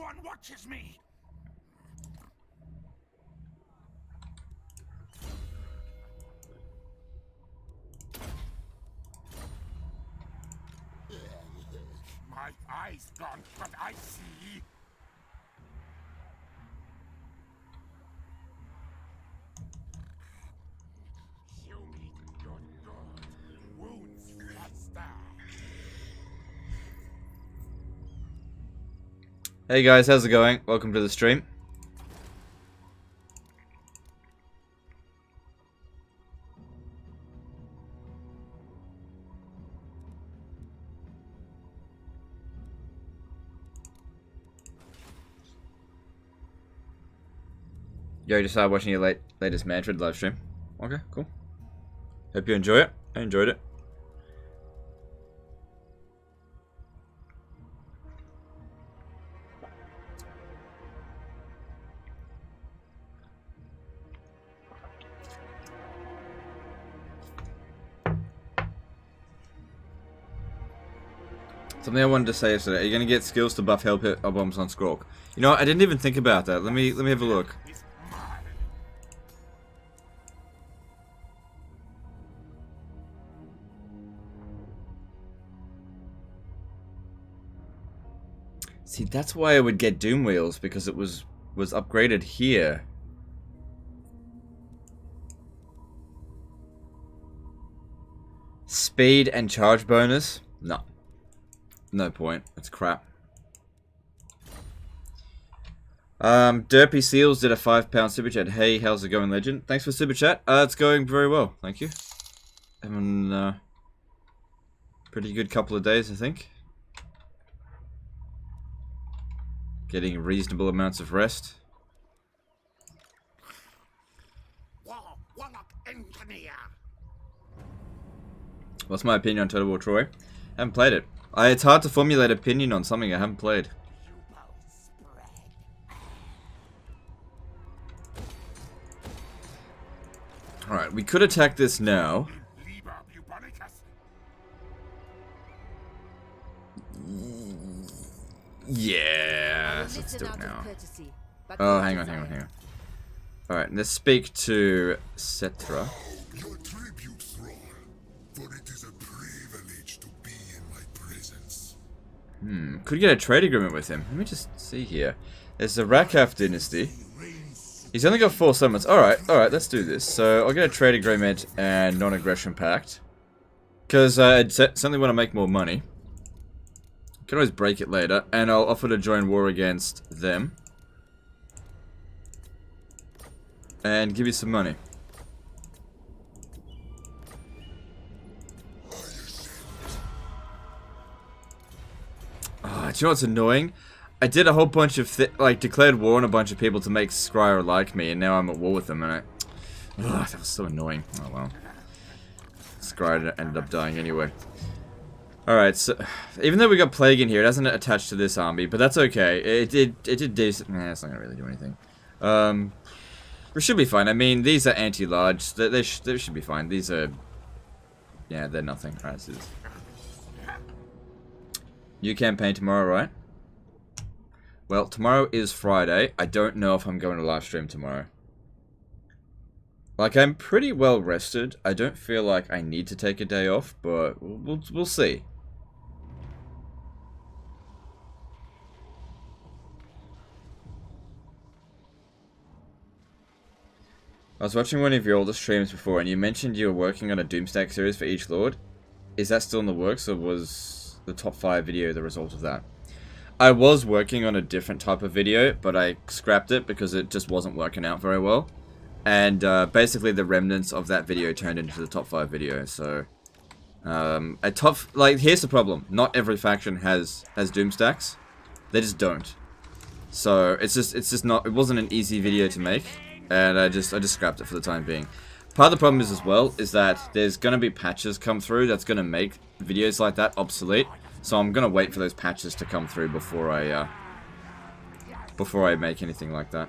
Everyone watches me. My eyes gone, but I see. Show me your God. Wounds faster. Hey guys, how's it going? Welcome to the stream. Yo, just started watching your latest Manfred live stream. Okay, cool. Hope you enjoy it. I enjoyed it. Something I wanted to say yesterday. Are you gonna get skills to buff help hit bombs on Skrolk? You know what? I didn't even think about that. Let me have a look. See, that's why I would get Doom Wheels, because it was upgraded here. Speed and charge bonus? No. No point. It's crap. Derpy Seals did a £5 super chat. Hey, how's it going, legend? Thanks for super chat. It's going very well. Thank you. Having a pretty good couple of days, I think. Getting reasonable amounts of rest. What's my opinion on Total War Troy? Haven't played it. It's hard to formulate opinion on something I haven't played. Alright, we could attack this now. Yeah, let's do it now. Oh, hang on. Alright, let's speak to Cetra. Your tribute, Thrall, for it is a privilege to be in my presence. Could get a trade agreement with him. Let me just see here. There's the Rakaf dynasty. He's only got 4 summons. Alright, let's do this. So, I'll get a trade agreement and non-aggression pact. Because I certainly want to make more money. Can always break it later. And I'll offer to join war against them. And give you some money. Do you know what's annoying? I did a whole bunch of declared war on a bunch of people to make Skryre like me, and now I'm at war with them, and that was so annoying. Oh well. Skryre ended up dying anyway. Alright, so even though we got Plague in here, it doesn't attach to this army, but that's okay. It did decent. Nah, it's not gonna really do anything. We should be fine. I mean, these are anti-large. They should be fine. These are, yeah, they're nothing. Alright, so new campaign tomorrow, right? Well, tomorrow is Friday. I don't know if I'm going to live stream tomorrow. Like, I'm pretty well rested. I don't feel like I need to take a day off, but we'll see. I was watching one of your older streams before, and you mentioned you were working on a doomstack series for each lord. Is that still in the works, or was the top 5 video the result of that? I was working on a different type of video, but I scrapped it because it just wasn't working out very well. And basically the remnants of that video turned into the top 5 video, so... here's the problem. Not every faction has doomstacks. They just don't. So, it's just not... It wasn't an easy video to make, and I just scrapped it for the time being. Part of the problem is as well, is that there's gonna be patches come through that's gonna make videos like that obsolete. So I'm gonna wait for those patches to come through before I make anything like that.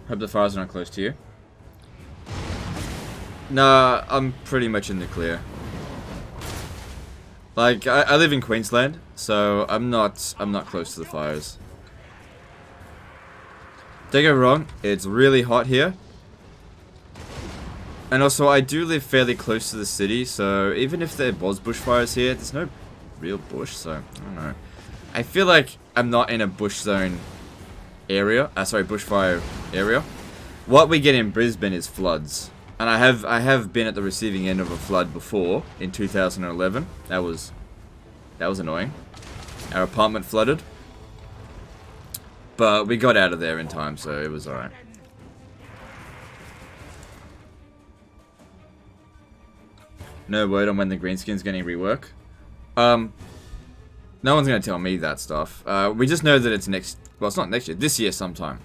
Hope the fires are not close to you. Nah, I'm pretty much in the clear. Like, I live in Queensland, so I'm not close to the fires. Don't get me wrong, it's really hot here. And also, I do live fairly close to the city, so even if there was bushfires here, there's no real bush, so I don't know. I feel like I'm not in a bush zone area. Sorry, bushfire area. What we get in Brisbane is floods, and I have been at the receiving end of a flood before in 2011. That was annoying. Our apartment flooded, but we got out of there in time, so it was alright. No word on when the greenskin's getting rework. No one's gonna tell me that stuff. We just know that it's next. Well, it's not next year. This year sometime.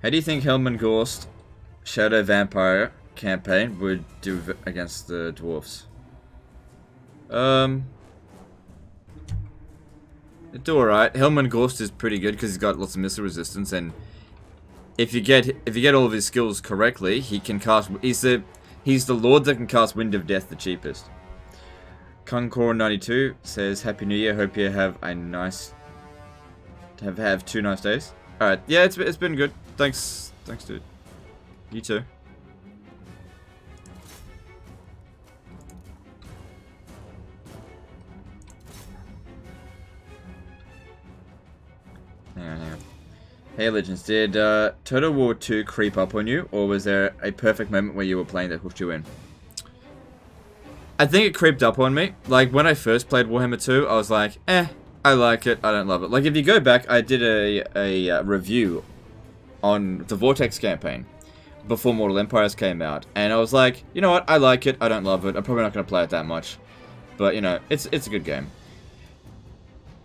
How do you think Helman Gorst Shadow Vampire campaign would do against the dwarfs? It'd do alright. Helman Gorst is pretty good because he's got lots of missile resistance, and if you get all of his skills correctly, he can cast. He's the lord that can cast Wind of Death the cheapest. Concord92 says, "Happy New Year. Hope you have a nice have 2 nice days." All right, yeah, it's been good. Thanks, dude. You too. Hang on. Hey Legends, did Total War 2 creep up on you, or was there a perfect moment where you were playing that hooked you in? I think it creeped up on me. Like, when I first played Warhammer 2, I was like, I like it, I don't love it. Like, if you go back, I did a review on the Vortex campaign before Mortal Empires came out, and I was like, you know what, I like it, I don't love it, I'm probably not going to play it that much, but, you know, it's a good game.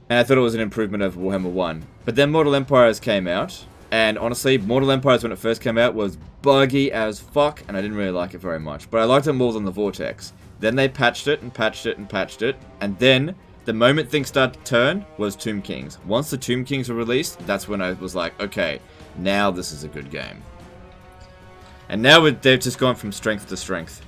And I thought it was an improvement over Warhammer 1. But then Mortal Empires came out, and honestly, Mortal Empires when it first came out was buggy as fuck, and I didn't really like it very much. But I liked it more than the Vortex. Then they patched it, and patched it, and patched it, and then, the moment things started to turn, was Tomb Kings. Once the Tomb Kings were released, that's when I was like, okay, now this is a good game. And now they've just gone from strength to strength.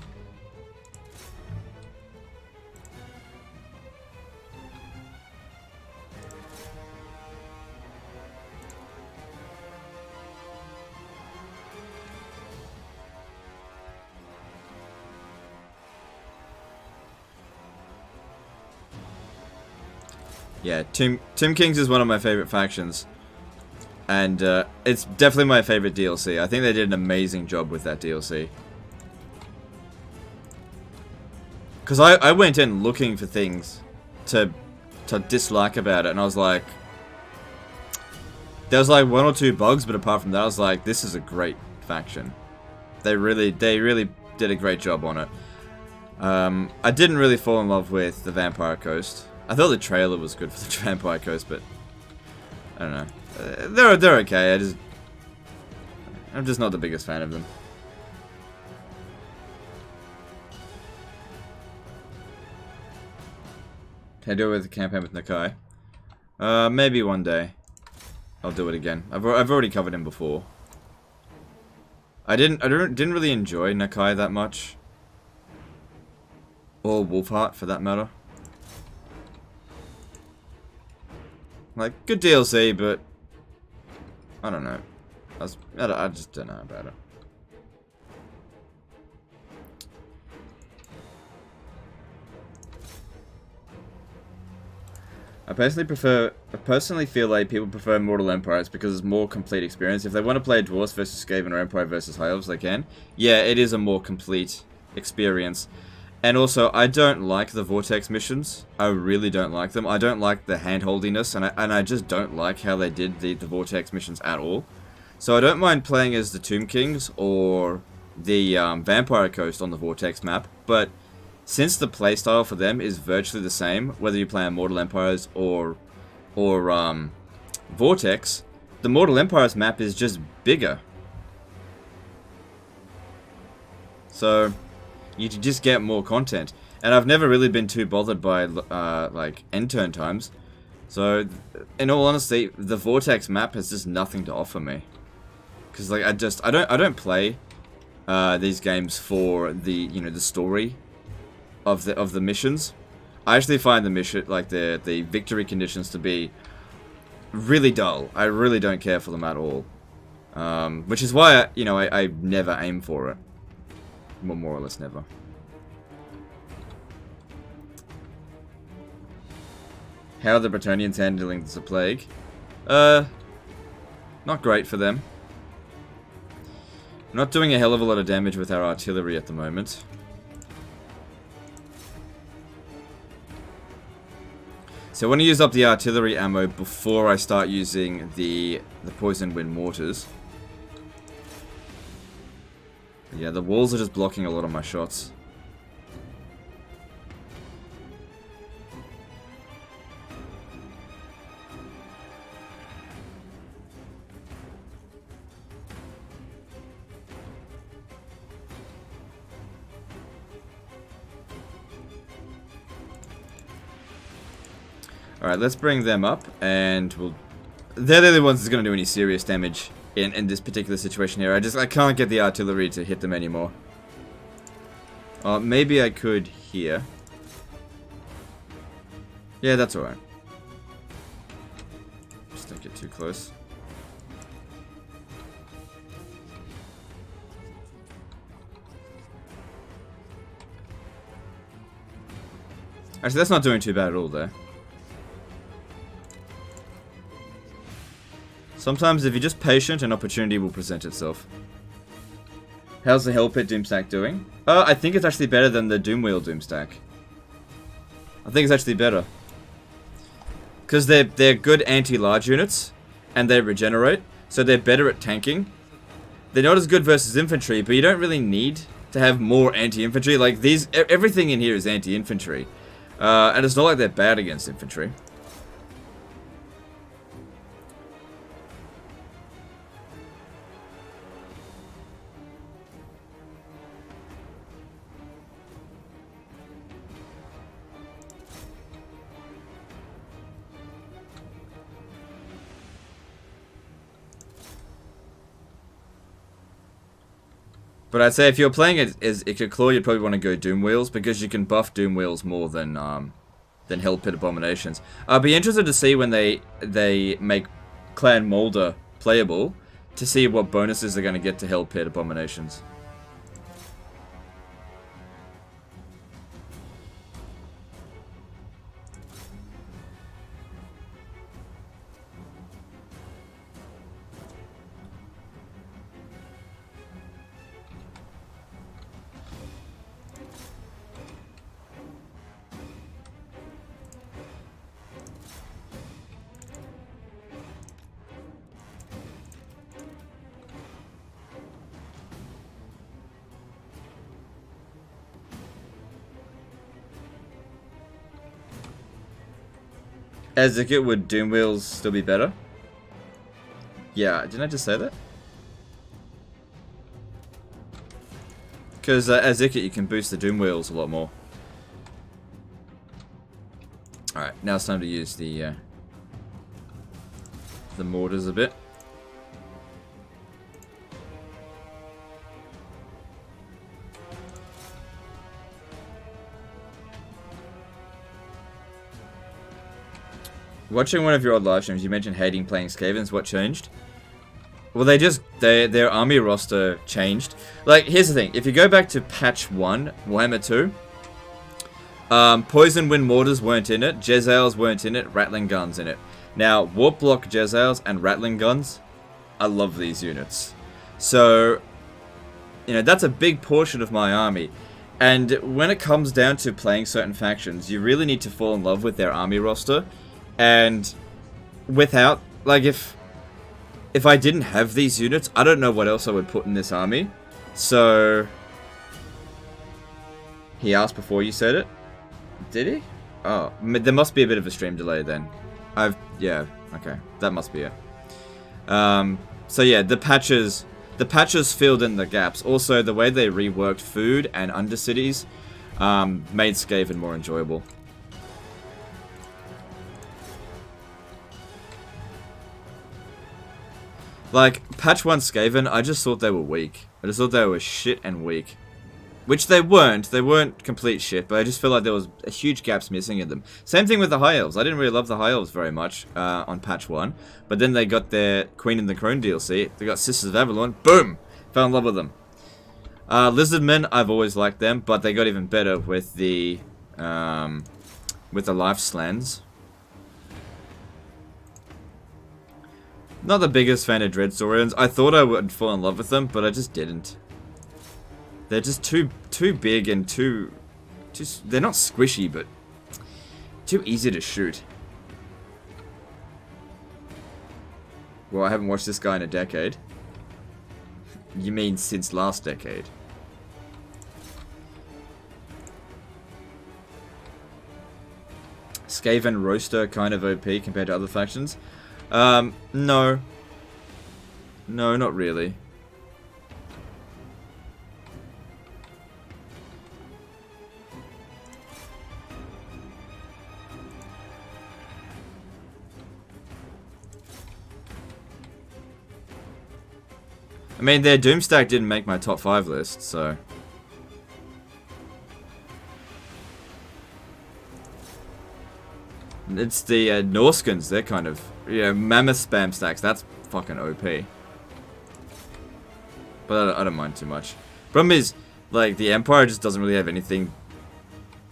Yeah, Tomb Kings is one of my favorite factions. And it's definitely my favorite DLC. I think they did an amazing job with that DLC. Because I went in looking for things to dislike about it, and I was like... There was like 1 or 2 bugs, but apart from that, I was like, this is a great faction. They really did a great job on it. I didn't really fall in love with the Vampire Coast. I thought the trailer was good for the Vampire Coast, but I don't know. They're okay. I'm just not the biggest fan of them. Can I do it with the campaign with Nakai? Maybe one day. I'll do it again. I've already covered him before. I didn't really enjoy Nakai that much, or Wolfheart for that matter. Like, good DLC, but I don't know. I just don't know about it. I personally feel like people prefer Mortal Empires because it's more complete experience. If they want to play Dwarves versus Skaven or Empire versus High Elves, they can. Yeah, it is a more complete experience. And also, I don't like the Vortex missions. I really don't like them. I don't like the hand-holdiness, and I just don't like how they did the Vortex missions at all. So I don't mind playing as the Tomb Kings or the Vampire Coast on the Vortex map, but since the playstyle for them is virtually the same, whether you play on Mortal Empires or Vortex, the Mortal Empires map is just bigger. So you just get more content. And I've never really been too bothered by, like, end turn times. So, in all honesty, the Vortex map has just nothing to offer me. Because, like, I don't play these games for the, you know, the story of the missions. I actually find the mission, like, the victory conditions to be really dull. I really don't care for them at all. Which is why, you know, I never aim for it. Well, more or less never. How are the Bretonnians handling the plague? Not great for them. We're not doing a hell of a lot of damage with our artillery at the moment. So I want to use up the artillery ammo before I start using the poison wind mortars. Yeah, the walls are just blocking a lot of my shots. Alright, let's bring them up, and we'll... They're the only ones that's going to do any serious damage in this particular situation here. I can't get the artillery to hit them anymore. Maybe I could here. Yeah, that's alright. Just don't get too close. Actually, that's not doing too bad at all there. Sometimes, if you're just patient, an opportunity will present itself. How's the Hell Pit Doomstack doing? I think it's actually better than the Doomwheel Doomstack. I think it's actually better. Because they're good anti-large units, and they regenerate, so they're better at tanking. They're not as good versus infantry, but you don't really need to have more anti-infantry. Like, everything in here is anti-infantry. And it's not like they're bad against infantry. But I'd say if you're playing it as Ikaclaw, you'd probably want to go Doom Wheels, because you can buff Doom Wheels more than Hell Pit Abominations. I'd be interested to see when they make Clan Molder playable, to see what bonuses they're going to get to Hell Pit Abominations. As it would Doom Wheels still be better? Yeah, didn't I just say that? Because as Ikit, you can boost the Doom Wheels a lot more. Alright, now it's time to use the mortars a bit. Watching one of your old live streams, you mentioned hating playing Skavens. What changed? Well, their army roster changed. Like, here's the thing. If you go back to patch 1, Warhammer 2, Poison Wind Mortars weren't in it, Jezzails weren't in it, Rattling Guns in it. Now, Warp Block Jezzails and Rattling Guns, I love these units. So, you know, that's a big portion of my army. And when it comes down to playing certain factions, you really need to fall in love with their army roster. And without, like, if I didn't have these units, I don't know what else I would put in this army. So, he asked before you said it? Did he? Oh, there must be a bit of a stream delay then. Yeah, okay, that must be it. So yeah, the patches filled in the gaps. Also, the way they reworked food and Undercities made Skaven more enjoyable. Like, patch 1 Skaven, I just thought they were weak. I just thought they were shit and weak. Which they weren't. They weren't complete shit, but I just feel like there was a huge gaps missing in them. Same thing with the High Elves. I didn't really love the High Elves very much on patch 1. But then they got their Queen and the Crone DLC. They got Sisters of Avalon. Boom! Fell in love with them. Lizardmen, I've always liked them, but they got even better with the Life Slans. Not the biggest fan of Dreadsaurians. I thought I would fall in love with them, but I just didn't. They're just too big and too they're not squishy, but too easy to shoot. Well, I haven't watched this guy in a decade. You mean since last decade? Skaven Roaster kind of OP compared to other factions? No. No, not really. I mean, their doomstack didn't make my top 5 list, so... It's the Norskins, they're kind of, you know, mammoth spam stacks, that's fucking OP. But I don't mind too much. Problem is, like, the Empire just doesn't really have anything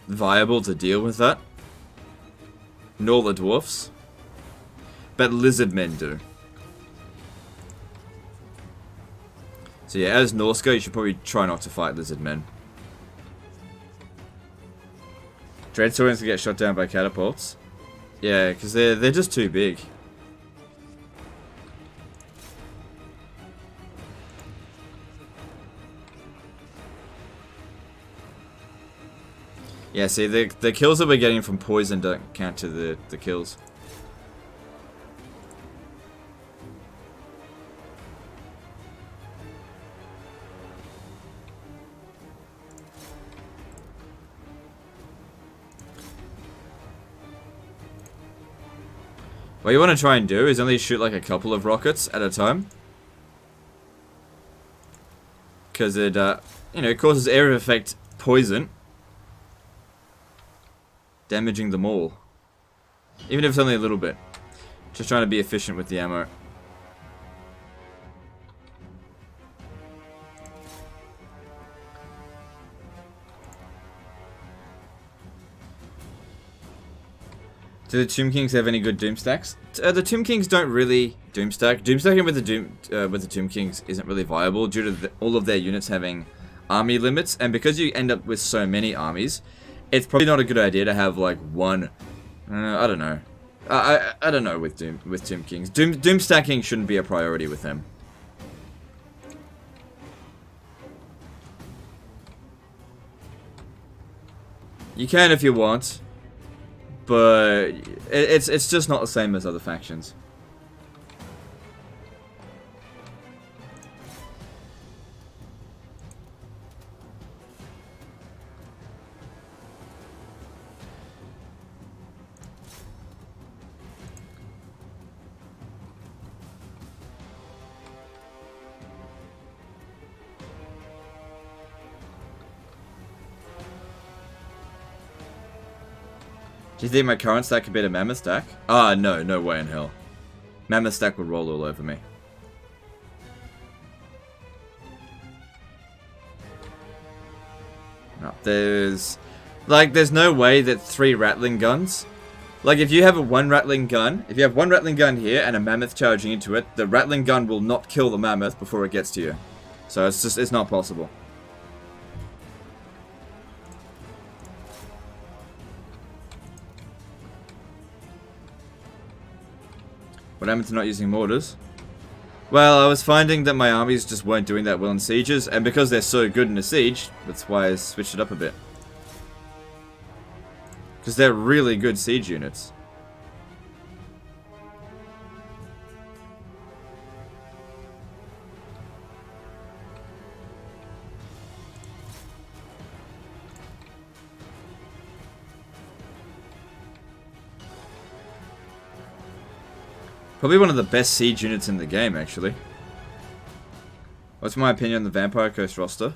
viable to deal with that. Nor the Dwarfs. But Lizardmen do. So yeah, as Norska, you should probably try not to fight Lizardmen. Dreadsaurians can get shot down by catapults. Yeah, because they're just too big. Yeah, see, the kills that we're getting from poison don't count to the kills. What you want to try and do is only shoot like a couple of rockets at a time. Because it, you know, causes area effect poison. Damaging them all. Even if it's only a little bit. Just trying to be efficient with the ammo. Do the Tomb Kings have any good doomstacks? The Tomb Kings don't really doomstack. Doomstacking with the Tomb Kings isn't really viable due to all of their units having army limits, and because you end up with so many armies, it's probably not a good idea to have like one. I don't know. I don't know with Tomb Kings. Doomstacking shouldn't be a priority with them. You can if you want. But it's just not the same as other factions. Do you think my current stack could beat a mammoth stack? Ah, no, no way in hell. Mammoth stack would roll all over me. No, there's no way that 3 rattling guns. Like, if you have one rattling gun here and a mammoth charging into it, the rattling gun will not kill the mammoth before it gets to you. So it's not possible. What happened to not using mortars? Well, I was finding that my armies just weren't doing that well in sieges, and because they're so good in a siege, that's why I switched it up a bit. Because they're really good siege units. Probably one of the best siege units in the game, actually. What's my opinion on the Vampire Coast roster?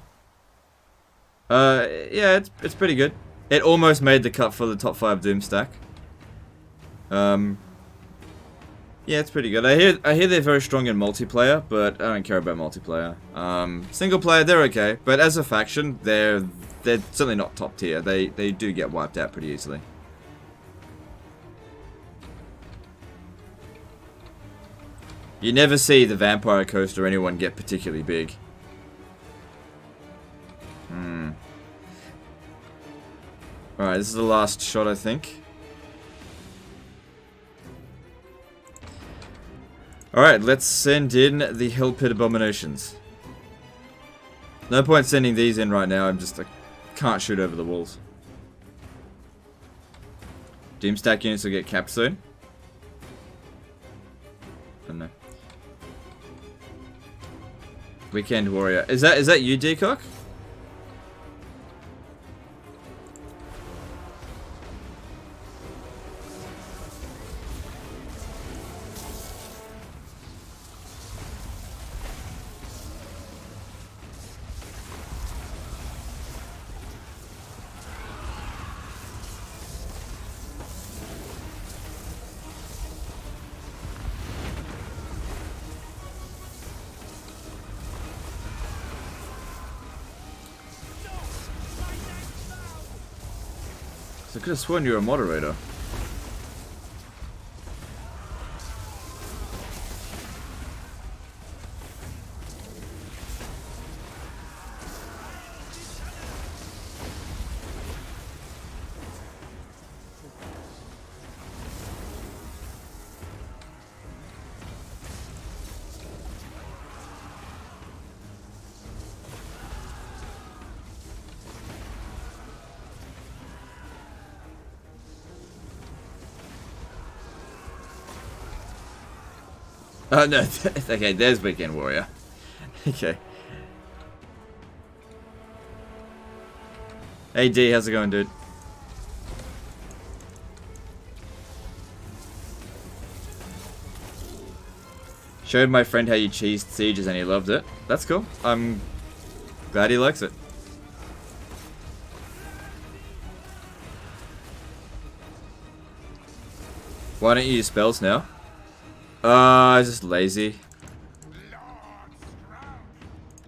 Yeah, it's pretty good. It almost made the cut for the top 5 Doomstack. Yeah, it's pretty good. I hear they're very strong in multiplayer, but I don't care about multiplayer. Single player, they're okay, but as a faction, they're certainly not top tier. They do get wiped out pretty easily. You never see the Vampire Coast or anyone get particularly big. Alright, this is the last shot, I think. Alright, let's send in the Hell Pit Abominations. No point sending these in right now, I can't shoot over the walls. Doomstack units will get capped soon. I don't know. Weekend Warrior. Is that you, Decock? I could have sworn you were a moderator. Oh no, okay, there's Weekend Warrior. Okay. Hey D, how's it going, dude? Showed my friend how you cheesed sieges and he loved it. That's cool. I'm glad he likes it. Why don't you use spells now? I'm just lazy.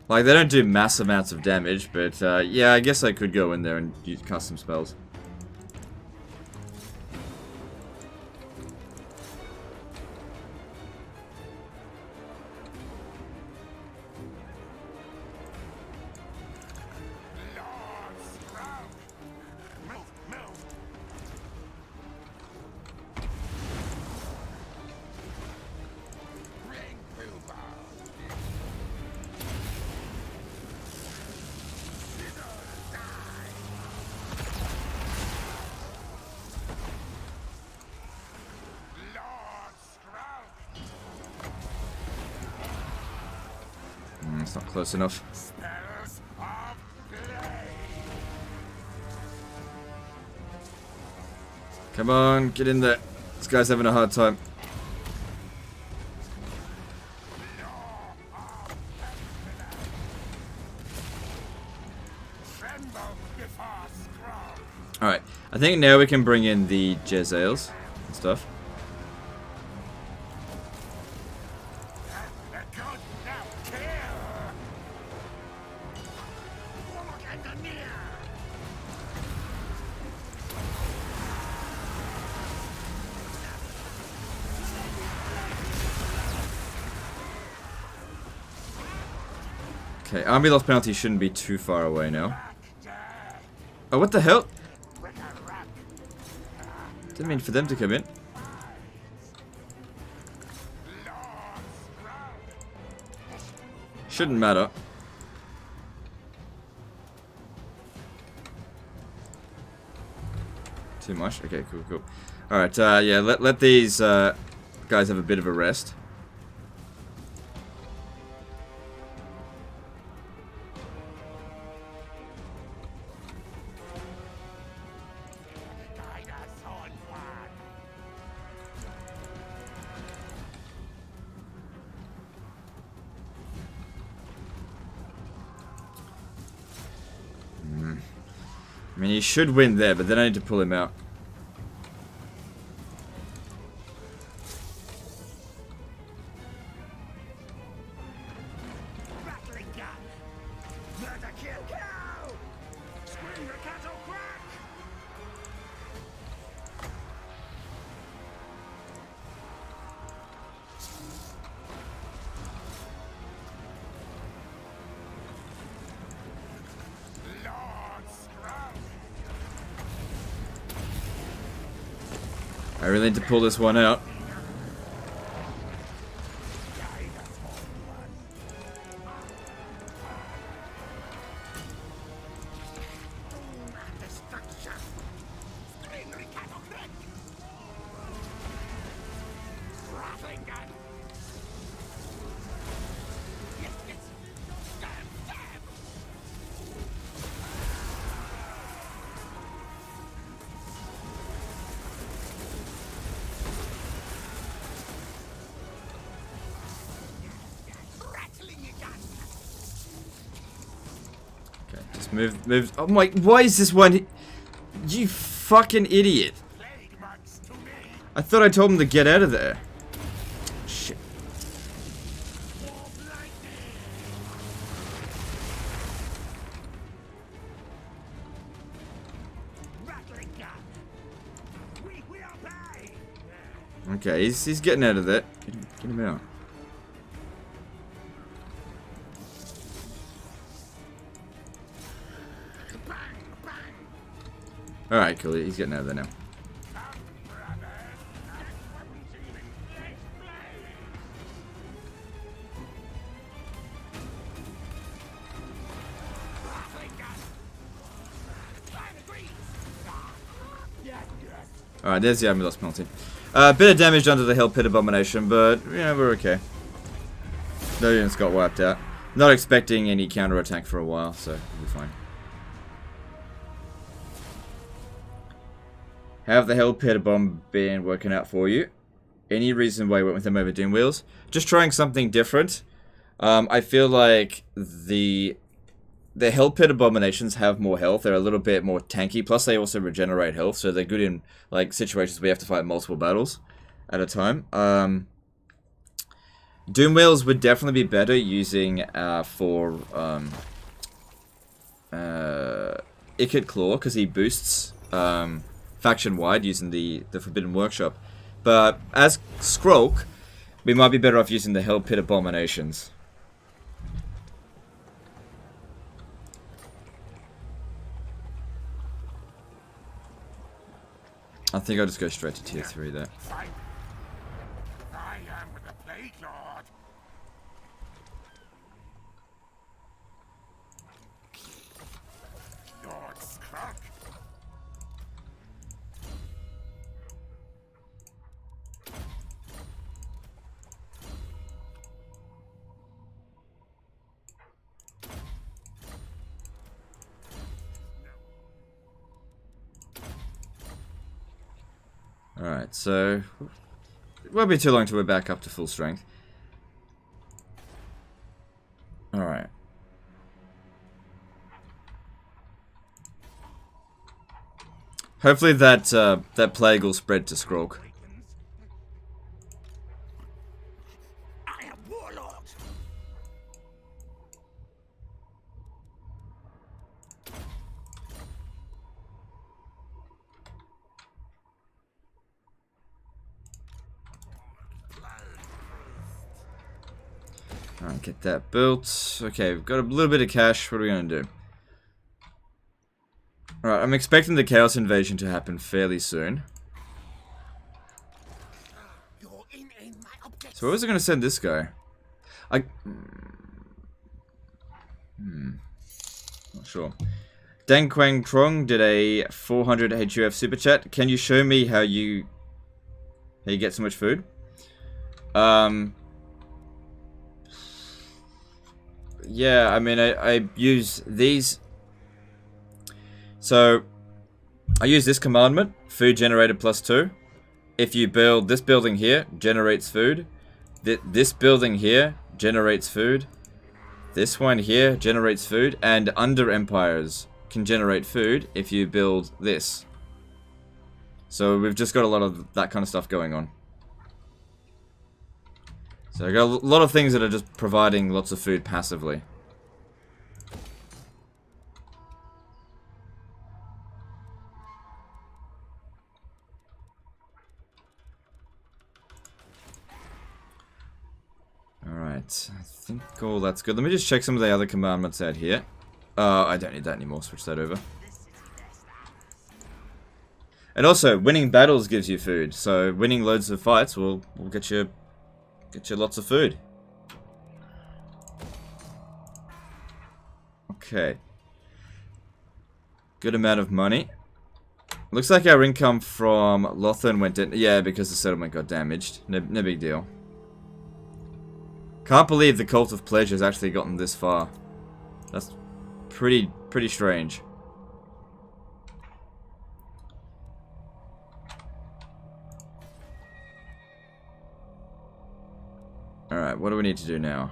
Like, they don't do mass amounts of damage, but yeah, I guess I could go in there and use custom spells. It's not close enough. Come on, get in there. This guy's having a hard time. Alright, I think now we can bring in the Jezzails and stuff. Okay, army loss penalty shouldn't be too far away now. Oh, what the hell? Didn't mean for them to come in. Shouldn't matter. Too much? Okay, cool, cool. Alright, yeah, let these guys have a bit of a rest. I mean, he should win there, but then I need to pull him out. Rattling gun. Murder, kill, cow. Scream, cattle, crack. Lord Skrolk. I really need to pull this one out. Destruction. Scream, cattle, crack. Rattling gun. Yes, yes. Stab, stab. Rattling gun. Okay, just move. Oh my, why is this one? You fucking idiot. Plague marks to me. I thought I told him to get out of there. Shit. Warp lightning. Rattling gun. We obey. Okay, he's getting out of that. Get him out. Bang, bang. Alright, cool. He's getting out of there now. Come, brothers. Weapon shielding. Explain. Rattling gun. Fire the grease. Yes, yes. Alright, there's the army loss penalty. Bit of damage under the Hell Pit Abomination, but, yeah, we're okay. No units got wiped out. Not expecting any counterattack for a while, so we'll be fine. Have the Hell Pit Bomb been working out for you? Any reason why you went with them over Doom Wheels? Just trying something different. I feel like the Hell Pit Abominations have more health. They're a little bit more tanky. Plus, they also regenerate health, so they're good in like situations where you have to fight multiple battles at a time. Doom Wheels would definitely be better using for Ikit Claw, because he boosts faction-wide using the Forbidden Workshop. But as Skrolk, we might be better off using the Hell Pit Abominations. I think I'll just go straight to tier 3 there. Fight. I am with the Plague Lord. Lord Skrolk. Alright, so it won't be too long till we're back up to full strength. Alright. Hopefully that that plague will spread to Skrolk. I am Warlord. Alright, get that built. Okay, we've got a little bit of cash. What are we going to do? Alright, I'm expecting the Chaos Invasion to happen fairly soon. You're in my objective. So where was I going to send this guy? Not sure. Dan Quang Trong did a 400 HUF super chat. Can you show me how you get so much food? Yeah, I mean, I use these. So, I use this commandment, food generated +2. If you build this building here, generates food. This building here generates food. This one here generates food. And under empires can generate food if you build this. So we've just got a lot of that kind of stuff going on. So I got a lot of things that are just providing lots of food passively. Alright, I think all that's good. Let me just check some of the other commandments out here. I don't need that anymore, switch that over. And also, winning battles gives you food, so winning loads of fights will get you lots of food. Okay. Good amount of money. Looks like our income from Lothern went in. Yeah, because the settlement got damaged. No big deal. Can't believe the Cult of Pleasure's actually gotten this far. That's pretty strange. Alright, what do we need to do now?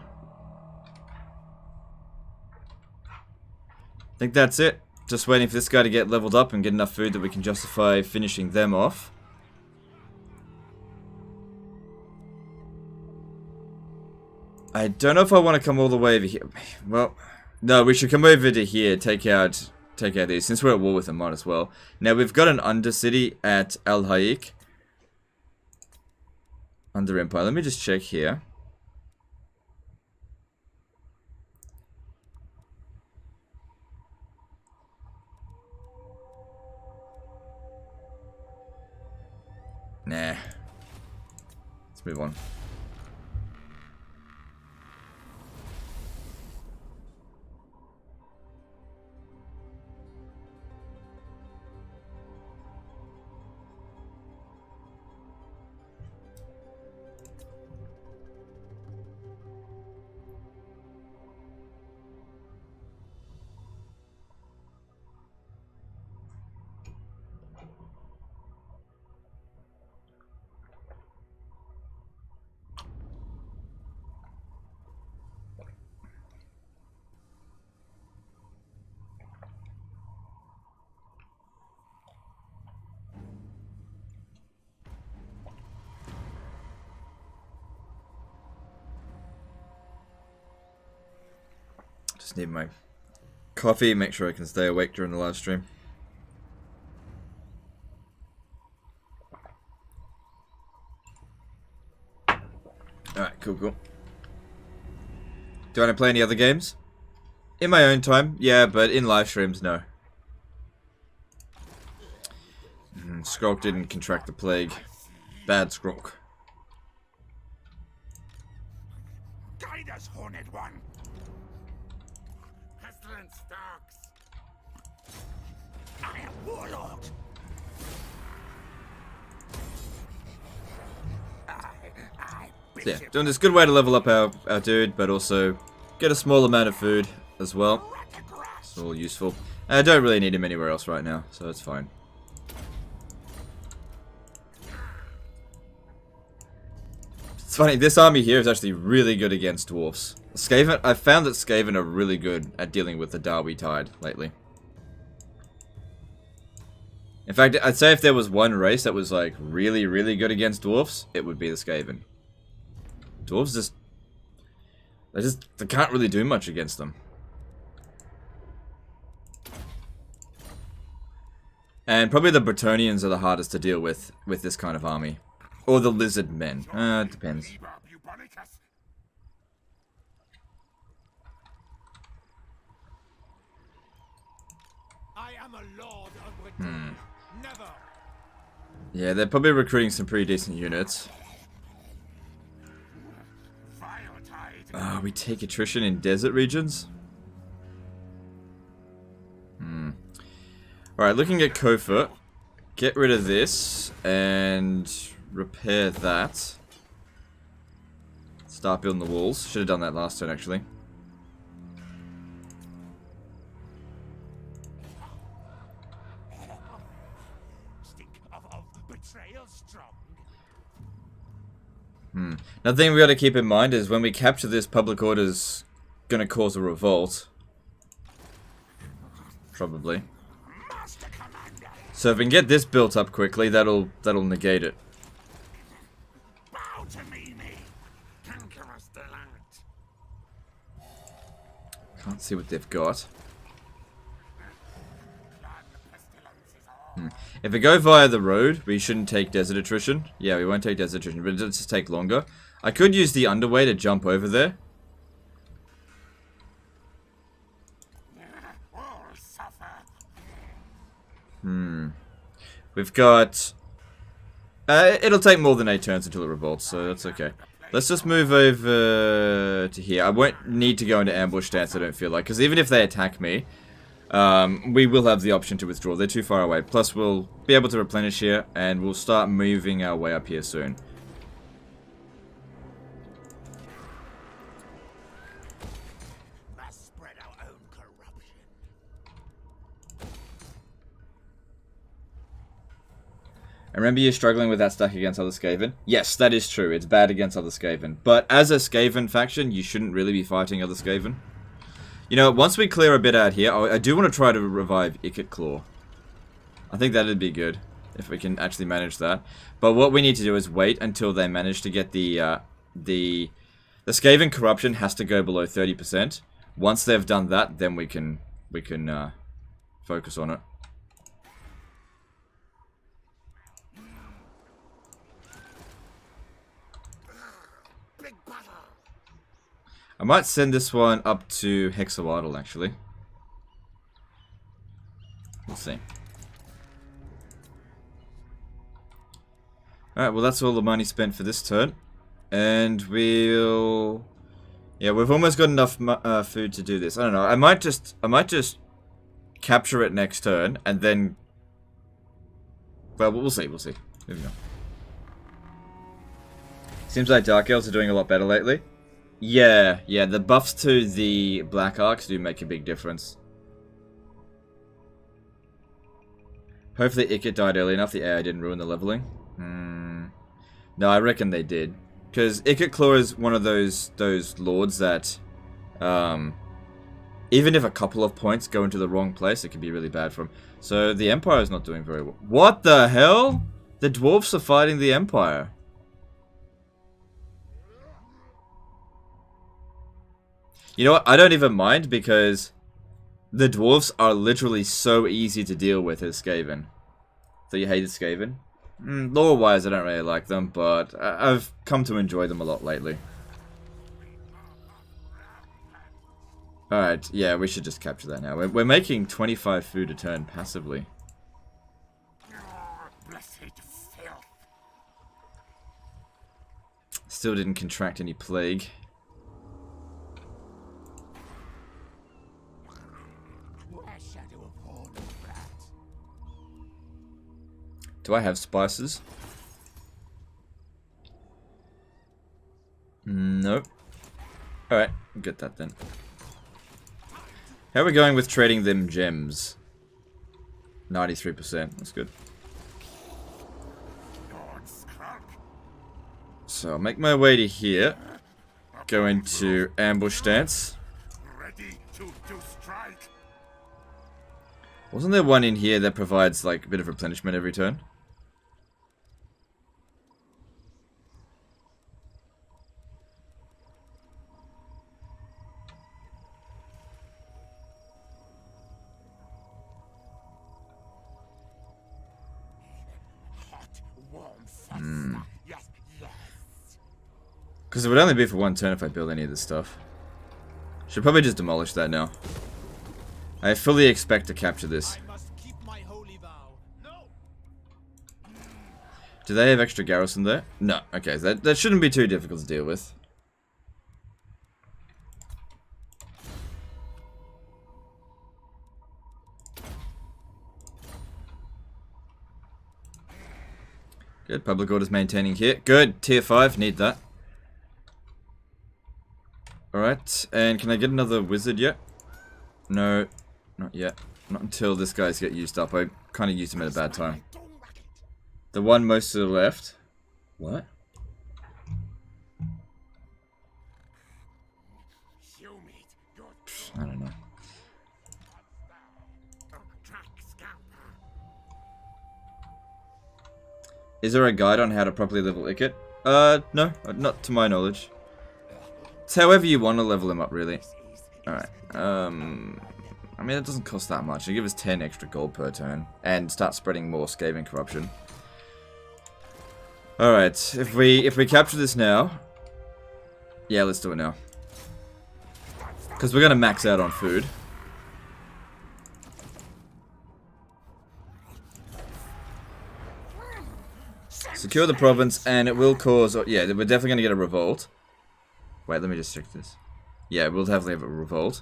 I think that's it. Just waiting for this guy to get leveled up and get enough food that we can justify finishing them off. I don't know if I want to come all the way over here. Well, no, we should come over to here, take out these. Since we're at war with them, might as well. Now, we've got an undercity at Al-Haik. Under Empire. Let me just check here. Nah. Let's move on. Just need my coffee, make sure I can stay awake during the live stream. Alright, cool. Do I want to play any other games? In my own time, yeah, but in live streams, no. Skrolk didn't contract the plague. Bad Skrolk. Guide us, Horned One. Pestilens stalks. I am Warlord. Yeah, doing this good way to level up our dude, but also get a small amount of food as well. It's all useful. I don't really need him anywhere else right now, so it's fine. It's funny, this army here is actually really good against dwarfs. Skaven, I've found that Skaven are really good at dealing with the Darby Tide lately. In fact, I'd say if there was one race that was like really good against dwarfs, it would be the Skaven. Dwarves they can't really do much against them. And probably the Bretonnians are the hardest to deal with this kind of army. Or the lizard men. It depends. I am a lord of Britain. Never. Yeah, they're probably recruiting some pretty decent units. We take attrition in desert regions? Alright, looking at Kofur. Get rid of this and repair that. Start building the walls. Should have done that last turn, actually. Another thing we got to keep in mind is when we capture this, public order's gonna cause a revolt. probably. So if we can get this built up quickly, that'll negate it. Bow to me, conquerors delight. Can't see what they've got. If we go via the road, we shouldn't take desert attrition. Yeah, we won't take desert attrition, but it'll just take longer. I could use the underway to jump over there. We've got... it'll take more than 8 turns until it revolts, so that's okay. Let's just move over to here. I won't need to go into ambush stance, I don't feel like, because even if they attack me, we will have the option to withdraw. They're too far away. Plus, we'll be able to replenish here, and we'll start moving our way up here soon. Must spread our own corruption. I remember you struggling with that stack against other Skaven. Yes, that is true. It's bad against other Skaven. But as a Skaven faction, you shouldn't really be fighting other Skaven. You know, once we clear a bit out here, I do want to try to revive Ikit Claw. I think that'd be good, if we can actually manage that. But what we need to do is wait until they manage to get the Skaven corruption has to go below 30%. Once they've done that, then we can focus on it. I might send this one up to Hexawaddle, actually. We'll see. Alright, well that's all the money spent for this turn. And we'll... Yeah, we've almost got enough food to do this. I don't know, I might just capture it next turn, and then... Well, we'll see, we'll see. Here we go. Seems like Dark Elves are doing a lot better lately. Yeah, the buffs to the Black Arcs do make a big difference. Hopefully Ikit died early enough, the AI didn't ruin the leveling. No, I reckon they did. Because Ikit Claw is one of those lords that, even if a couple of points go into the wrong place, it can be really bad for him. So the Empire is not doing very well. What the hell? The dwarfs are fighting the Empire. You know what? I don't even mind because the dwarves are literally so easy to deal with as Skaven. So you hated Skaven? Lore-wise, I don't really like them, but I've come to enjoy them a lot lately. Alright, yeah, we should just capture that now. We're making 25 food a turn passively. Still didn't contract any plague. Do I have spices? Nope. Alright, get that then. How are we going with trading them gems? 93%, that's good. Lord Skrolk. So I'll make my way to here. Go into ambush stance. Ready to strike. Wasn't there one in here that provides like a bit of replenishment every turn? Because it would only be for one turn if I build any of this stuff. Should probably just demolish that now. I fully expect to capture this. I must keep my holy vow. No. Do they have extra garrison there? No. Okay, that shouldn't be too difficult to deal with. Good. Public order's maintaining here. Good. Tier 5. Need that. Alright. And can I get another wizard yet? No. Not yet. Not until this guy's get used up. I kind of used him at a bad time. The one most to the left. What? I don't know. Is there a guide on how to properly level Icket? No, not to my knowledge. It's however you want to level him up, really. Alright, I mean, it doesn't cost that much. It'll give us 10 extra gold per turn. And start spreading more Skaven corruption. Alright, if we capture this now... Yeah, let's do it now. Because we're going to max out on food. Secure the province, and it will cause... yeah, we're definitely going to get a revolt. Wait, let me just check this. Yeah, we'll definitely have a revolt.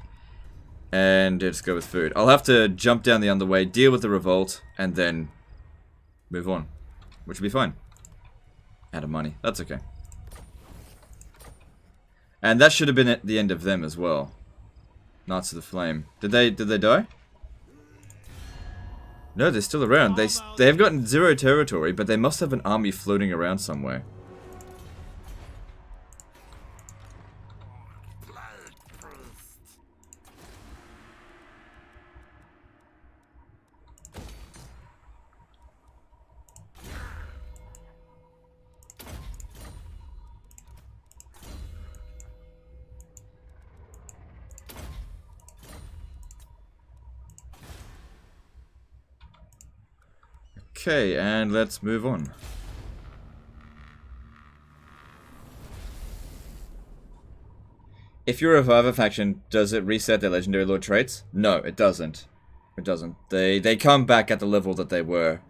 And just go with food. I'll have to jump down the underway, deal with the revolt, and then move on. Which will be fine. Out of money. That's okay. And that should have been at the end of them as well. Knights of the Flame. Did they die? No, they're still around. They've gotten 0 territory, but they must have an army floating around somewhere. Okay, and let's move on. If you revive a faction, does it reset their legendary lord traits? No, it doesn't. It doesn't. They come back at the level that they were.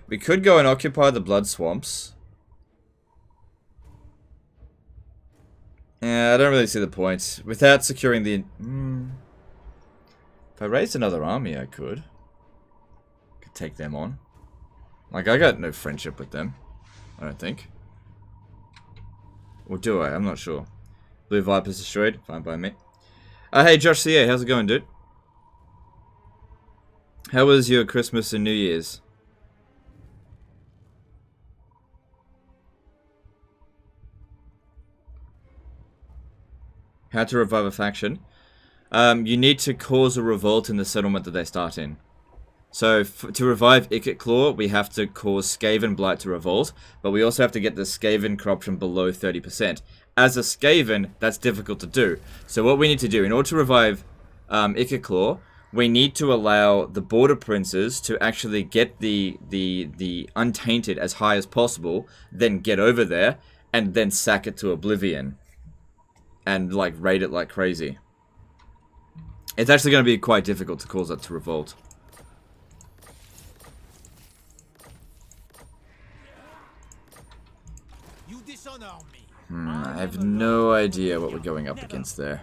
We could go and occupy the blood swamps. Yeah, I don't really see the point. Without securing the... If I raised another army, I could take them on. Like, I got no friendship with them. I don't think. Or do I? I'm not sure. Blue Viper's destroyed. Fine by me. Hey, Josh CA, how's it going, dude? How was your Christmas and New Year's? How to revive a faction. You need to cause a revolt in the settlement that they start in. So, to revive Icket Claw, we have to cause Skaven Blight to revolt, but we also have to get the Skaven corruption below 30%. As a Skaven, that's difficult to do. So what we need to do, in order to revive Icket Claw, we need to allow the Border Princes to actually get the Untainted as high as possible, then get over there, and then sack it to oblivion. And, like, raid it like crazy. It's actually going to be quite difficult to cause that to revolt. You dishonor me. I have no idea what we're going up against there.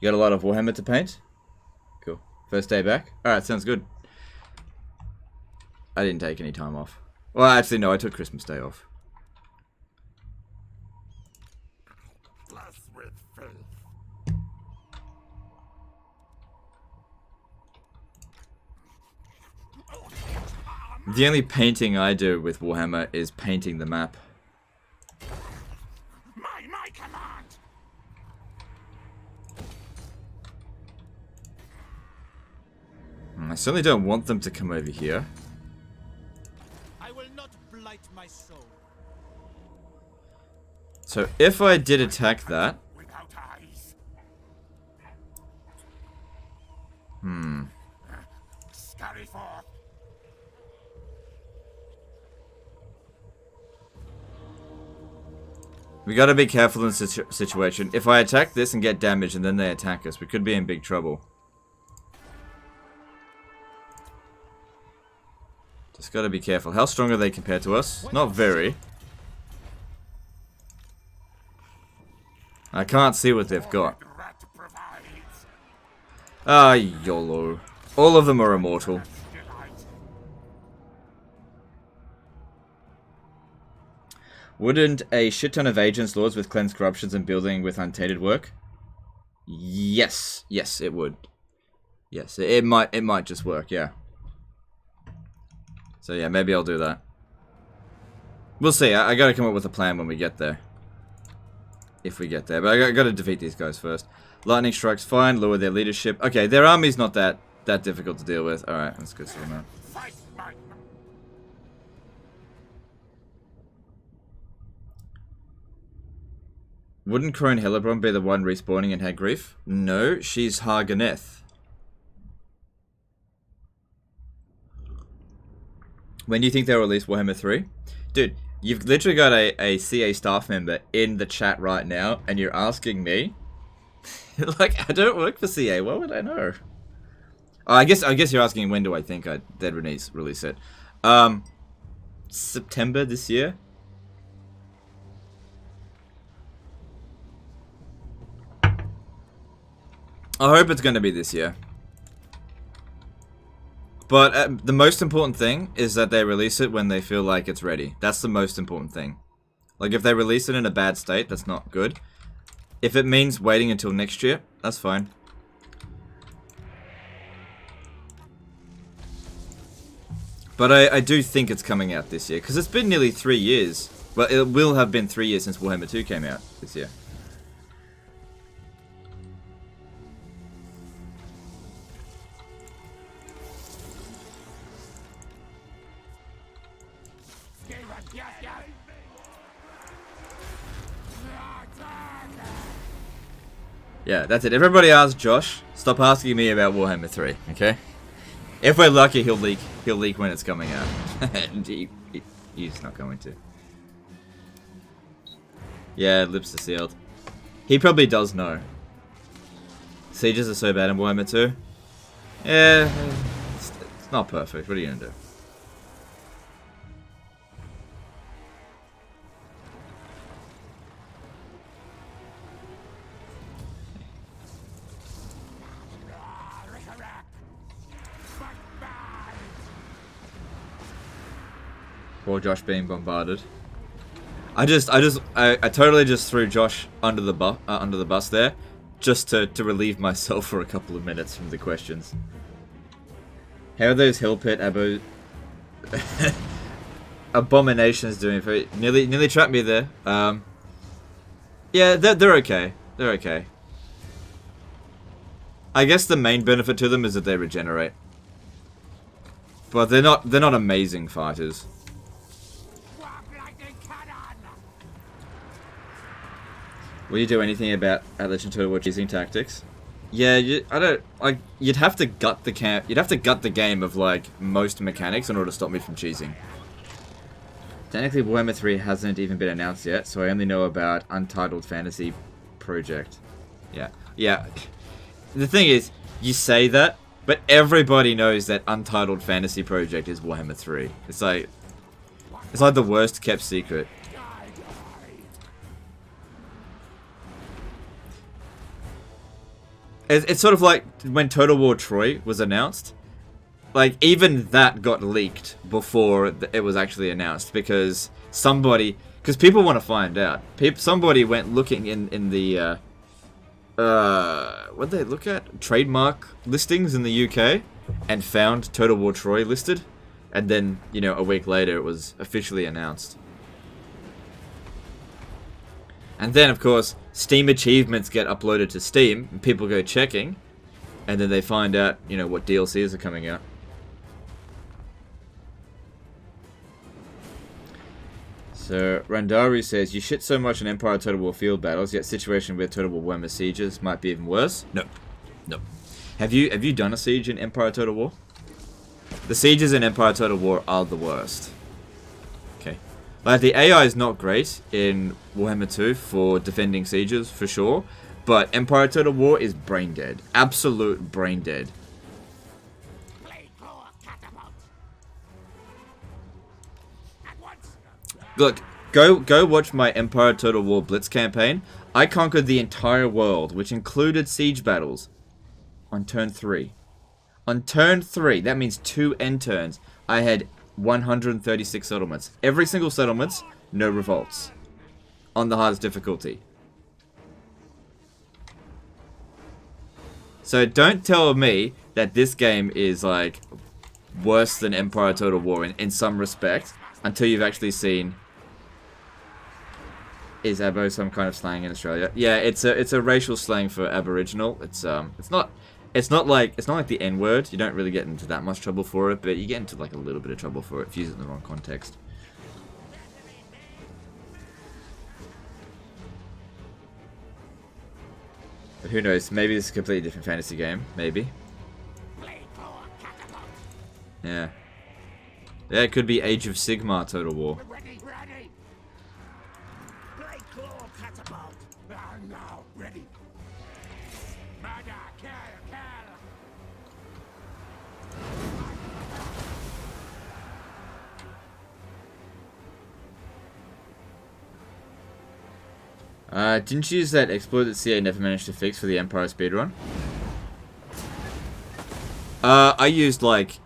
You got a lot of Warhammer to paint? Cool. First day back? Alright, sounds good. I didn't take any time off. Well, actually, no, I took Christmas Day off. The only painting I do with Warhammer is painting the map. My command. I certainly don't want them to come over here. I will not blight my soul. So if I did attack that... Without eyes. Scurry forth. We gotta be careful in this situation. If I attack this and get damaged and then they attack us, we could be in big trouble. Just gotta be careful. How strong are they compared to us? Not very. I can't see what they've got. Ah, YOLO. All of them are immortal. Wouldn't a shit ton of agents, lords with cleansed corruptions and building with untainted work? Yes. Yes, it would. Yes, it might just work, yeah. So yeah, maybe I'll do that. We'll see. I gotta come up with a plan when we get there. If we get there. But I gotta defeat these guys first. Lightning strikes fine. Lower their leadership. Okay, their army's not that difficult to deal with. Alright, that's good to know. Wouldn't Crone Hellebron be the one respawning in Hagrief? No, she's Harganeth. When do you think they'll release Warhammer 3? Dude, you've literally got a CA staff member in the chat right now, and you're asking me? Like, I don't work for CA, what would I know? Oh, I guess you're asking when do I think they'd release it. September this year? I hope it's going to be this year. But the most important thing is that they release it when they feel like it's ready. That's the most important thing. Like, if they release it in a bad state, that's not good. If it means waiting until next year, that's fine. But I do think it's coming out this year, because it's been nearly 3 years. Well, it will have been 3 years since Warhammer 2 came out this year. Yeah, that's it. Everybody ask Josh. Stop asking me about Warhammer 3, okay? If we're lucky, he'll leak when it's coming out. And he's not going to. Yeah, lips are sealed. He probably does know. Sieges are so bad in Warhammer 2. Yeah, it's not perfect. What are you gonna do? Poor Josh being bombarded. I totally just threw Josh under the bus there, just to relieve myself for a couple of minutes from the questions. How are those hill pit abominations doing? Nearly trapped me there. Yeah, they're okay. They're okay. I guess the main benefit to them is that they regenerate, but they're not amazing fighters. Will you do anything about Legend Total War cheesing tactics? Yeah, you'd have to gut the camp. You'd have to gut the game of like most mechanics in order to stop me from cheesing. Technically, Warhammer 3 hasn't even been announced yet, so I only know about Untitled Fantasy Project. Yeah. The thing is, you say that, but everybody knows that Untitled Fantasy Project is Warhammer 3. It's like the worst kept secret. It's sort of like when Total War Troy was announced. Like, even that got leaked before it was actually announced, because people want to find out. Somebody went looking in the, what did they look at? Trademark listings in the UK, and found Total War Troy listed, and then, a week later it was officially announced. And then, of course, Steam achievements get uploaded to Steam, and people go checking, and then they find out, what DLCs are coming out. So, Randari says, you shit so much on Empire Total War field battles, yet situation with Total War Warhammer sieges might be even worse? No. Have you done a siege in Empire Total War? The sieges in Empire Total War are the worst. Okay. Like, the AI is not great in Warhammer 2 for defending sieges, for sure. But Empire Total War is brain dead. Absolute brain dead. Look, go watch my Empire Total War Blitz campaign. I conquered the entire world, which included siege battles, on turn 3. On turn 3, that means 2 end turns, I had 136 settlements. Every single settlement, no revolts. On the hardest difficulty. So don't tell me that this game is like worse than Empire Total War in some respect until you've actually seen Is Abo some kind of slang in Australia? Yeah, it's a racial slang for Aboriginal. It's not like the N-word. You don't really get into that much trouble for it, but you get into like a little bit of trouble for it if you use it in the wrong context. But who knows? Maybe this is a completely different fantasy game. Maybe. Yeah. Yeah, it could be Age of Sigmar Total War. Ready, ready. Blade claw catapult. Now, ready. Murder, kill, kill. Didn't you use that exploit that CA never managed to fix for the Empire speedrun? I used like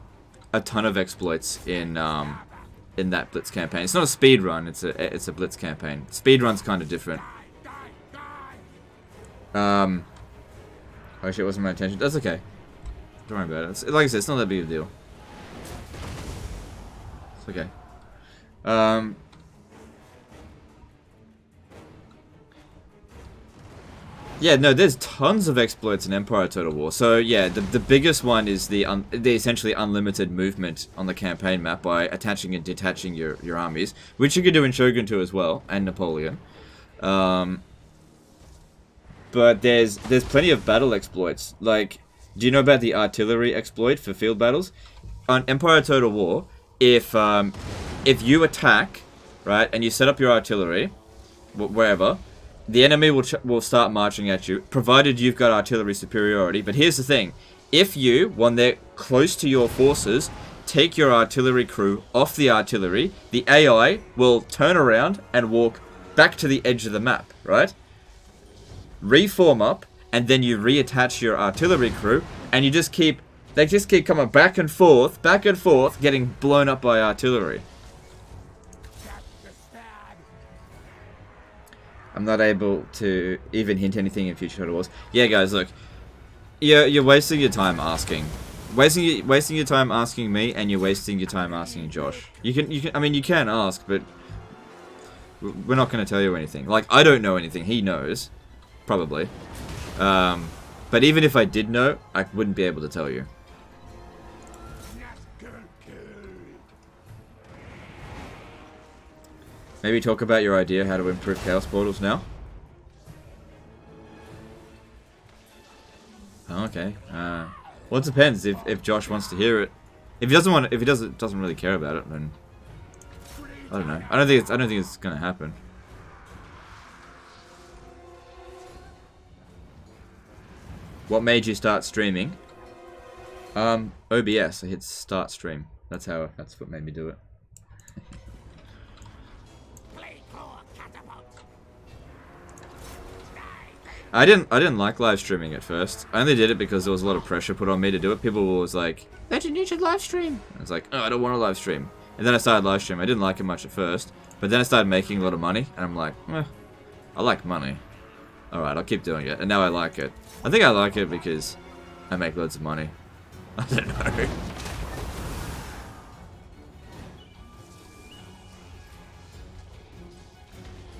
a ton of exploits in that Blitz campaign. It's not a speedrun, it's a Blitz campaign. Speedrun's kind of different. Oh shit, it wasn't my intention. That's okay. Don't worry about it. Like I said, it's not that big of a deal. It's okay. Yeah, no, there's tons of exploits in Empire Total War. So yeah, the biggest one is the essentially unlimited movement on the campaign map by attaching and detaching your armies, which you could do in Shogun 2 as well, and Napoleon. But there's plenty of battle exploits. Like, do you know about the artillery exploit for field battles? On Empire Total War, if you attack, right, and you set up your artillery, wherever, the enemy will start marching at you, provided you've got artillery superiority. But here's the thing. If you, when they're close to your forces, take your artillery crew off the artillery, the AI will turn around and walk back to the edge of the map, right? Reform up, and then you reattach your artillery crew, and they just keep coming back and forth, getting blown up by artillery. I'm not able to even hint anything in future Total Wars. Yeah, guys, look, you're wasting your time asking, wasting your time asking me, and you're wasting your time asking Josh. You can ask, but we're not going to tell you anything. Like, I don't know anything. He knows, probably. But even if I did know, I wouldn't be able to tell you. Maybe talk about your idea how to improve Chaos Portals now. Oh, okay. Well, it depends if Josh wants to hear it. If he doesn't really care about it, then I don't know. I don't think it's gonna happen. What made you start streaming? OBS. I hit start stream. That's what made me do it. I didn't like live streaming at first. I only did it because there was a lot of pressure put on me to do it. People were always like, "Legend, you should live stream." I was like, "Oh, I don't want to live stream." And then I started live streaming. I didn't like it much at first, but then I started making a lot of money, and I'm like, I like money. All right, I'll keep doing it. And now I like it. I think I like it because I make loads of money. I don't know.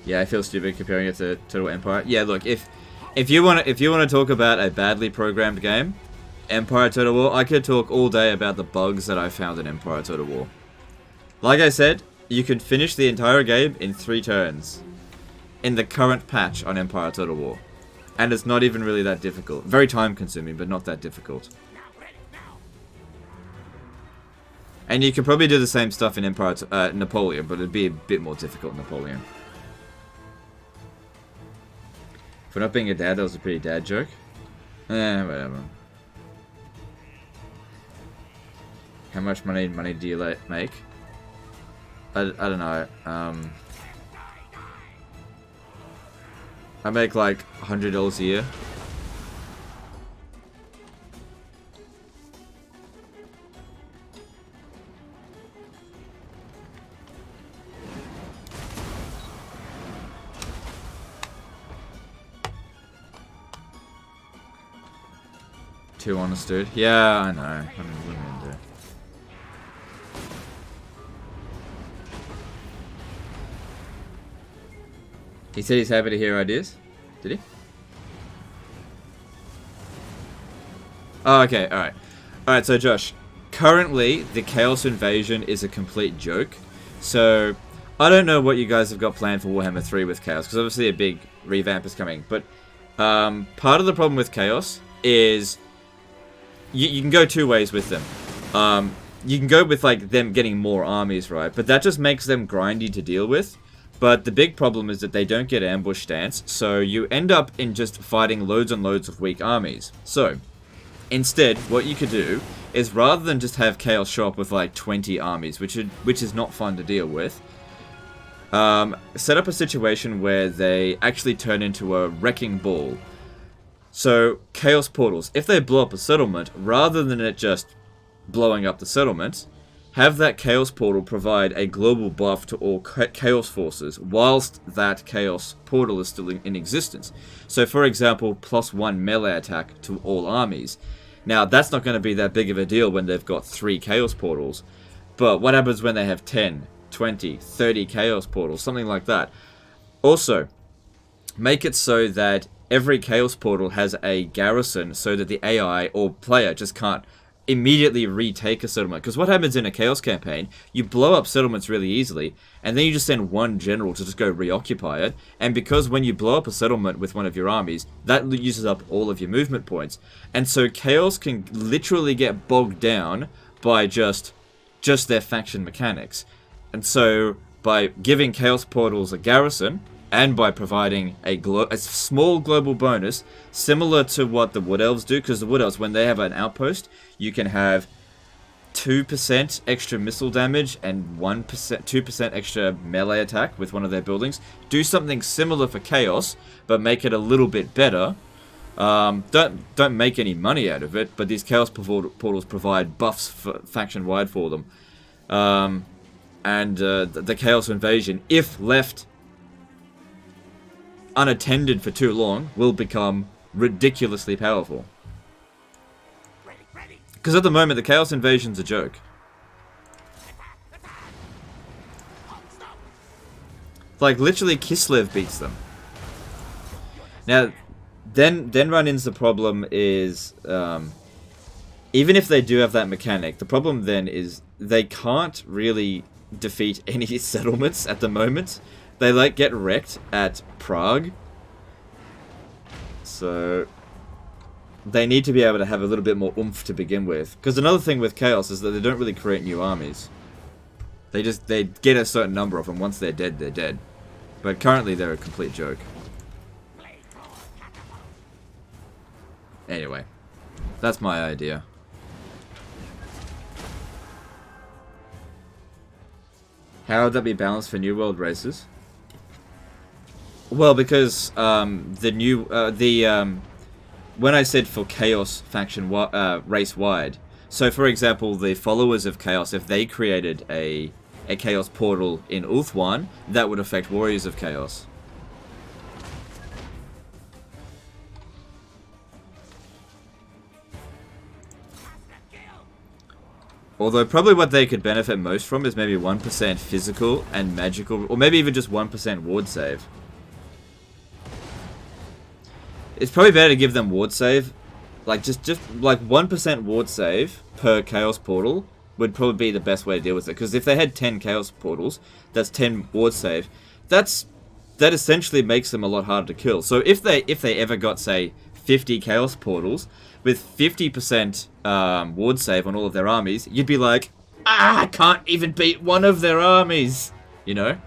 Yeah, I feel stupid comparing it to Total Empire. Yeah, look, if you want to talk about a badly programmed game, Empire Total War, I could talk all day about the bugs that I found in Empire Total War. Like I said, you can finish the entire game in 3 turns in the current patch on Empire Total War. And it's not even really that difficult. Very time consuming, but not that difficult. And you can probably do the same stuff in Napoleon, but it'd be a bit more difficult in Napoleon. For not being a dad, that was a pretty dad joke. Whatever. How much money do you make? I don't know. I make like $100 a year. Too honest, dude. Yeah, I know. What am I gonna do? He said he's happy to hear ideas. Did he? Oh, okay, alright. Alright, so Josh, currently the Chaos Invasion is a complete joke. So, I don't know what you guys have got planned for Warhammer 3 with Chaos, because obviously a big revamp is coming. But part of the problem with Chaos is you can go two ways with them. You can go with like them getting more armies, right? But that just makes them grindy to deal with. But the big problem is that they don't get ambush stance, so you end up in just fighting loads and loads of weak armies. So, instead, what you could do is rather than just have Chaos show up with like 20 armies, which is not fun to deal with, set up a situation where they actually turn into a wrecking ball. So, Chaos Portals, if they blow up a settlement, rather than it just blowing up the settlement, have that Chaos Portal provide a global buff to all Chaos forces whilst that Chaos Portal is still in existence. So, for example, +1 melee attack to all armies. Now, that's not going to be that big of a deal when they've got 3 Chaos Portals. But what happens when they have 10, 20, 30 Chaos Portals? Something like that. Also, make it so that every Chaos Portal has a garrison so that the AI or player just can't immediately retake a settlement. Because what happens in a Chaos campaign, you blow up settlements really easily, and then you just send one general to just go reoccupy it, and because when you blow up a settlement with one of your armies, that uses up all of your movement points. And so Chaos can literally get bogged down by just their faction mechanics. And so, by giving Chaos Portals a garrison, and by providing a small global bonus, similar to what the Wood Elves do, because the Wood Elves, when they have an outpost, you can have 2% extra missile damage and 2% extra melee attack with one of their buildings. Do something similar for Chaos, but make it a little bit better. Don't make any money out of it, but these Chaos Portals provide buffs faction-wide for them. The Chaos Invasion, if left unattended for too long, will become ridiculously powerful. Because at the moment, the Chaos Invasion's a joke. Like, literally, Kislev beats them. Now, then run into the problem is, even if they do have that mechanic, the problem then is they can't really defeat any settlements at the moment. They like get wrecked at Prague. So they need to be able to have a little bit more oomph to begin with. Because another thing with Chaos is that they don't really create new armies. They get a certain number of them. Once they're dead, they're dead. But currently they're a complete joke. Anyway, that's my idea. How would that be balanced for New World races? Well, because when I said for Chaos faction race wide, so for example, the followers of Chaos, if they created a Chaos portal in Ulthuan, that would affect Warriors of Chaos. Although probably what they could benefit most from is maybe 1% physical and magical, or maybe even just 1% ward save. It's probably better to give them ward save. Like, just like 1% ward save per Chaos Portal would probably be the best way to deal with it. Because if they had 10 Chaos Portals, that's 10 ward save. That essentially makes them a lot harder to kill. So if they ever got, say, 50 Chaos Portals with 50% ward save on all of their armies, you'd be like, I can't even beat one of their armies, you know?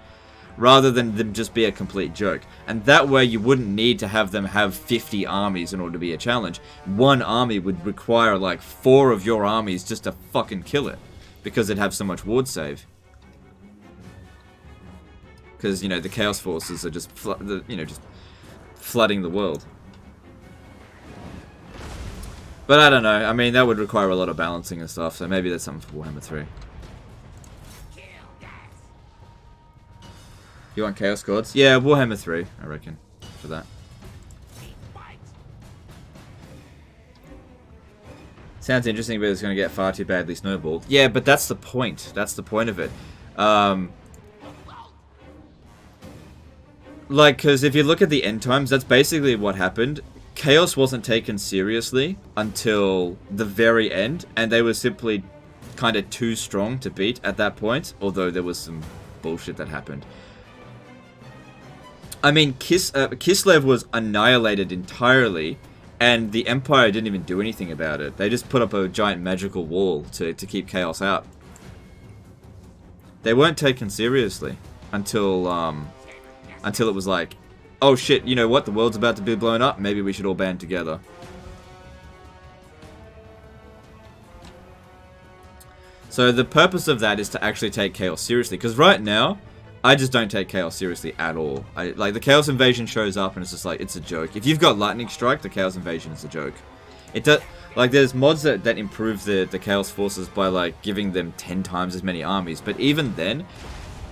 Rather than them just be a complete joke. And that way you wouldn't need to have them have 50 armies in order to be a challenge. One army would require like 4 of your armies just to fucking kill it. Because it'd have so much ward save. Because, you know, the Chaos Forces are just, just flooding the world. But I don't know. I mean, that would require a lot of balancing and stuff. So maybe that's something for Warhammer 3. You want Chaos Gods? Yeah, Warhammer 3, I reckon, for that. Sounds interesting, but it's going to get far too badly snowballed. Yeah, but that's the point. That's the point of it. Like, because if you look at the end times, that's basically what happened. Chaos wasn't taken seriously until the very end, and they were simply kind of too strong to beat at that point, although there was some bullshit that happened. I mean, Kislev was annihilated entirely, and the Empire didn't even do anything about it. They just put up a giant magical wall to keep Chaos out. They weren't taken seriously until it was like, oh shit, you know what, the world's about to be blown up, maybe we should all band together. So the purpose of that is to actually take Chaos seriously, because right now, I just don't take Chaos seriously at all. Like, the Chaos Invasion shows up and it's just like, it's a joke. If you've got Lightning Strike, the Chaos Invasion is a joke. It does, like, there's mods that improve the Chaos Forces by, like, giving them 10 times as many armies, but even then,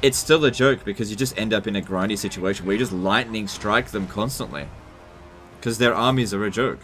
it's still a joke because you just end up in a grindy situation where you just lightning strike them constantly. Because their armies are a joke.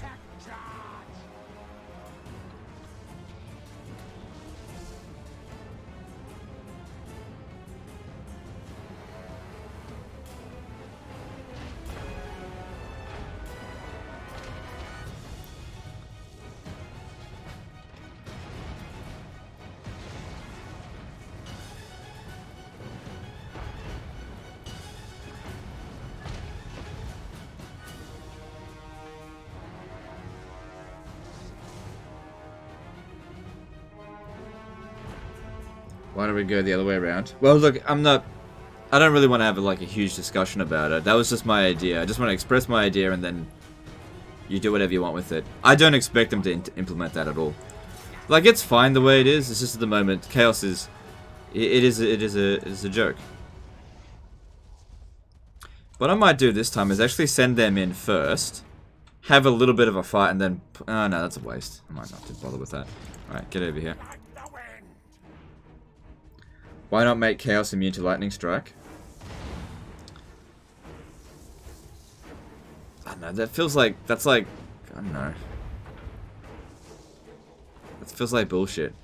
Why don't we go the other way around? Well, look, I don't really want to have like a huge discussion about it. That was just my idea. I just want to express my idea and then you do whatever you want with it. I don't expect them to implement that at all. Like, it's fine the way it is. It's just at the moment, Chaos is... It is a joke. What I might do this time is actually send them in first, have a little bit of a fight, and then... Oh, no, that's a waste. I might not bother with that. Alright, get over here. Why not make Chaos immune to Lightning Strike? I don't know, that feels like... That's like... I don't know. That feels like bullshit.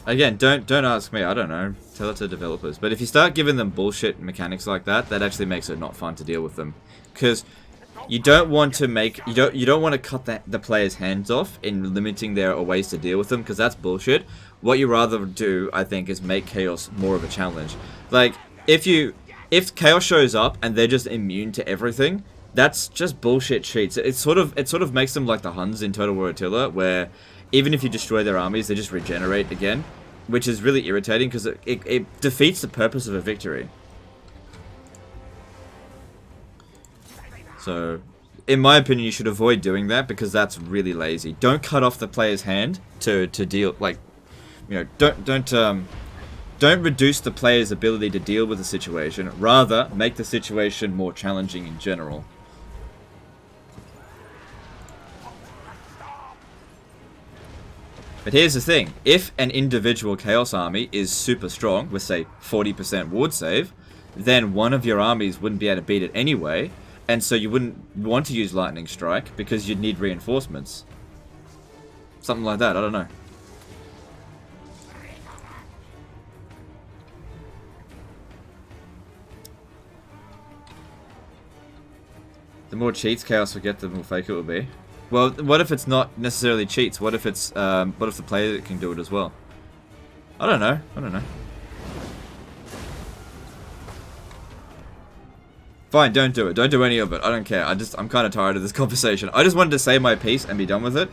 Again, don't ask me, I don't know. Tell it to developers. But if you start giving them bullshit mechanics like that, that actually makes it not fun to deal with them. Because you don't want to make you don't want to cut the player's hands off in limiting their ways to deal with them, because that's bullshit. What you rather do, I think, is make Chaos more of a challenge. Like, if Chaos shows up and they're just immune to everything, that's just bullshit cheats. It sort of makes them like the Huns in Total War Attila, where even if you destroy their armies, they just regenerate again, which is really irritating because it defeats the purpose of a victory. So, in my opinion, you should avoid doing that because that's really lazy. Don't cut off the player's hand to deal, like, you know, don't reduce the player's ability to deal with the situation. Rather, make the situation more challenging in general. But here's the thing, if an individual Chaos army is super strong, with say 40% ward save, then one of your armies wouldn't be able to beat it anyway, and so you wouldn't want to use Lightning Strike because you'd need reinforcements. Something like that, I don't know. The more cheats Chaos will get, the more fake it will be. Well, what if it's not necessarily cheats? What if it's, what if the player can do it as well? I don't know. Fine, don't do it. Don't do any of it. I don't care. I'm kind of tired of this conversation. I just wanted to say my piece and be done with it.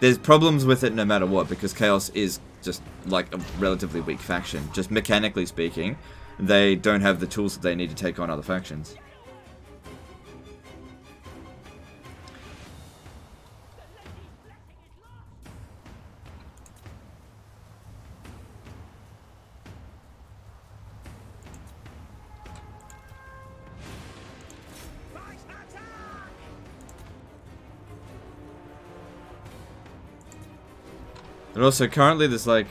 There's problems with it no matter what, because Chaos is just like a relatively weak faction. Just mechanically speaking, they don't have the tools that they need to take on other factions. And also, currently there's like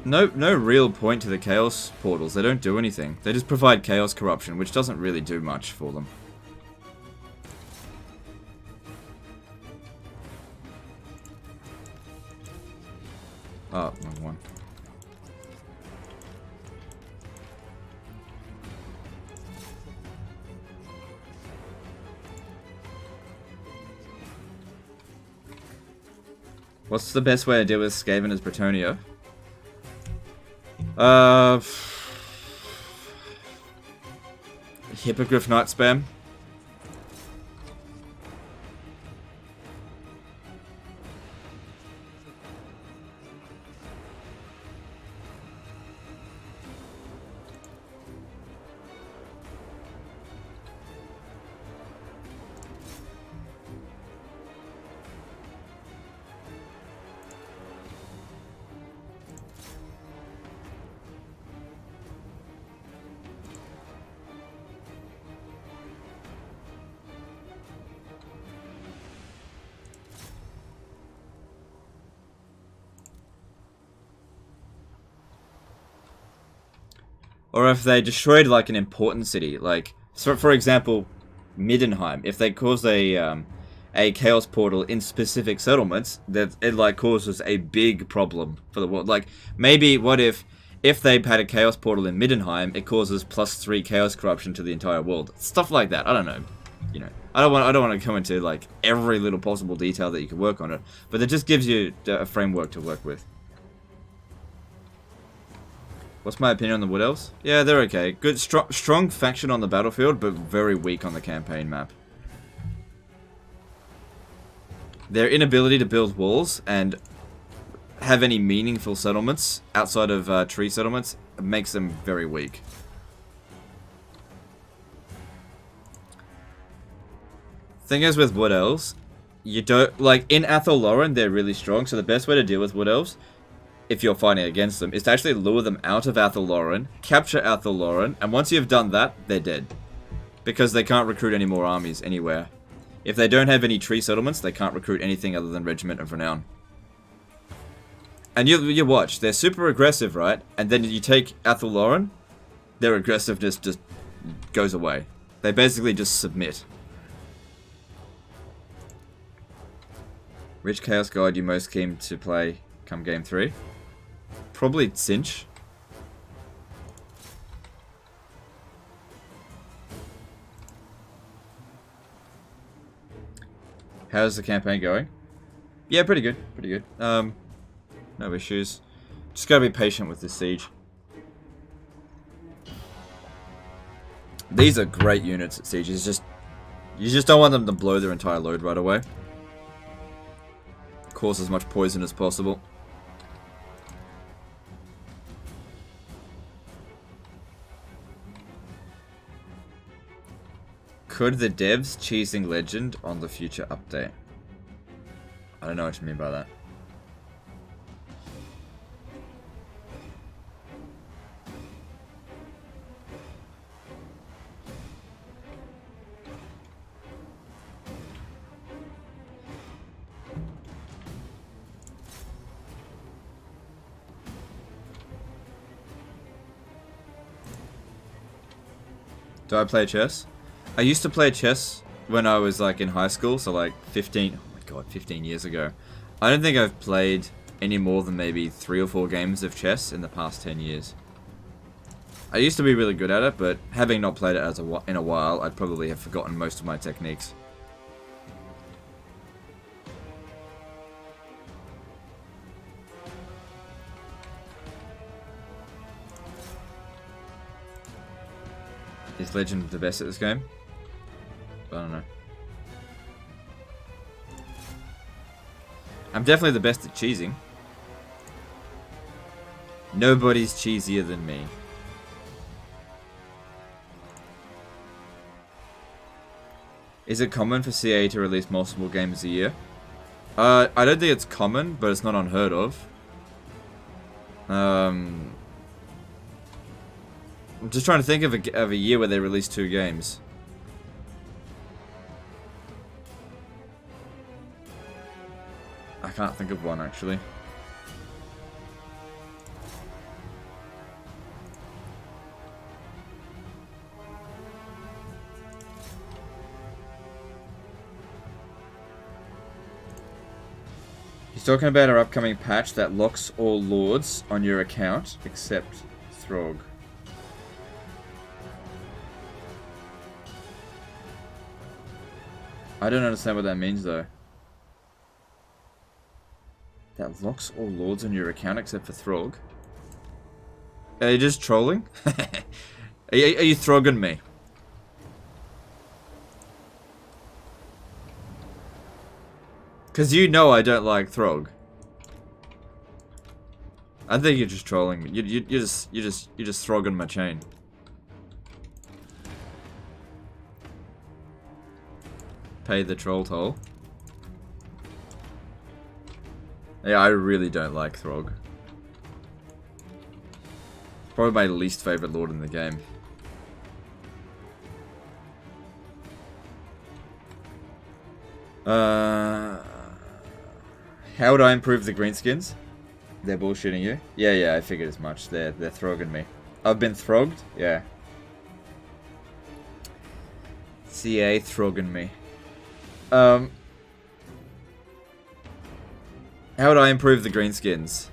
no real point to the Chaos portals. They don't do anything. They just provide Chaos corruption, which doesn't really do much for them. Oh, wrong one. What's the best way to deal with Skaven as Bretonnia? Hippogriff Knight spam. Or if they destroyed like an important city, like so for example, Middenheim. If they cause a chaos portal in specific settlements, that it like causes a big problem for the world. Like maybe what if they had a chaos portal in Middenheim, it causes +3 chaos corruption to the entire world. Stuff like that. I don't know. You know, I don't want to go into like every little possible detail that you could work on it, but it just gives you a framework to work with. What's my opinion on the Wood Elves? Yeah, they're okay. Good, strong faction on the battlefield, but very weak on the campaign map. Their inability to build walls and have any meaningful settlements outside of tree settlements makes them very weak. Thing is with Wood Elves, you don't like in Athol Lauren they're really strong. So the best way to deal with Wood Elves, if you're fighting against them, is to actually lure them out of Athol Lauren, capture Athol Lauren, and once you've done that, they're dead. Because they can't recruit any more armies anywhere. If they don't have any tree settlements, they can't recruit anything other than Regiment of Renown. And you watch, they're super aggressive, right? And then you take Athol Lauren, their aggressiveness just goes away. They basically just submit. Which Chaos God you most keen to play come game 3? Probably Cinch. How's the campaign going? Yeah, pretty good. Pretty good. No issues. Just gotta be patient with this siege. These are great units at siege. It's just you just don't want them to blow their entire load right away. Cause as much poison as possible. Could the devs cheesing legend on the future update? I don't know what you mean by that. Do I play chess? I used to play chess when I was like in high school, so like 15, oh my god, 15 years ago. I don't think I've played any more than maybe 3 or 4 games of chess in the past 10 years. I used to be really good at it, but having not played it in a while, I'd probably have forgotten most of my techniques. Is Legend the best at this game? I don't know. I'm definitely the best at cheesing. Nobody's cheesier than me. Is it common for CA to release multiple games a year? I don't think it's common, but it's not unheard of. I'm just trying to think of a year where they released 2 games. I can't think of one, actually. talking about our upcoming patch that locks all lords on your account except Throg. I don't understand what that means though. That locks all lords on your account except for Throg? Are you just trolling? Are you throgging me? Cause you know I don't like Throg. I think you're just trolling me. You're just throgging my chain. Pay the troll toll. Yeah, I really don't like Throg. Probably my least favorite lord in the game. How would I improve the greenskins? They're bullshitting you? Yeah, I figured as much. They're throgging me. I've been throgged? Yeah. CA throgging me. How would I improve the greenskins?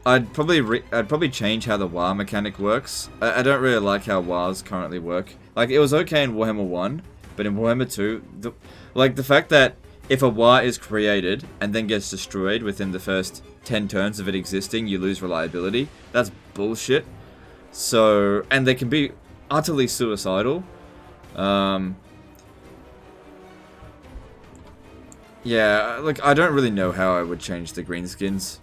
I'd probably change how the WoW mechanic works. I don't really like how WoWs currently work. Like, it was okay in Warhammer 1, but in Warhammer 2, the fact that if a WoW is created and then gets destroyed within the first 10 turns of it existing, you lose reliability. That's bullshit. So, and they can be utterly suicidal. Yeah, like, I don't really know how I would change the greenskins.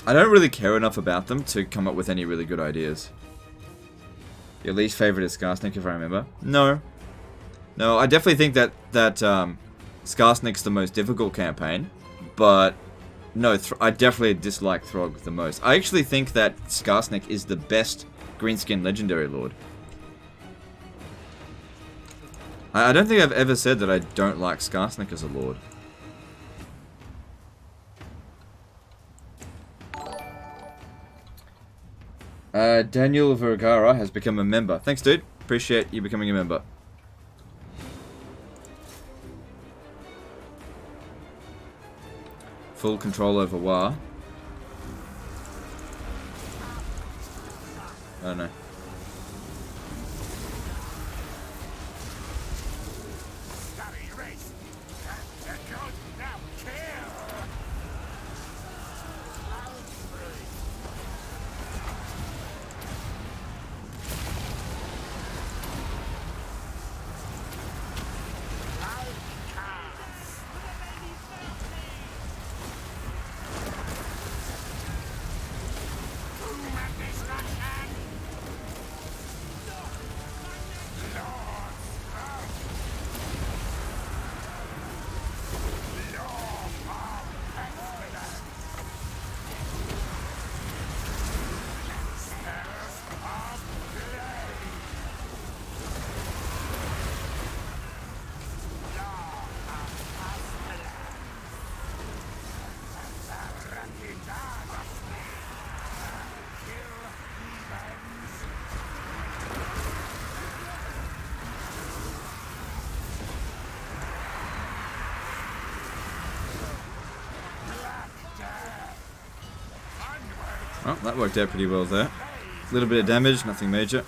I don't really care enough about them to come up with any really good ideas. Your least favorite is Skarsnik, if I remember. No, I definitely think that Skarsnik's the most difficult campaign, but no, I definitely dislike Throg the most. I actually think that Skarsnik is the best greenskin legendary lord. I don't think I've ever said that I don't like Skarsnik as a lord. Daniel Vergara has become a member. Thanks, dude. Appreciate you becoming a member. Full control over WoW. I don't know. Well, that worked out pretty well there. A little bit of damage, nothing major.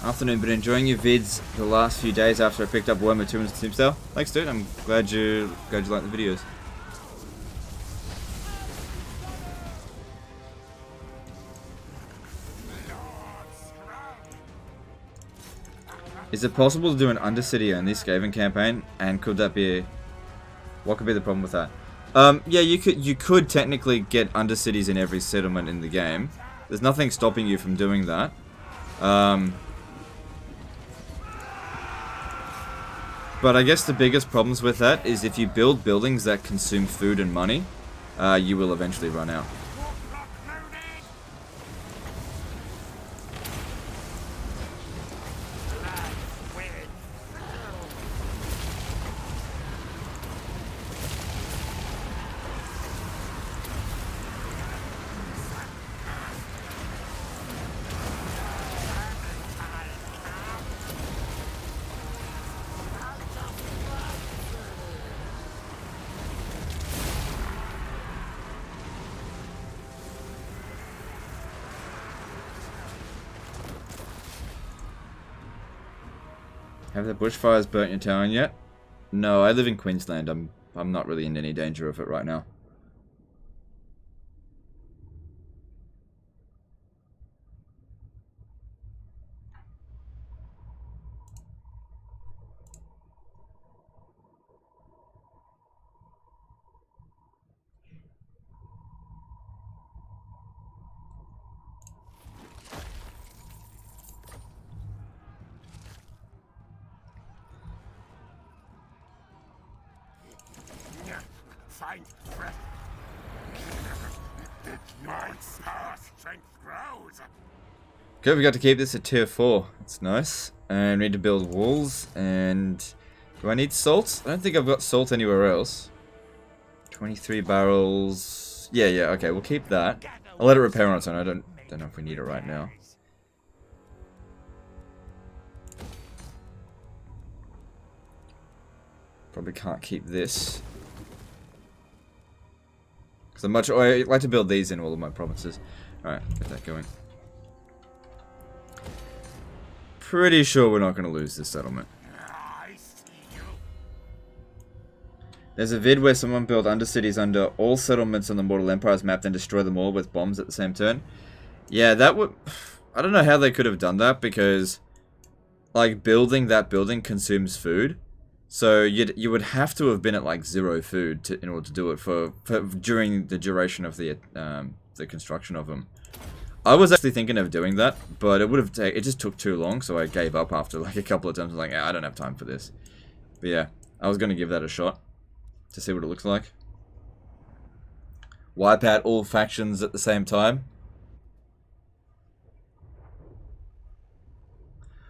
Afternoon, been enjoying your vids the last few days after I picked up Warhammer 2 and Steam Style. Thanks, dude. I'm glad you like the videos. Is it possible to do an Undercity only Skaven campaign? And could that be what could be the problem with that? Yeah, you could technically get undercities in every settlement in the game. There's nothing stopping you from doing that. But I guess the biggest problems with that is if you build buildings that consume food and money, you will eventually run out. Have the bushfires burnt your town yet? No, I live in Queensland. I'm not really in any danger of it right now. Find breath. My power strength grows. Okay, we got to keep this at tier 4. That's nice. And we need to build walls. And do I need salt? I don't think I've got salt anywhere else. 23 barrels. Yeah, okay, we'll keep that. I'll let it repair on its own. I don't know if we need it right now. Probably can't keep this. Because I like to build these in all of my provinces. Alright, get that going. Pretty sure we're not going to lose this settlement. There's a vid where someone built undercities under all settlements on the Mortal Empire's map, then destroy them all with bombs at the same turn. Yeah, that would... I don't know how they could have done that, because... like, building that building consumes food. So you would have to have been at like 0 food in order to do it for during the duration of the construction of them. I was actually thinking of doing that, but it just took too long, so I gave up after like a couple of times. Like, I don't have time for this. But yeah, I was gonna give that a shot to see what it looks like. Wipe out all factions at the same time.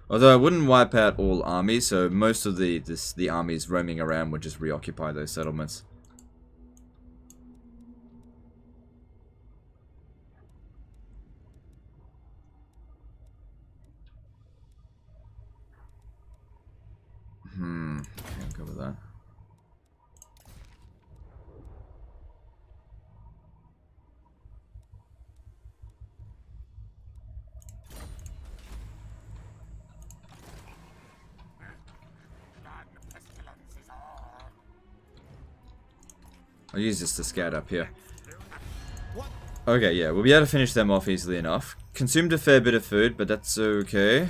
Although I wouldn't wipe out all armies, so most of the armies roaming around would just reoccupy those settlements. Okay, I'll go with that. I'll use this to scout up here. Okay, yeah, we'll be able to finish them off easily enough. Consumed a fair bit of food, but that's okay.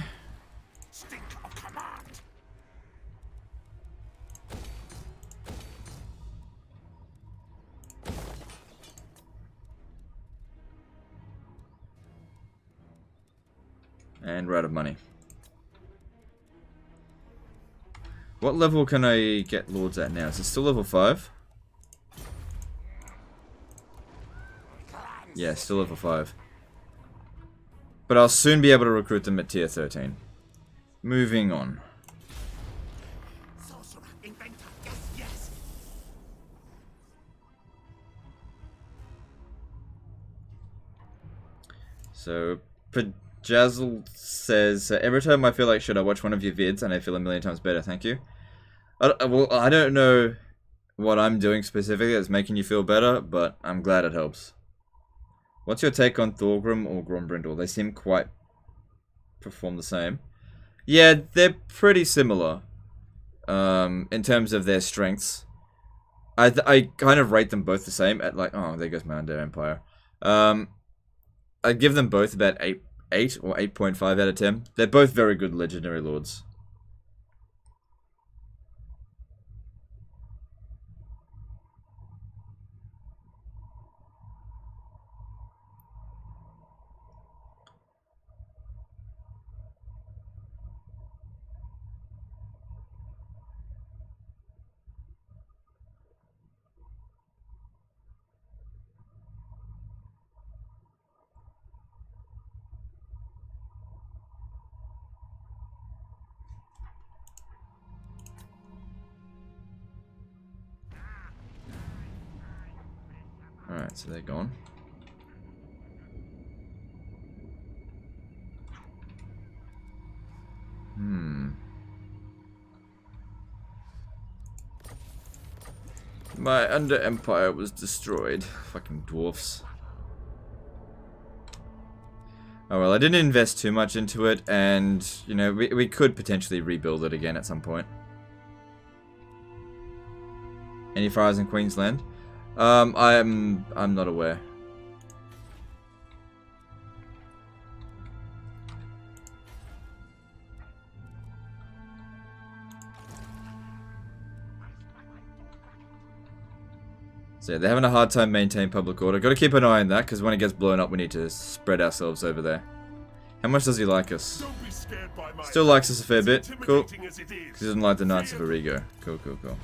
And we're out of money. What level can I get lords at now? Is it still level 5? Yeah, still level 5. But I'll soon be able to recruit them at tier 13. Moving on. So, Pajazzle says, every time I feel like shit, I watch one of your vids and I feel a million times better, thank you. Well, I don't know what I'm doing specifically that's making you feel better, but I'm glad it helps. What's your take on Thorgrim or Grombrindle? They seem quite perform the same. Yeah, they're pretty similar in terms of their strengths. I kind of rate them both the same at like, oh, there goes my Undead Empire. I give them both about 8 or 8.5 out of 10. They're both very good legendary lords. So they're gone. My under empire was destroyed. Fucking dwarfs. Oh well, I didn't invest too much into it, and you know we could potentially rebuild it again at some point. Any fires in Queensland? I'm not aware. So yeah, they're having a hard time maintaining public order. Got to keep an eye on that, because when it gets blown up, we need to spread ourselves over there. How much does he like us? Still likes us a fair bit. Cool. Because he doesn't like the Knights of Origo. Cool, cool, cool.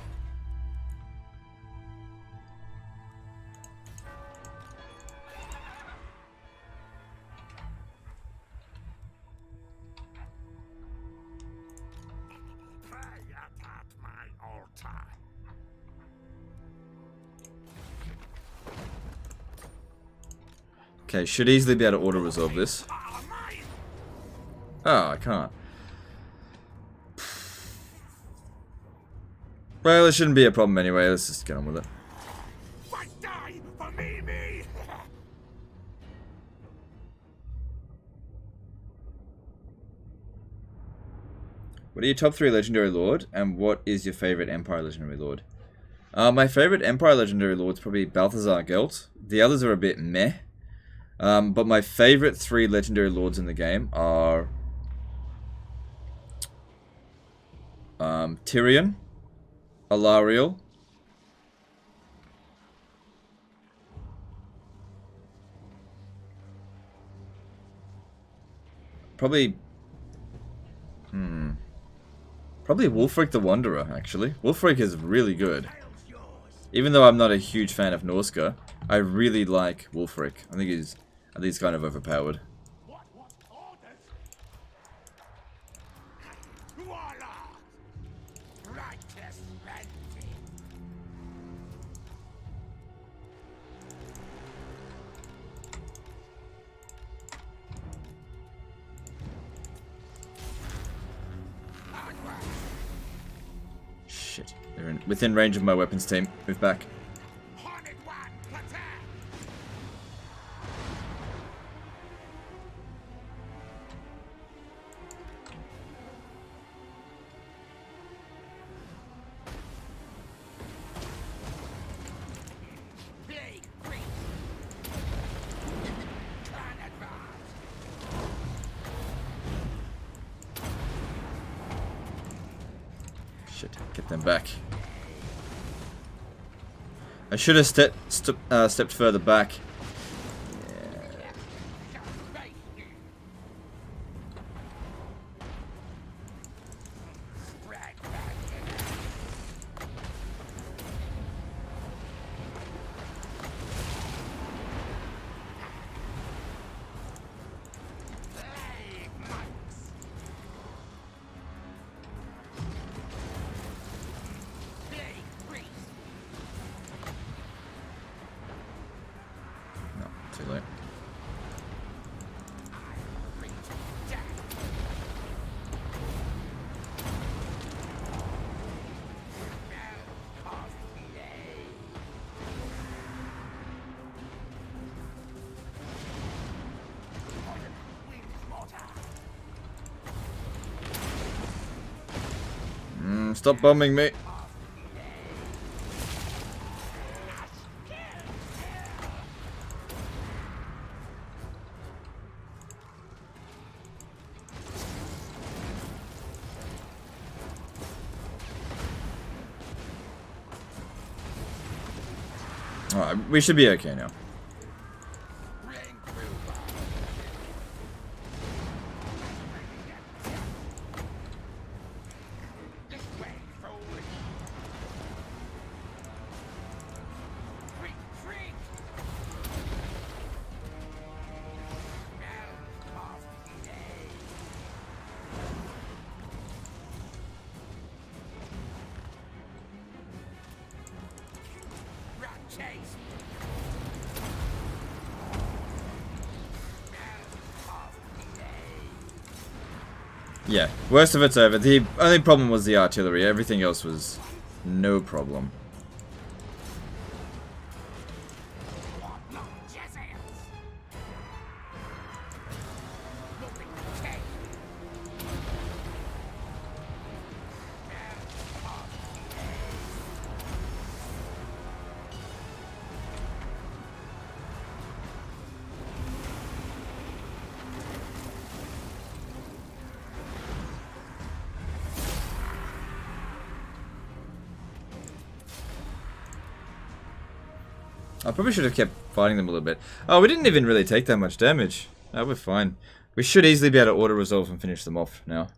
Okay, should easily be able to auto-resolve this. Oh, I can't. Well, it shouldn't be a problem anyway. Let's just get on with it. What are your top 3 Legendary Lord, and what is your favorite Empire Legendary Lord? My favorite Empire Legendary Lord is probably Balthazar Gelt. The others are a bit meh. But my favorite 3 Legendary Lords in the game are Tyrion, Alariel, probably Wulfric the Wanderer, actually. Wulfric is really good. Even though I'm not a huge fan of Norska, I really like Wulfric. I think he's kind of overpowered. Shit. They're within range of my weapons team. Move back. Get them back. I should have stepped further back. Too late. Stop bombing me. Alright, we should be okay now. Yeah, worst of it's over. The only problem was the artillery. Everything else was no problem. I probably should have kept fighting them a little bit. Oh, we didn't even really take that much damage. No, we're fine. We should easily be able to auto-resolve and finish them off now.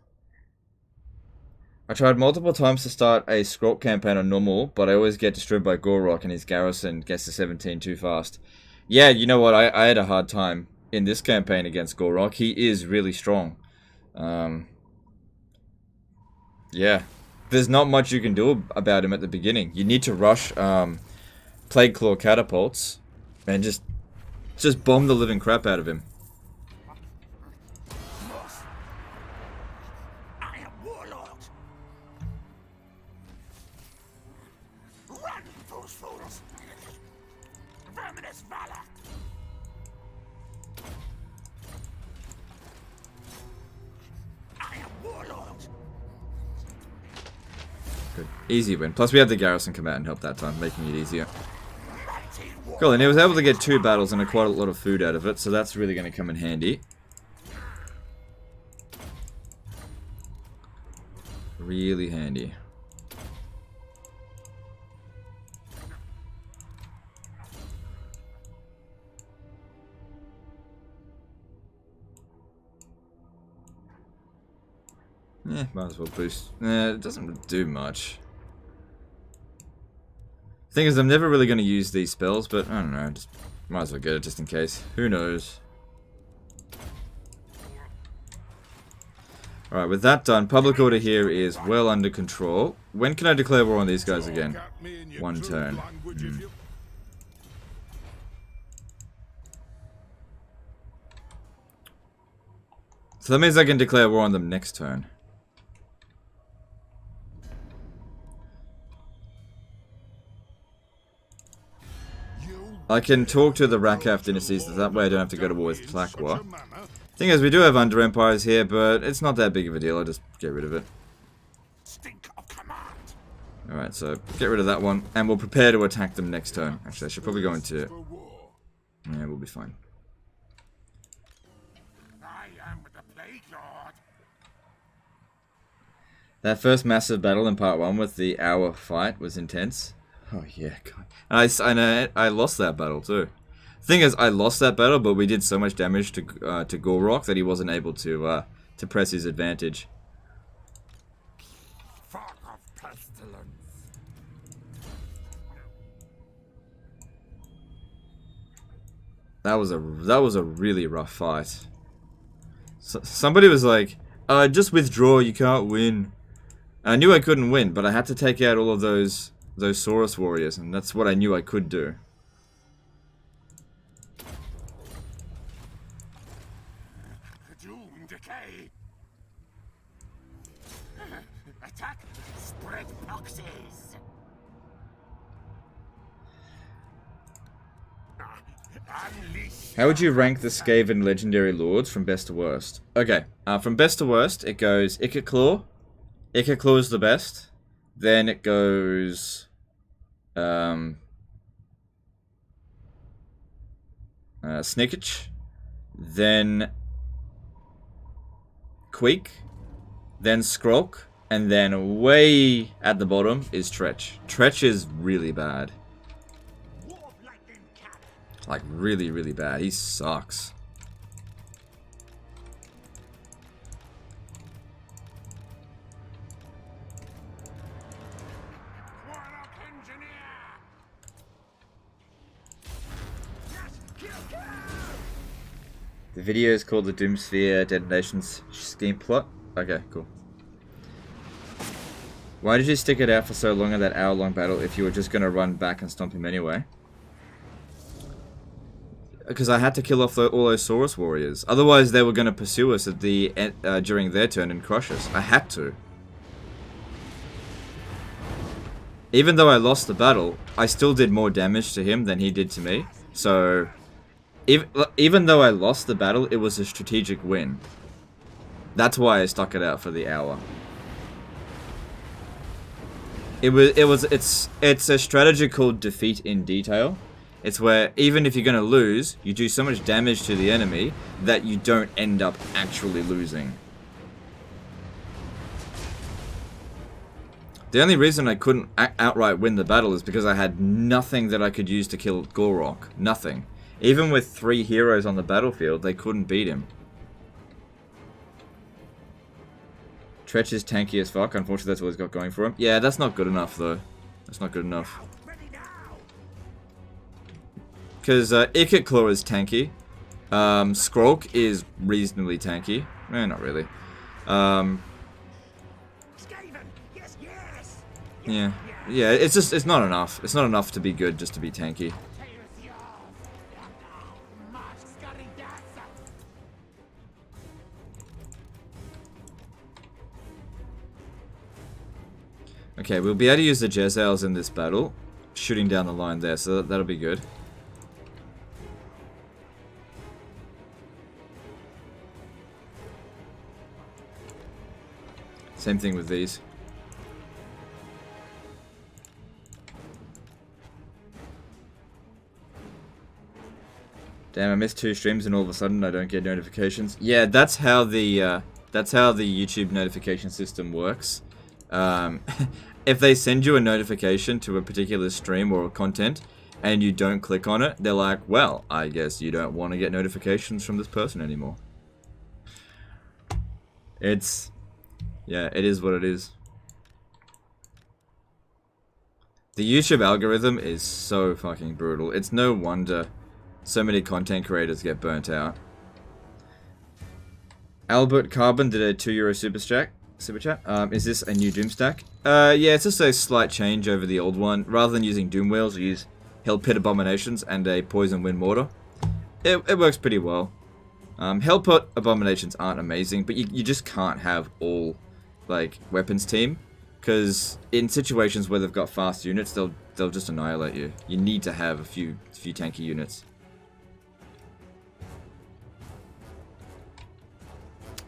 I tried multiple times to start a Skrolk campaign on normal, but I always get destroyed by Gorok and his garrison gets to 17 too fast. Yeah, you know what? I had a hard time in this campaign against Gorok. He is really strong. Yeah. There's not much you can do about him at the beginning. You need to rush Plague Claw catapults and just bomb the living crap out of him. I am warlord. Run, those fools! Verminous valor. I am warlord. Good. Easy win. Plus we had the garrison come out and help that time, making it easier. Cool, and he was able to get 2 battles and quite a lot of food out of it, so that's really going to come in handy. Really handy. Yeah, might as well boost. Nah, it doesn't do much. Thing is, I'm never really going to use these spells, but I don't know, just might as well get it just in case. Who knows? Alright, with that done, public order here is well under control. When can I declare war on these guys again? 1 turn. So that means I can declare war on them next turn. I can talk to the Rakaf dynasties, so that way I don't have to go to war with Tlaqua. Thing is, we do have under empires here, but it's not that big of a deal. I'll just get rid of it. Alright, so get rid of that one, and we'll prepare to attack them next turn. Actually, I should probably go into... Yeah, we'll be fine. That first massive battle in part 1 with the hour fight was intense. Oh yeah, God. And I lost that battle too. Thing is, I lost that battle, but we did so much damage to Gorok that he wasn't able to press his advantage. Fuck off, Pestilens. That was a really rough fight. So, somebody was like, "Just withdraw. You can't win." I knew I couldn't win, but I had to take out all of those Saurus warriors, and that's what I knew I could do. Doom decay. Attack. Spread boxes. Unleash. How would you rank the Skaven legendary lords from best to worst? Okay, from best to worst, it goes Ikit-Claw. Ikit-Claw is the best. Then it goes... Snickich, then Queek, then Skrolk, and then way at the bottom is Tretch. Tretch is really bad. Like, really, really bad. He sucks. The video is called the Doomsphere Detonations Scheme Plot. Okay, cool. Why did you stick it out for so long in that hour-long battle if you were just going to run back and stomp him anyway? because I had to kill off all those Saurus warriors. Otherwise, they were going to pursue us at the during their turn and crush us. I had to. Even though I lost the battle, I still did more damage to him than he did to me. So, even though I lost the battle, it was a strategic win. That's why I stuck it out for the hour. It's a strategy called defeat in detail. It's where even if you're going to lose, you do so much damage to the enemy that you don't end up actually losing. The only reason I couldn't outright win the battle is because I had nothing that I could use to kill Skrolk. Nothing. Even with 3 heroes on the battlefield, they couldn't beat him. Tretch is tanky as fuck. Unfortunately, that's what he's got going for him. Yeah, that's not good enough, though. That's not good enough. Because Ikit Claw is tanky. Skrolk is reasonably tanky. Not really. Yeah. Yeah, it's not enough. It's not enough to be good just to be tanky. Okay, we'll be able to use the Jezzails in this battle, shooting down the line there, so that'll be good. Same thing with these. Damn, I missed 2 streams and all of a sudden I don't get notifications. Yeah, that's how the YouTube notification system works. If they send you a notification to a particular stream or content and you don't click on it, they're like, well, I guess you don't want to get notifications from this person anymore. Yeah, it is what it is. The YouTube algorithm is so fucking brutal. It's no wonder so many content creators get burnt out. Albert Carbon did a €2 super chat. Is this a new Doomstack? Yeah, it's just a slight change over the old one. Rather than using Doom Wheels, we use Hell Pit Abominations and a Poison Wind Mortar. It works pretty well. Hell Pit Abominations aren't amazing, but you just can't have all, like, weapons team. Because in situations where they've got fast units, they'll just annihilate you. You need to have a few tanky units.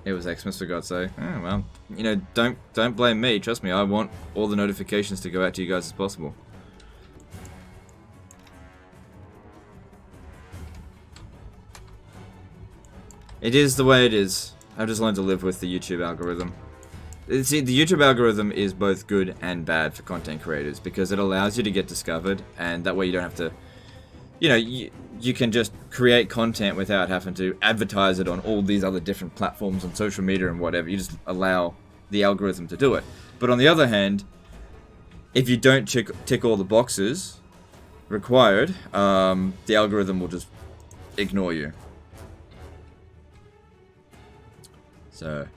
It was Xmas, for God's sake. Oh, well, you know, don't blame me. Trust me, I want all the notifications to go out to you guys as possible. It is the way it is. I've just learned to live with the YouTube algorithm. See, the YouTube algorithm is both good and bad for content creators because it allows you to get discovered, and that way you don't have to, you know, you can just create content without having to advertise it on all these other different platforms on social media and whatever. You just allow the algorithm to do it. But on the other hand, if you don't tick all the boxes required, the algorithm will just ignore you. So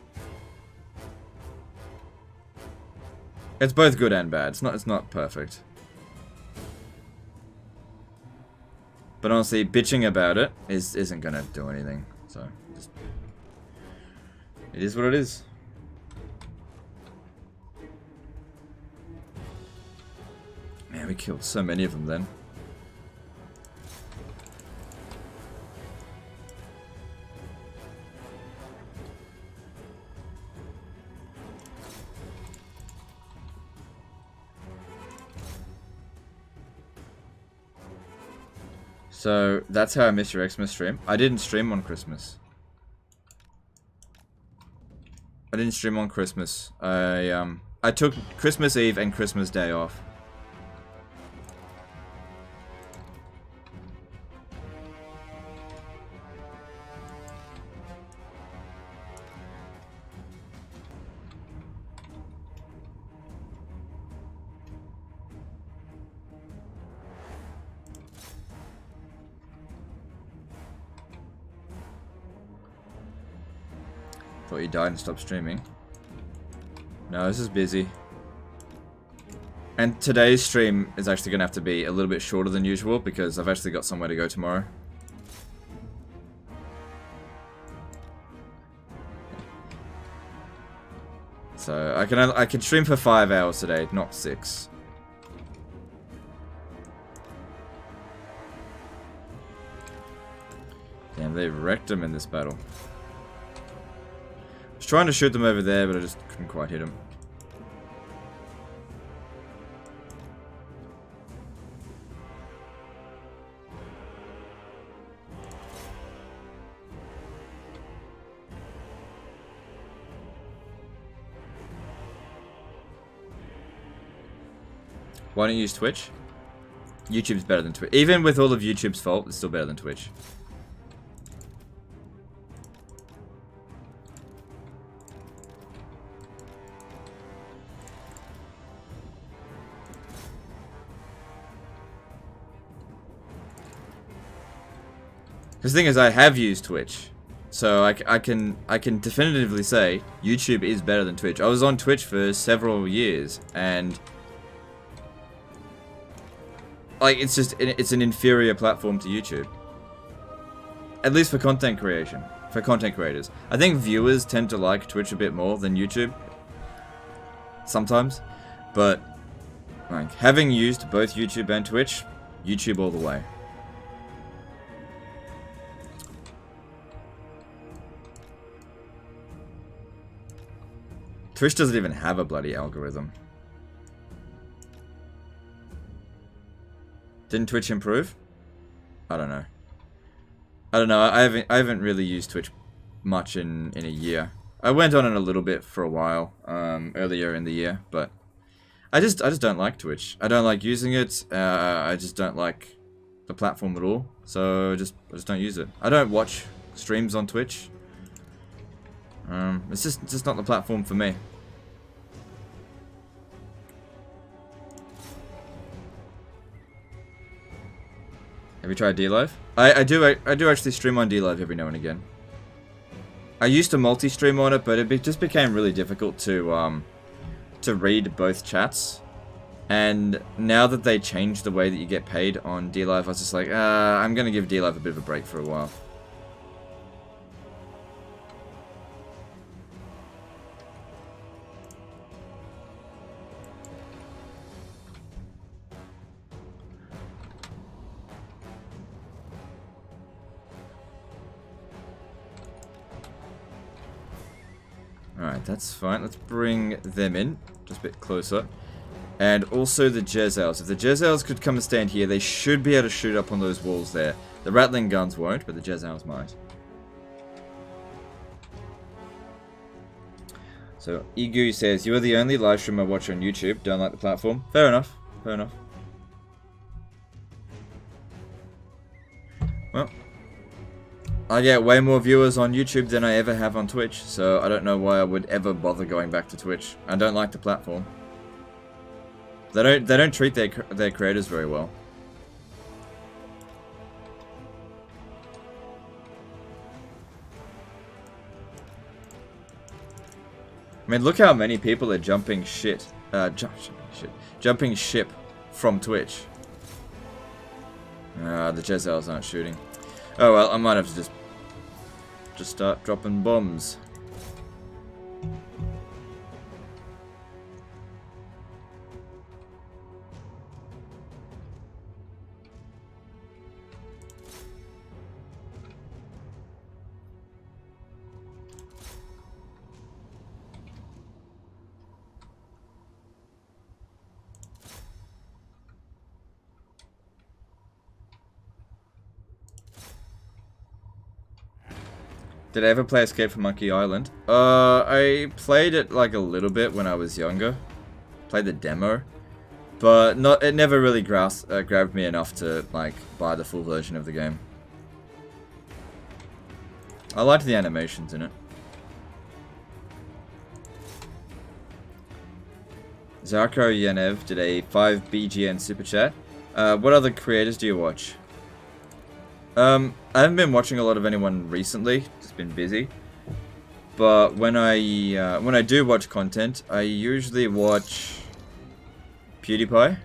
it's both good and bad. It's not perfect. But honestly, bitching about it isn't gonna do anything. So just, it is what it is. Man, we killed so many of them then. So, that's how I missed your Xmas stream. I didn't stream on Christmas. I didn't stream on Christmas. I took Christmas Eve and Christmas Day off. Thought you died and stopped streaming. No, this is busy. And today's stream is actually going to have to be a little bit shorter than usual because I've actually got somewhere to go tomorrow. So I can stream for 5 hours today, not 6. Damn, they wrecked them in this battle. I was trying to shoot them over there, but I just couldn't quite hit them. Why don't you use Twitch? YouTube's better than Twitch. Even with all of YouTube's fault, it's still better than Twitch. Because the thing is, I have used Twitch, so I can definitively say YouTube is better than Twitch. I was on Twitch for several years, and like it's an inferior platform to YouTube. At least for content creation, for content creators. I think viewers tend to like Twitch a bit more than YouTube sometimes, but like having used both YouTube and Twitch, YouTube all the way. Twitch doesn't even have a bloody algorithm. Didn't Twitch improve? I don't know. I haven't really used Twitch much in a year. I went on it a little bit for a while, earlier in the year, but I just don't like Twitch. I don't like using it. I just don't like the platform at all. So I just don't use it. I don't watch streams on Twitch. It's just not the platform for me. Have you tried DLive? I do actually stream on DLive every now and again. I used to multi-stream on it, but it just became really difficult to read both chats. And now that they changed the way that you get paid on DLive, I was just like, I'm gonna give DLive a bit of a break for a while. Alright, that's fine. Let's bring them in, just a bit closer. And also the Jezzails. If the Jezzails could come and stand here, they should be able to shoot up on those walls there. The Rattling guns won't, but the Jezzails might. So, Igu says, you are the only live stream I watch on YouTube. Don't like the platform. Fair enough. Fair enough. Well, I get way more viewers on YouTube than I ever have on Twitch, so I don't know why I would ever bother going back to Twitch. I don't like the platform. They don't treat their creators very well. I mean, look how many people are jumping ship from Twitch. The Jezzails aren't shooting. Oh well, I might have to just start dropping bombs. Did I ever play Escape from Monkey Island? I played it like a little bit when I was younger. Played the demo. But it never really grabbed me enough to like buy the full version of the game. I liked the animations in it. Zarko Yanev did a 5 BGN super chat. What other creators do you watch? I haven't been watching a lot of anyone recently. Just been busy. But when I do watch content, I usually watch PewDiePie.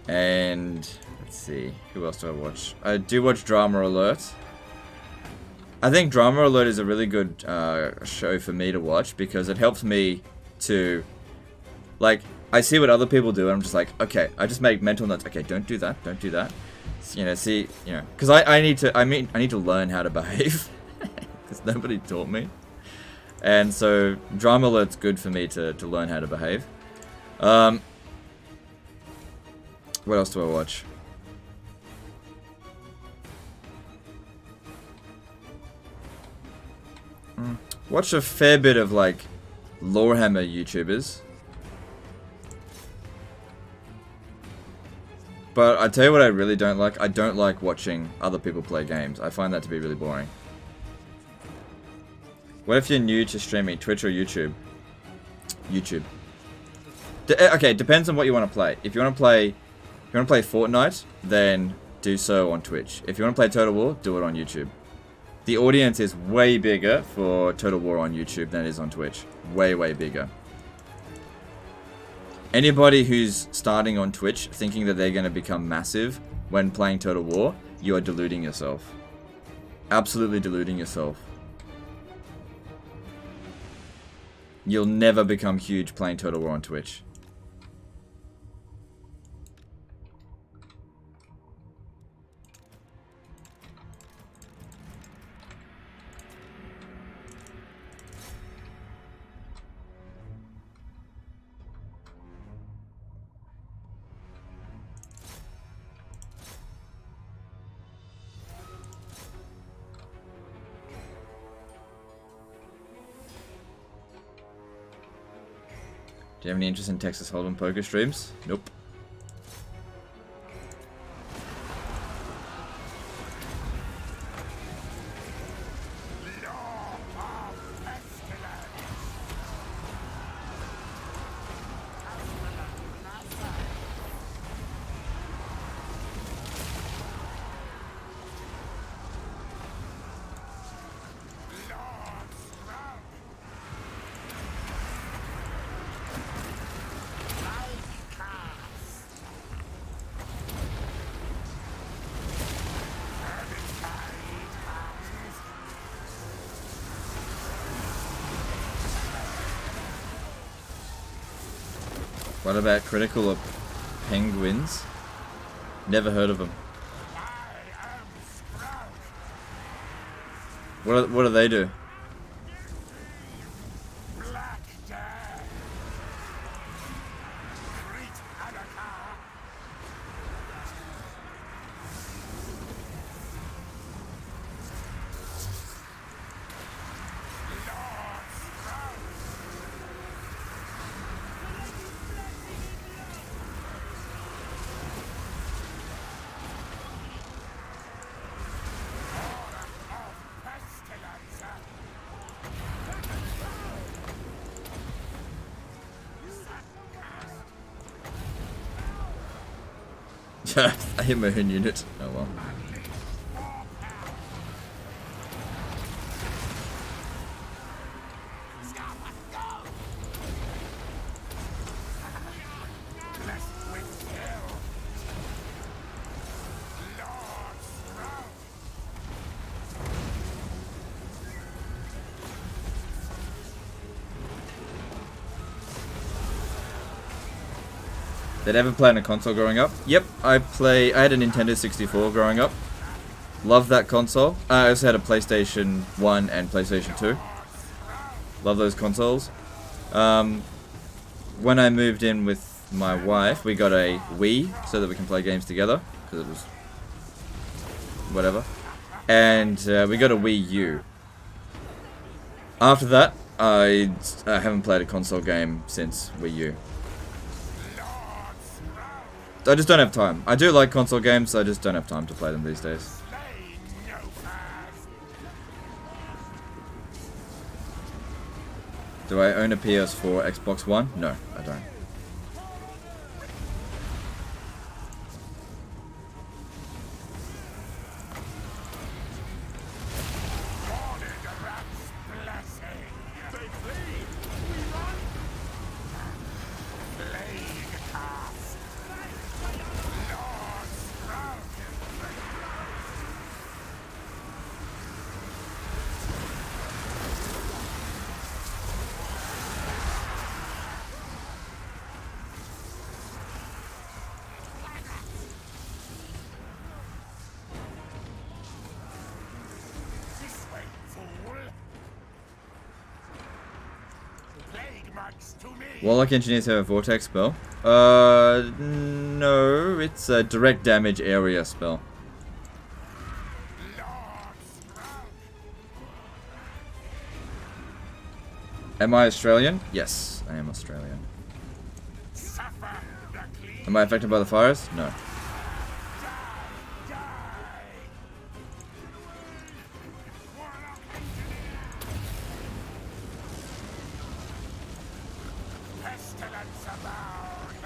And let's see, who else do I watch? I do watch Drama Alert. I think Drama Alert is a really good show for me to watch because it helps me to, like, I see what other people do and I'm just like, okay, I just make mental notes. Okay, don't do that, don't do that. You know, see, you know, because I need to learn how to behave because nobody taught me. And so Drama Alert's good for me to learn how to behave. What else do I watch? Watch a fair bit of like Warhammer YouTubers. But I tell you what I really don't like. I don't like watching other people play games. I find that to be really boring. What if you're new to streaming, Twitch or YouTube? YouTube. Okay, it depends on what you want to play. If you want to play Fortnite, then do so on Twitch. If you want to play Total War, do it on YouTube. The audience is way bigger for Total War on YouTube than it is on Twitch. Way, way bigger. Anybody who's starting on Twitch thinking that they're going to become massive when playing Total War, you are deluding yourself. Absolutely deluding yourself. You'll never become huge playing Total War on Twitch. Do you have any interest in Texas Hold'em poker streams? Nope. What about Critical or Penguins? Never heard of them. What do they do? I hit my own unit. Oh well. Did I ever play on a console growing up? Yep, I had a Nintendo 64 growing up. Loved that console. I also had a PlayStation 1 and PlayStation 2. Love those consoles. When I moved in with my wife, we got a Wii so that we can play games together. Because it was whatever. And we got a Wii U. After that, I haven't played a console game since Wii U. I just don't have time. I do like console games, I just don't have time to play them these days. Do I own a PS4, Xbox One? No, I don't. doomstacks to me. Warlock engineers have a vortex spell. No, it's a direct damage area spell. Lord Skrolk. Am I Australian? Yes, I am Australian. Suffer the clean. Am I affected by the fires? No. Die. Warlock engineer. Pestilens abound.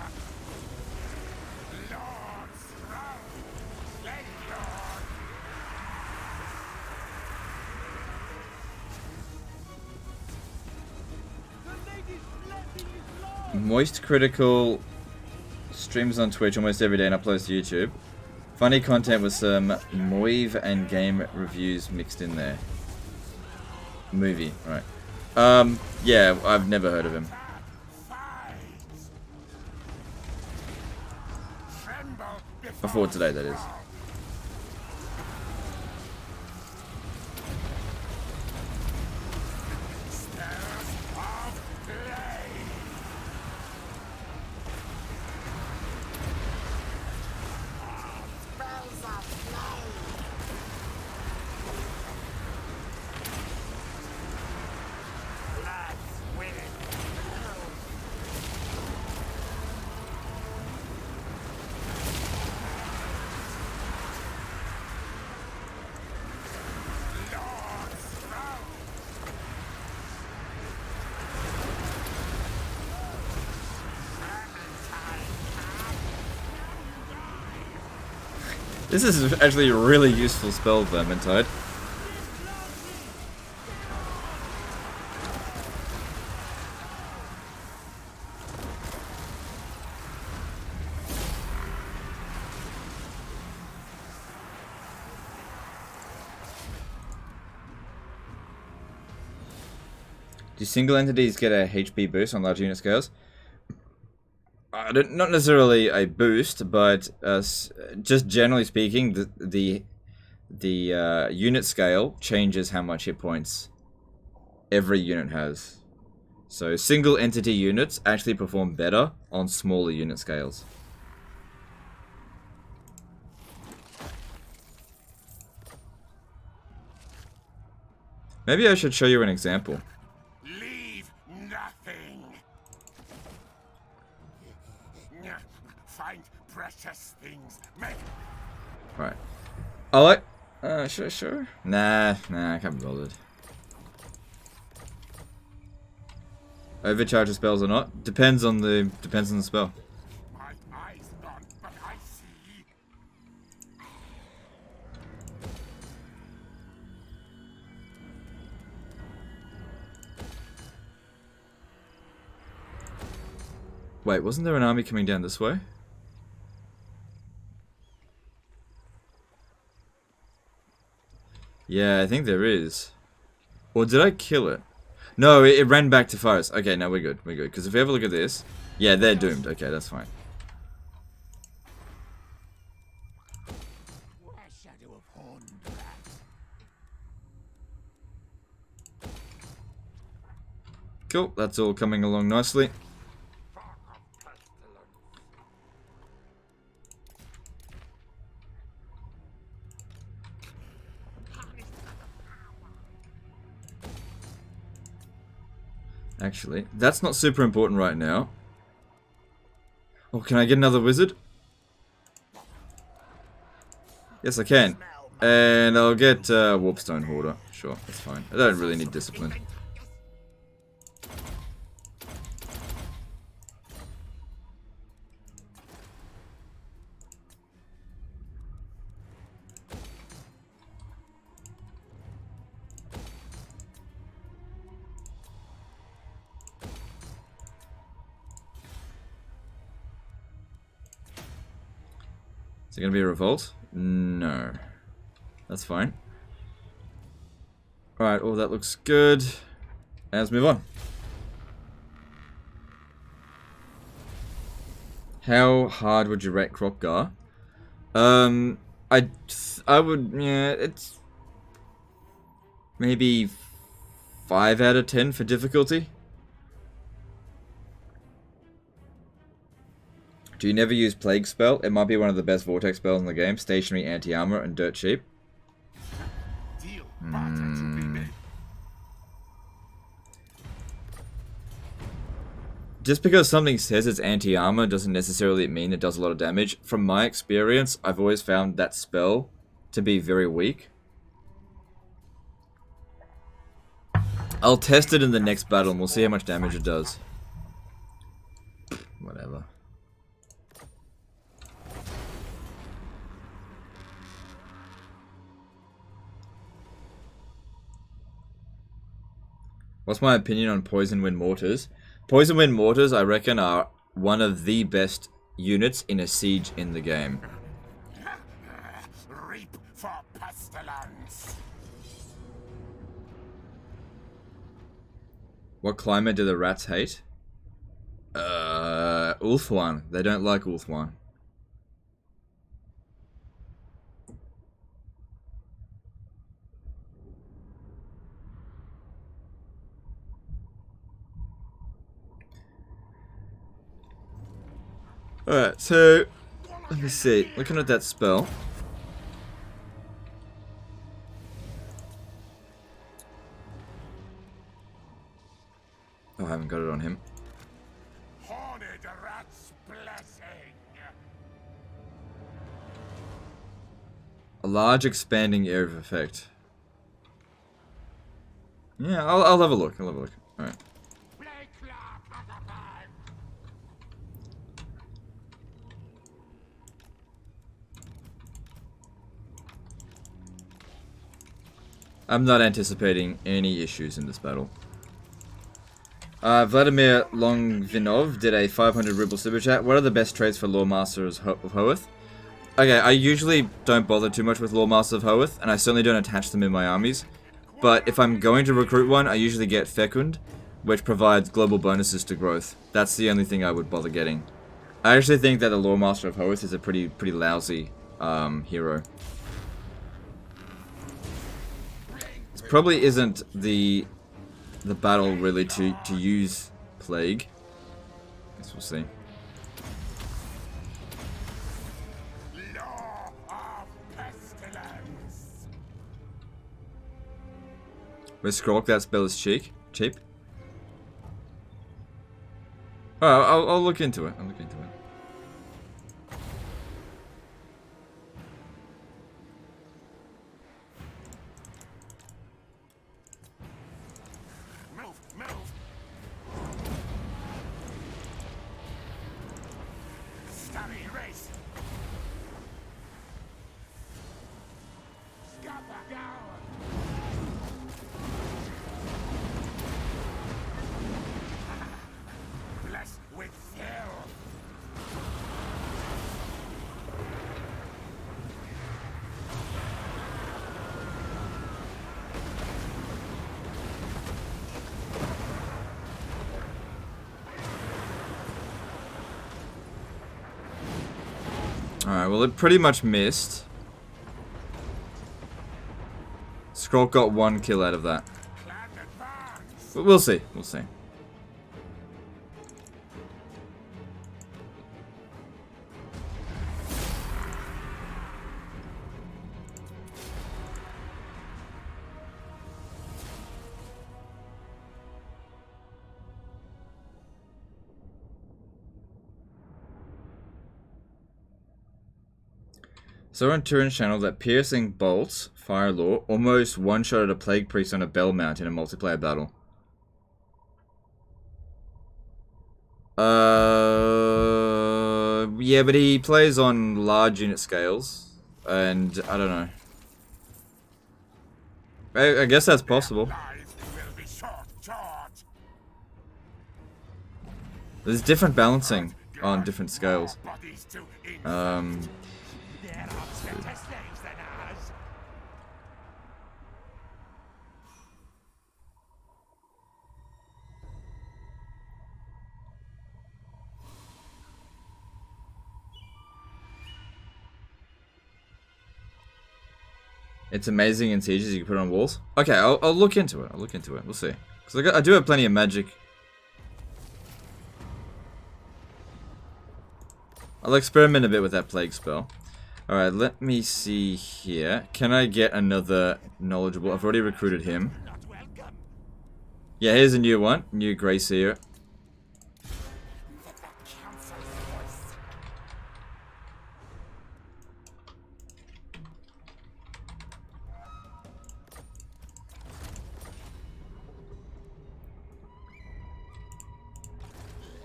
Lord Skrolk. Legion. Moist Critical streams on Twitch almost every day and uploads to YouTube. Funny content with some Moive and game reviews mixed in there. Movie, right. Yeah, I've never heard of him. Fight. Tremble Before today, that is. Stairs of flame. Spells of flame. Let's win it. Lord Skrolk. This is actually a really useful spell, Vermintide. Do single entities get a HP boost on large unit scales? Not necessarily a boost, but just generally speaking, the unit scale changes how much hit points every unit has. So single entity units actually perform better on smaller unit scales. Maybe I should show you an example. Leave nothing. Find precious things. Make Right. I like... sure. Nah, I can't be bothered. Overcharge spells or not? Depends on the spell. my eyes gone, but I see. Wait, wasn't there an army coming down this way? Yeah, I think there is. Or did I kill it? No, it ran back to forest. Okay, no, we're good. We're good. Because if we have a look at this... Yeah, they're doomed. Okay, that's fine. A shadow of horned rat. Cool, that's all coming along nicely. Fog of pestilence. Actually, that's not super important right now. Oh, can I get another wizard? Yes, I can. And I'll get Warpstone Hoarder. Sure, that's fine. I don't really need discipline. Is it going to be a revolt? No. That's fine. Alright, all that looks good. Let's move on. How hard would you rate Krokgar? I would, yeah, it's maybe 5 out of 10 for difficulty. Do you never use Plague Spell? It might be one of the best Vortex spells in the game. Stationary anti-armor and dirt cheap. Deal. Barter to be made. Just because something says it's anti-armor doesn't necessarily mean it does a lot of damage. From my experience, I've always found that spell to be very weak. I'll test it in the next battle and we'll see how much damage it does. Whatever. What's my opinion on Poison Wind Mortars? Poison Wind Mortars, I reckon, are one of the best units in a siege in the game. Reap for Pestilens. What climate do the rats hate? Ulthuan. They don't like Ulthuan. Alright, so let me see. Looking at that spell. Oh, I haven't got it on him. Horned rat's blessing. A large expanding area of effect. Yeah, I'll have a look. I'll have a look. Alright. I'm not anticipating any issues in this battle. Vladimir Longvinov did a 500 ruble super chat. What are the best traits for Lawemasters of Hoeth? Okay, I usually don't bother too much with Lawemasters of Hoeth, and I certainly don't attach them in my armies. But if I'm going to recruit one, I usually get Fecund, which provides global bonuses to growth. That's the only thing I would bother getting. I actually think that the Lawemaster of Hoeth is a pretty lousy hero. Probably isn't the battle really to use Plague. Guess we'll see. Law of Pestilens. With Skrolk, that spell is cheap. Oh, I'll look into it. I'll look into it. Alright, well it pretty much missed. Skrolk got 1 kill out of that. But we'll see, we'll see. So on Turin's channel that piercing bolts, Fire Law, almost one-shotted a Plague Priest on a Bell Mount in a multiplayer battle. Yeah, but he plays on large unit scales, and I don't know. I guess that's possible. There's different balancing on different scales. It's amazing in sieges you can put it on walls. Okay, I'll look into it. I'll look into it. We'll see. Because I do have plenty of magic. I'll experiment a bit with that plague spell. Alright, let me see here. Can I get another knowledgeable? I've already recruited him. Not welcome. Yeah, here's a new one. New Grey Seer.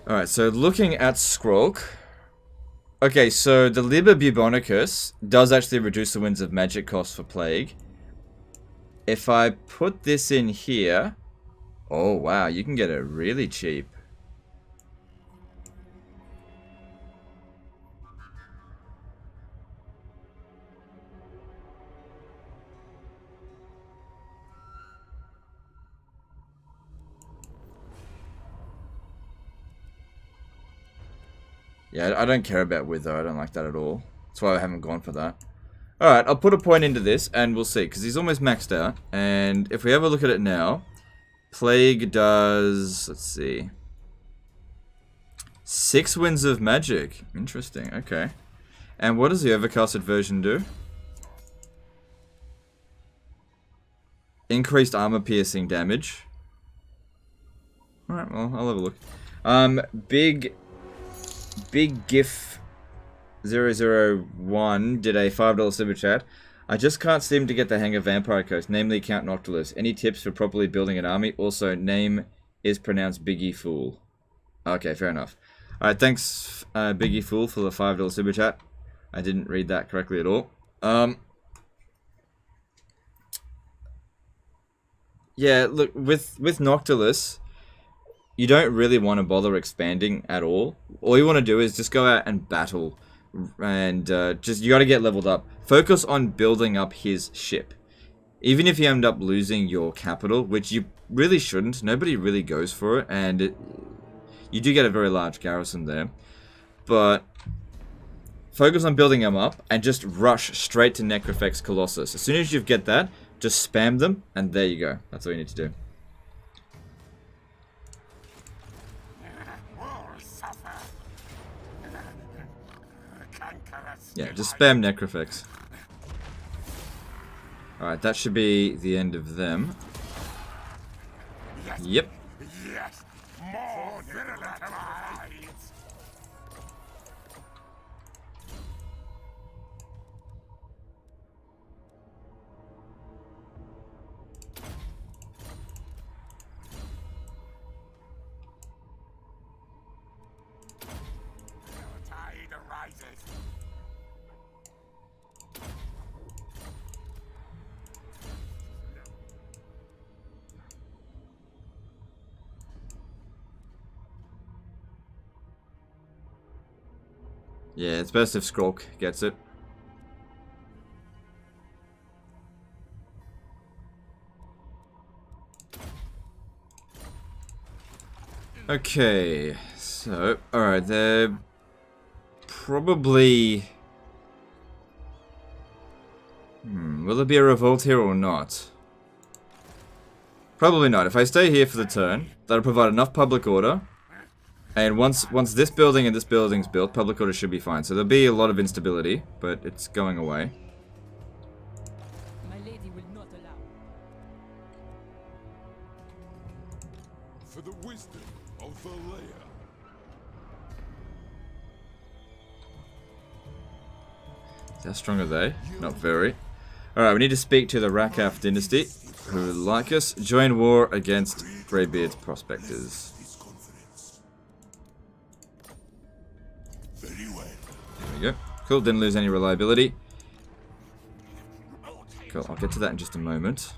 Alright, so looking at Skrolk. Okay, so the Liber Bubonicus does actually reduce the winds of magic cost for Plague. If I put this in here... Oh, wow, you can get it really cheap. Yeah, I don't care about Wither. I don't like that at all. That's why I haven't gone for that. Alright, I'll put a point into this and we'll see. Because he's almost maxed out. And if we have a look at it now, Plague does... Let's see. 6 winds of magic. Interesting, okay. And what does the overcasted version do? Increased armor piercing damage. Alright, well, I'll have a look. Big GIF 001 did a $5 super chat. I just can't seem to get the hang of Vampire Coast, namely Count Noctilus. Any tips for properly building an army? Also, name is pronounced Biggie Fool. Okay, fair enough. Alright, thanks Biggie Fool for the $5 super chat. I didn't read that correctly at all. Yeah, look, with Noctilus, you don't really want to bother expanding at all. All you want to do is just go out and battle. And you got to get leveled up. Focus on building up his ship. Even if you end up losing your capital, which you really shouldn't. Nobody really goes for it. And you do get a very large garrison there. But focus on building them up and just rush straight to Necrofex Colossus. As soon as you get that, just spam them. And there you go. That's all you need to do. Yeah, just spam Necrofex. Alright, that should be the end of them. Yep. Yes, more virulent allies. The tide arises. Yeah, it's best if Skrolk gets it. Okay, so, alright, they're probably... will there be a revolt here or not? Probably not. If I stay here for the turn, that'll provide enough public order. And once this building and this building's built, public order should be fine. So there'll be a lot of instability, but it's going away. My lady will not allow. For the wisdom of Valea. How strong are they? Not very. Alright, we need to speak to the Rakaf dynasty, who like us. Join war against Greybeard's prospectors. Very well. There we go. Cool, didn't lose any reliability. Cool, I'll get to that in just a moment.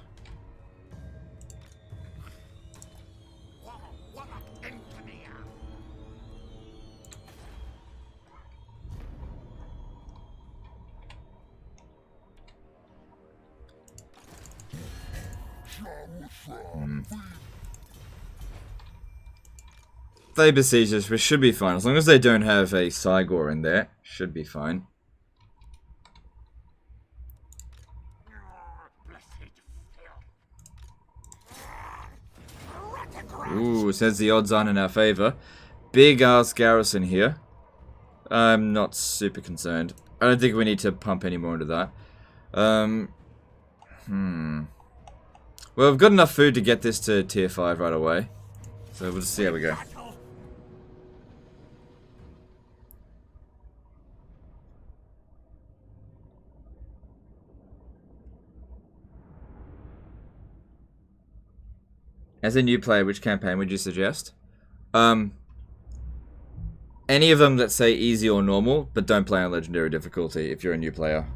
They besiege us, we should be fine. As long as they don't have a Cygor in there, should be fine. Ooh, says the odds aren't in our favor. Big ass garrison here. I'm not super concerned. I don't think we need to pump any more into that. Well, we've got enough food to get this to tier 5 right away. So we'll just see how we go. As a new player, which campaign would you suggest? Any of them that say easy or normal, but don't play on legendary difficulty if you're a new player.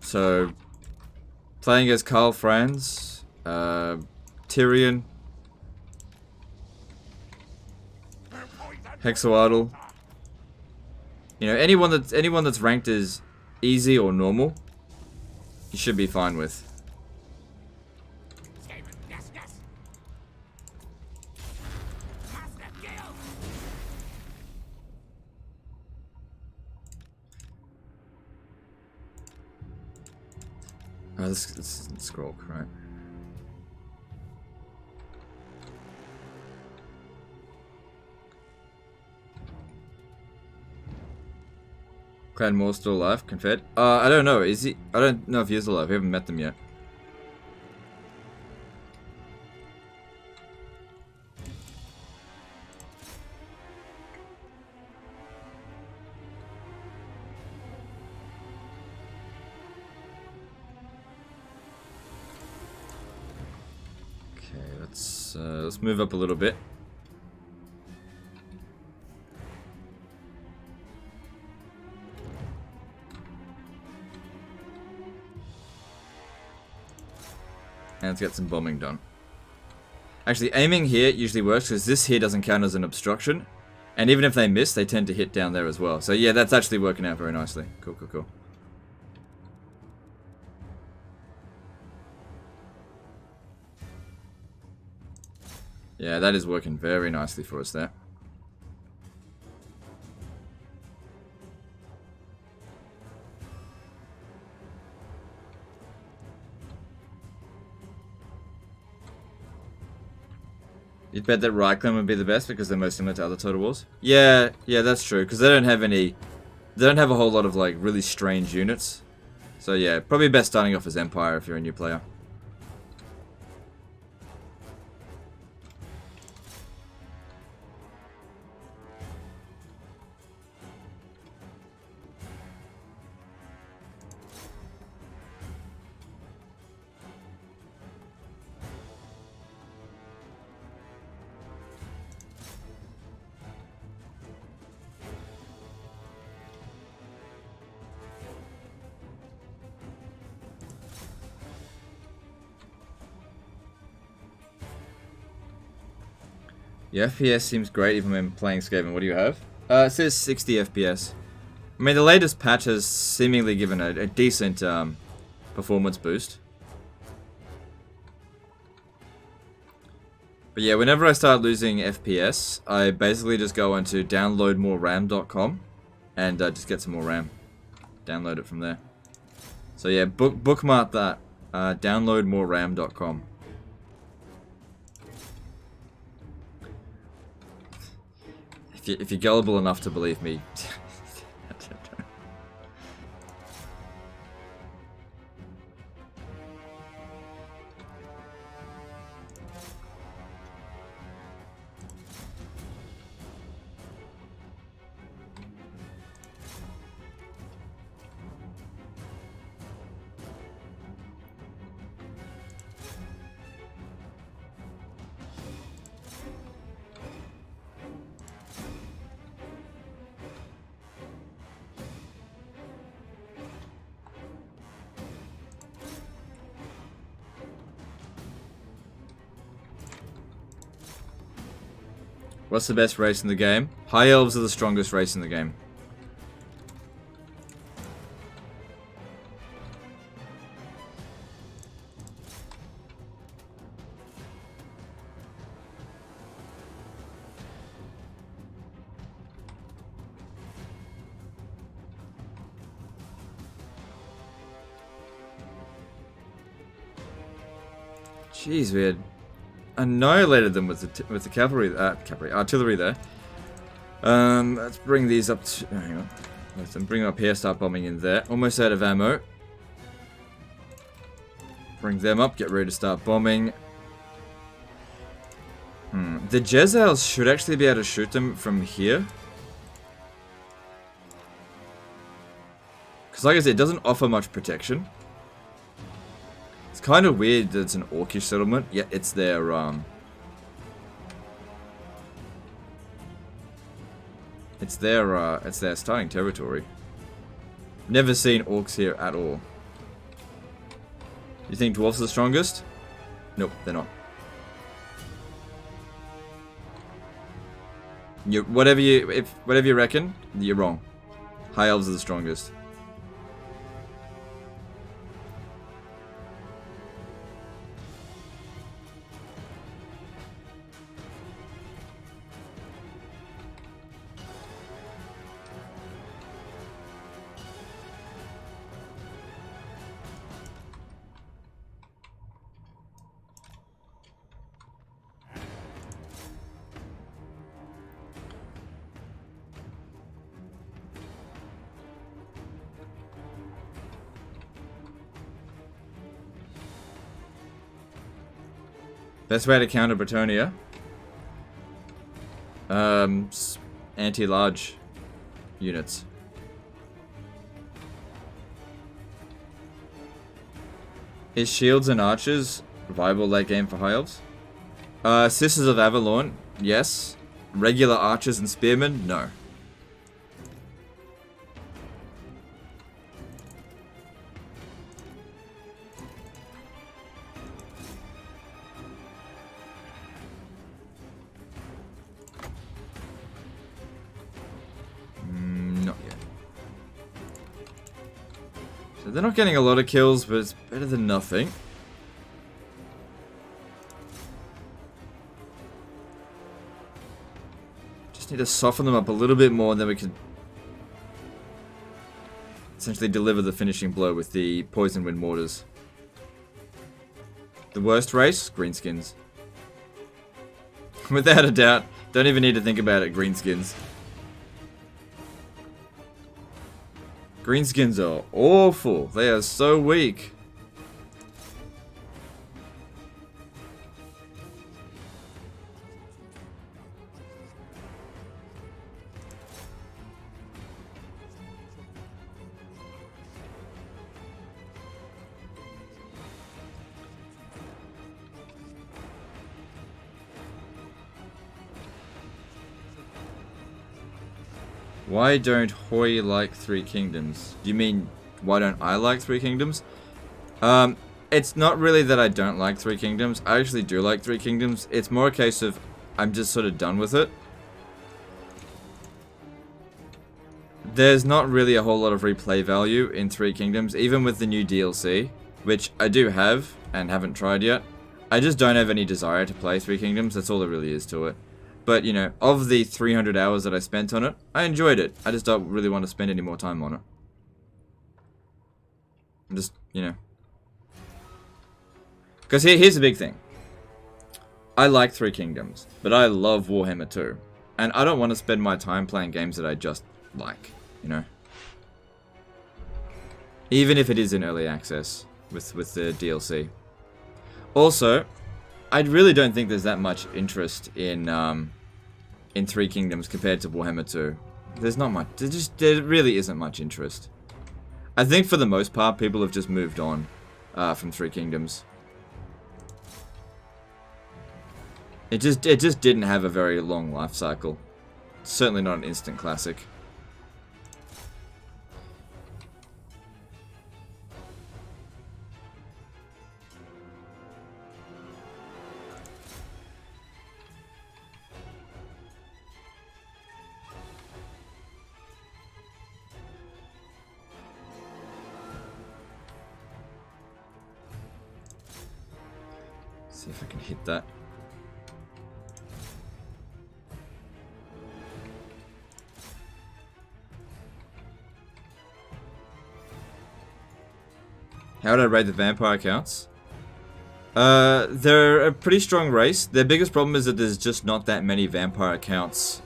So, playing as Karl Franz, Tyrion, Hexawaddle. You know, anyone that's ranked as easy or normal, you should be fine with. Skaven, yes, yes. Master Gil. Oh, this is Skrolk, right? Clan Moore still alive? Confed? I don't know. Is he? I don't know if he is alive. We haven't met them yet. Okay, let's move up a little bit. And let's get some bombing done. Actually, aiming here usually works because this here doesn't count as an obstruction. And even if they miss, they tend to hit down there as well. So yeah, that's actually working out very nicely. Cool, cool, cool. Yeah, that is working very nicely for us there. You'd bet that Reichland would be the best because they're most similar to other Total Wars? Yeah, that's true. Because they don't have a whole lot of like really strange units. So yeah, probably best starting off as Empire if you're a new player. Yeah, FPS seems great even when playing Skaven. What do you have? It says 60 FPS. I mean, the latest patch has seemingly given a decent performance boost. But yeah, whenever I start losing FPS, I basically just go onto downloadmoreram.com and just get some more RAM. Download it from there. So yeah, bookmark that. Downloadmoreram.com. If you're gullible enough to believe me. What's the best race in the game? High Elves are the strongest race in the game. Jeez, we had annihilated them with the cavalry, artillery there. Let's bring these up to, hang on. Let's bring them up here, start bombing in there. Almost out of ammo. Bring them up, get ready to start bombing. The Jezzails should actually be able to shoot them from here. Because like I said, it doesn't offer much protection. It's kind of weird that it's an Orcish settlement, yet it's their, it's their starting territory. Never seen orcs here at all. You think dwarves are the strongest? Nope, they're not. Whatever you reckon, you're wrong. High elves are the strongest. Best way to counter Bretonia? Anti-large units. Is shields and archers viable late game for high elves? Sisters of Avalon, yes. Regular archers and spearmen, no. They're not getting a lot of kills, but it's better than nothing. Just need to soften them up a little bit more, and then we can essentially deliver the finishing blow with the poison wind mortars. The worst race? Greenskins. Without a doubt. Don't even need to think about it, greenskins. Greenskins are awful. They are so weak. Why don't Hoy like Three Kingdoms? Do you mean, why don't I like Three Kingdoms? It's not really that I don't like Three Kingdoms. I actually do like Three Kingdoms. It's more a case of, I'm just sort of done with it. There's not really a whole lot of replay value in Three Kingdoms, even with the new DLC, which I do have, and haven't tried yet. I just don't have any desire to play Three Kingdoms, that's all there really is to it. But, you know, of the 300 hours that I spent on it, I enjoyed it. I just don't really want to spend any more time on it. I'm just, you know. Because here's the big thing. I like Three Kingdoms, but I love Warhammer 2. And I don't want to spend my time playing games that I just like, you know. Even if it is in early access with the DLC. Also, I really don't think there's that much interest in Three Kingdoms compared to Warhammer 2. There's not much. There really isn't much interest. I think for the most part, people have just moved on from Three Kingdoms. It just didn't have a very long life cycle. Certainly not an instant classic. See if I can hit that. How would I rate the vampire counts? They're a pretty strong race. Their biggest problem is that there's just not that many vampire accounts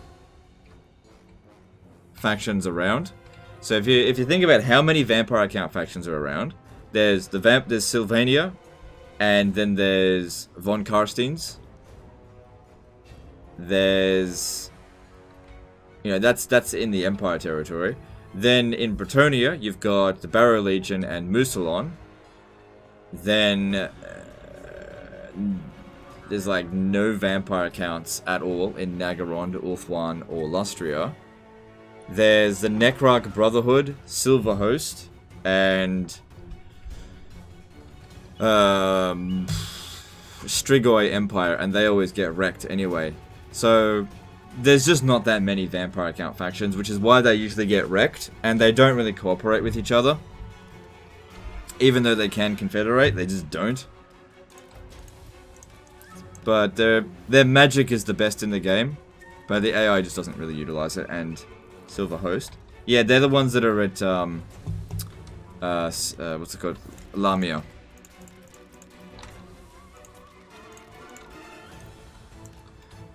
factions around. So if you think about how many vampire account factions are around, there's there's Sylvania, and then there's Von Karsteins. There's, you know, that's in the Empire territory. Then in Bretonnia, you've got the Barrow Legion and Musalon. Then there's like no vampire accounts at all in Nagaronde, Ulthuan, or Lustria. There's the Necrarch Brotherhood, Silver Host, and Strigoi Empire, and they always get wrecked anyway. So there's just not that many vampire account factions, which is why they usually get wrecked, and they don't really cooperate with each other. Even though they can confederate, they just don't. But their magic is the best in the game, but the AI just doesn't really utilize it. And Silver Host, yeah, they're the ones that are at what's it called, Lamia.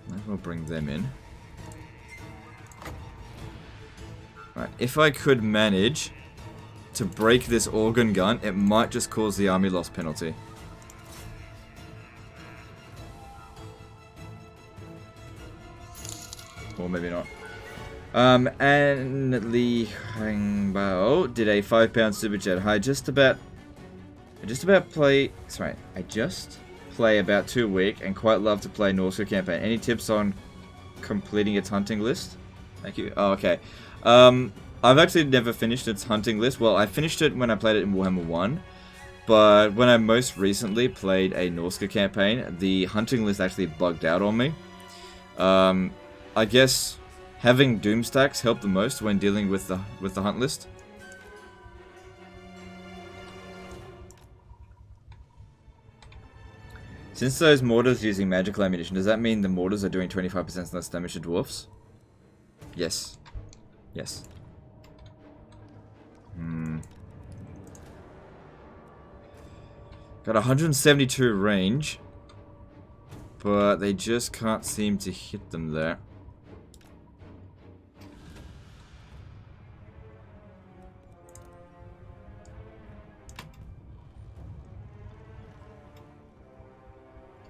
Might as well bring them in. Right, if I could manage to break this organ gun, it might just cause the army loss penalty. Or maybe not. And Li Hangbao did a £5 super chat. I just play about 2 a week and quite love to play Norska campaign. Any tips on completing its hunting list? Thank you. Oh, okay. I've actually never finished its hunting list. Well, I finished it when I played it in Warhammer 1. But when I most recently played a Norska campaign, the hunting list actually bugged out on me. I guess having doomstacks helped the most when dealing with the hunt list. Since those mortars using magical ammunition, does that mean the mortars are doing 25% less damage to dwarfs? Yes. Yes. Got 172 range, but they just can't seem to hit them there.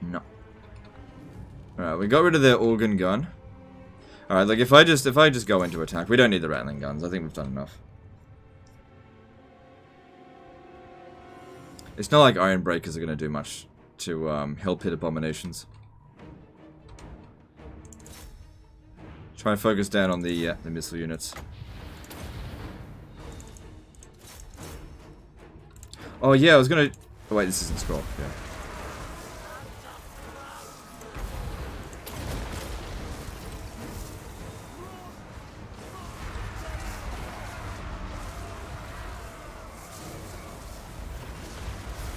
No. Alright, we got rid of their organ gun. Alright, like if I just go into attack, we don't need the rattling guns. I think we've done enough. It's not like Iron Breakers are going to do much to help hit abominations. Try and focus down on the missile units. Oh yeah, I was gonna... Oh wait, this isn't Skrolk, yeah.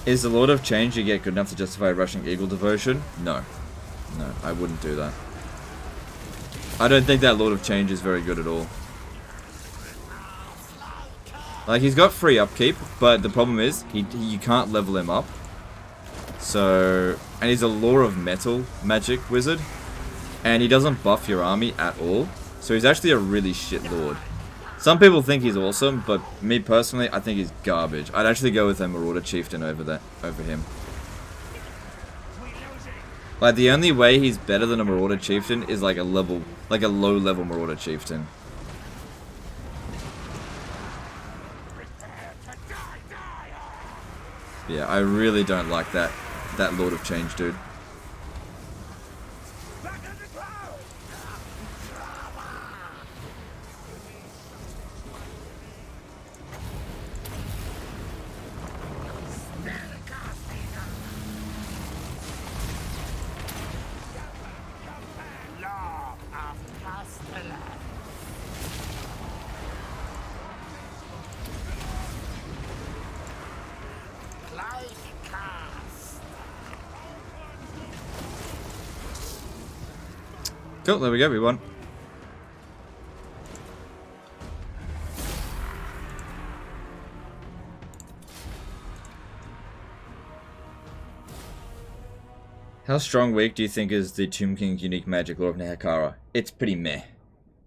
Is the Lord of Change you get good enough to justify rushing Eagle Devotion? No. No, I wouldn't do that. I don't think that Lord of Change is very good at all. Like, he's got free upkeep, but the problem is, you can't level him up. So, and he's a Law of Metal magic wizard. And he doesn't buff your army at all. So he's actually a really shit Lord. Some people think he's awesome, but me personally, I think he's garbage. I'd actually go with a Marauder Chieftain over him. Like, the only way he's better than a Marauder Chieftain is like a low-level Marauder Chieftain. Yeah, I really don't like that Lord of Change dude. Cool, there we go, we won. How strong weak do you think is the Tomb King's unique magic Lore of Nehekara? It's pretty meh.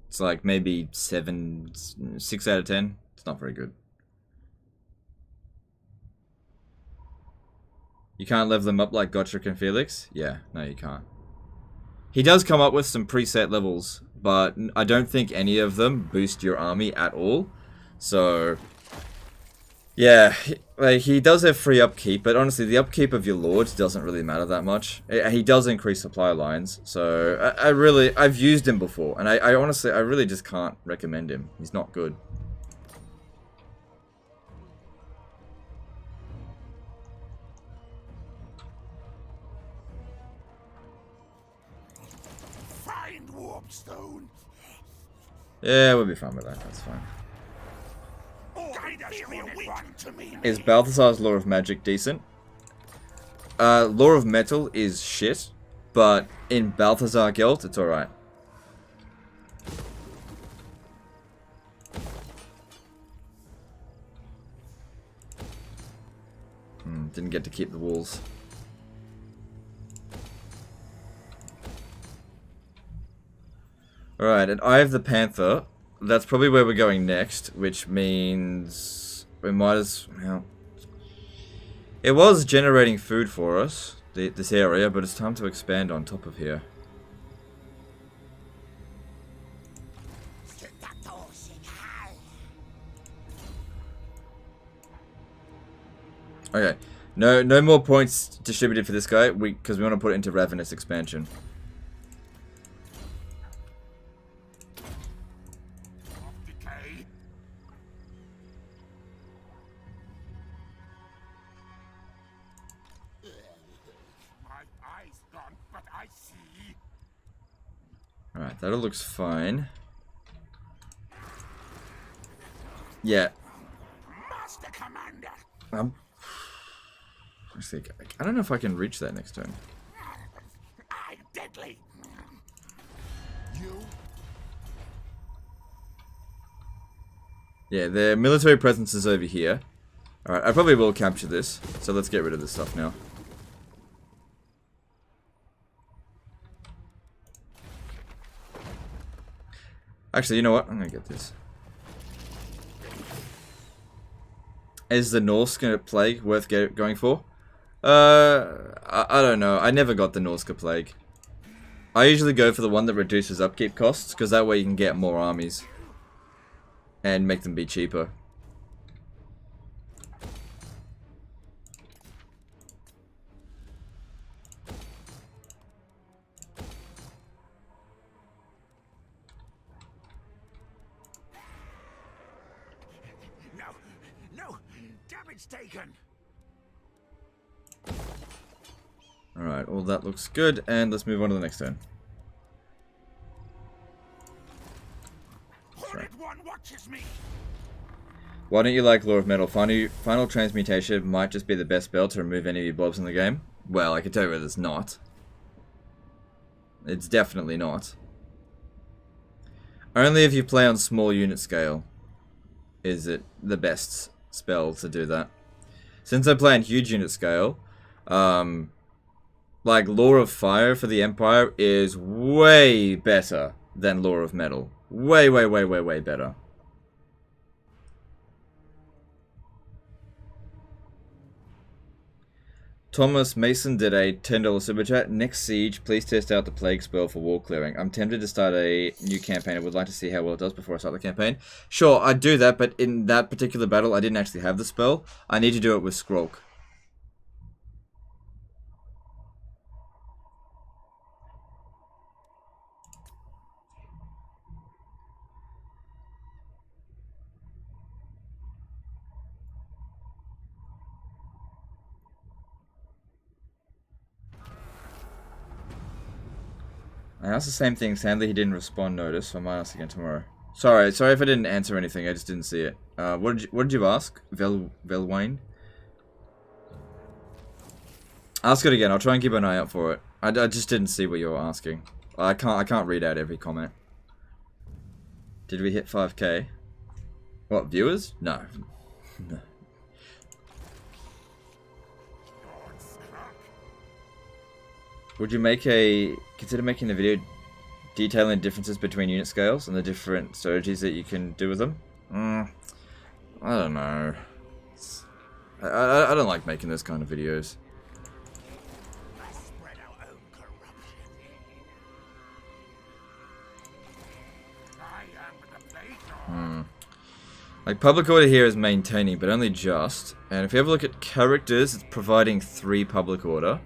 It's like maybe 6 out of 10. It's not very good. You can't level them up like Gotrek and Felix? Yeah, no you can't. He does come up with some preset levels, but I don't think any of them boost your army at all. So, yeah, like he does have free upkeep, but honestly, the upkeep of your lords doesn't really matter that much. He does increase supply lines, so I've used him before, and I honestly, I really just can't recommend him. He's not good. Find warpstone. Yeah, we'll be fine with that. That's fine. Is Balthazar's Lore of Magic decent? Lore of Metal is shit, but in Balthazar Guild, it's alright. Didn't get to keep the walls. Alright, and Eye of the Panther. That's probably where we're going next, which means we might as well. It was generating food for us, this area, but it's time to expand on top of here. Okay, no more points distributed for this guy, because we want to put it into Ravenous expansion. Alright, that all looks fine. Yeah. Master Commander. I don't know if I can reach that next turn. I'm deadly. You? Yeah, their military presence is over here. Alright, I probably will capture this, so let's get rid of this stuff now. Actually, you know what? I'm gonna get this. Is the Norska Plague worth going for? I don't know. I never got the Norska Plague. I usually go for the one that reduces upkeep costs, because that way you can get more armies. And make them be cheaper. No, damage taken. Alright, all that looks good, and let's move on to the next turn. Hornet one watches me. Why don't you like Lore of Metal? Final Transmutation might just be the best spell to remove any of your blobs in the game. Well, I can tell you that it's not. It's definitely not. Only if you play on small unit scale is it the best spell to do that. Since I play on huge unit scale, like Lore of Fire for the Empire is way better than Lore of Metal. Way better. Thomas Mason did a $10 super chat. Next siege, please test out the plague spell for wall clearing. I'm tempted to start a new campaign. I would like to see how well it does before I start the campaign. Sure, I'd do that, but in that particular battle, I didn't actually have the spell. I need to do it with Skrolk. I asked the same thing. Sadly, he didn't respond. Notice, so I might ask again tomorrow. Sorry if I didn't answer anything. I just didn't see it. What did you ask, Velwayne? Ask it again. I'll try and keep an eye out for it. I just didn't see what you were asking. I can't read out every comment. Did we hit 5k? What, viewers? No. No. Lord Skrolk. Would you consider making a video detailing differences between unit scales and the different strategies that you can do with them? I don't know. I don't like making those kind of videos. Let's spread our own corruption. I am the Plato. Like, public order here is maintaining, but only just. And if you have a look at characters, it's providing 3 public order.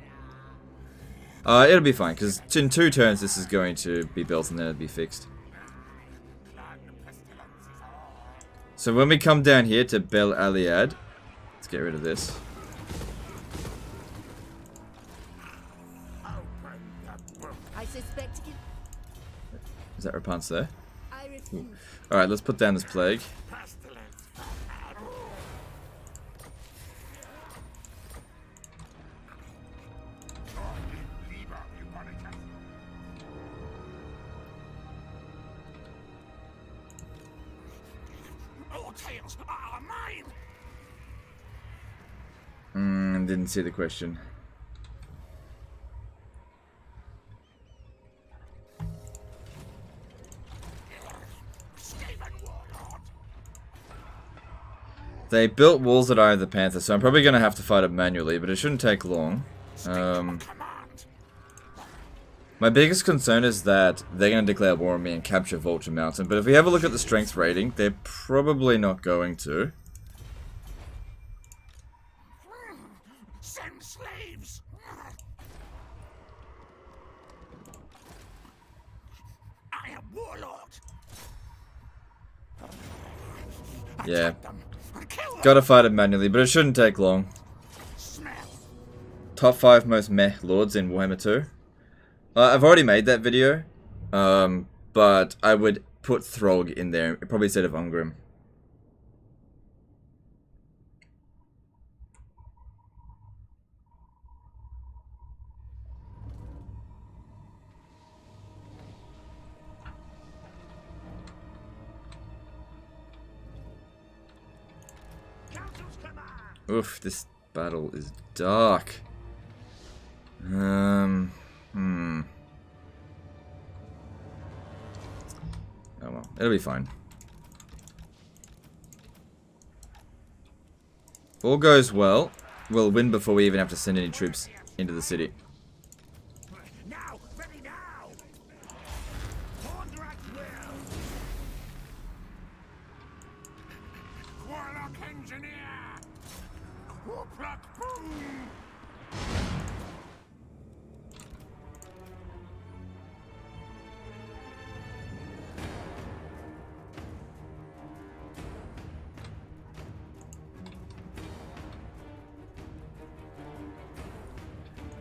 It'll be fine, because in 2 turns this is going to be built and then it'll be fixed. So when we come down here to Bel Aliad, let's get rid of this. I suspect it. Is that Rapunz there? I refuse. Alright, let's put down this plague. Pestilens. All tales are mine. Didn't see the question. Skaven warlord. They built walls at Eye of the Panther, so I'm probably going to have to fight it manually, but it shouldn't take long. Command. My biggest concern is that they're going to declare war on me and capture Vulture Mountain, but if we have a look at the strength rating, they're probably not going to. Send slaves. I am warlord. Yeah, Them. Kill them. gotta fight it manually, but it shouldn't take long. Smell. Top 5 most meh lords in Warhammer 2. I've already made that video, but I would put Throg in there, probably instead of Ungrim. Council's command. Oof, this battle is dark. Oh well, it'll be fine. If all goes well, we'll win before we even have to send any troops into the city. Now, ready now. Order at will. Warlock engineer. Warpluck boom.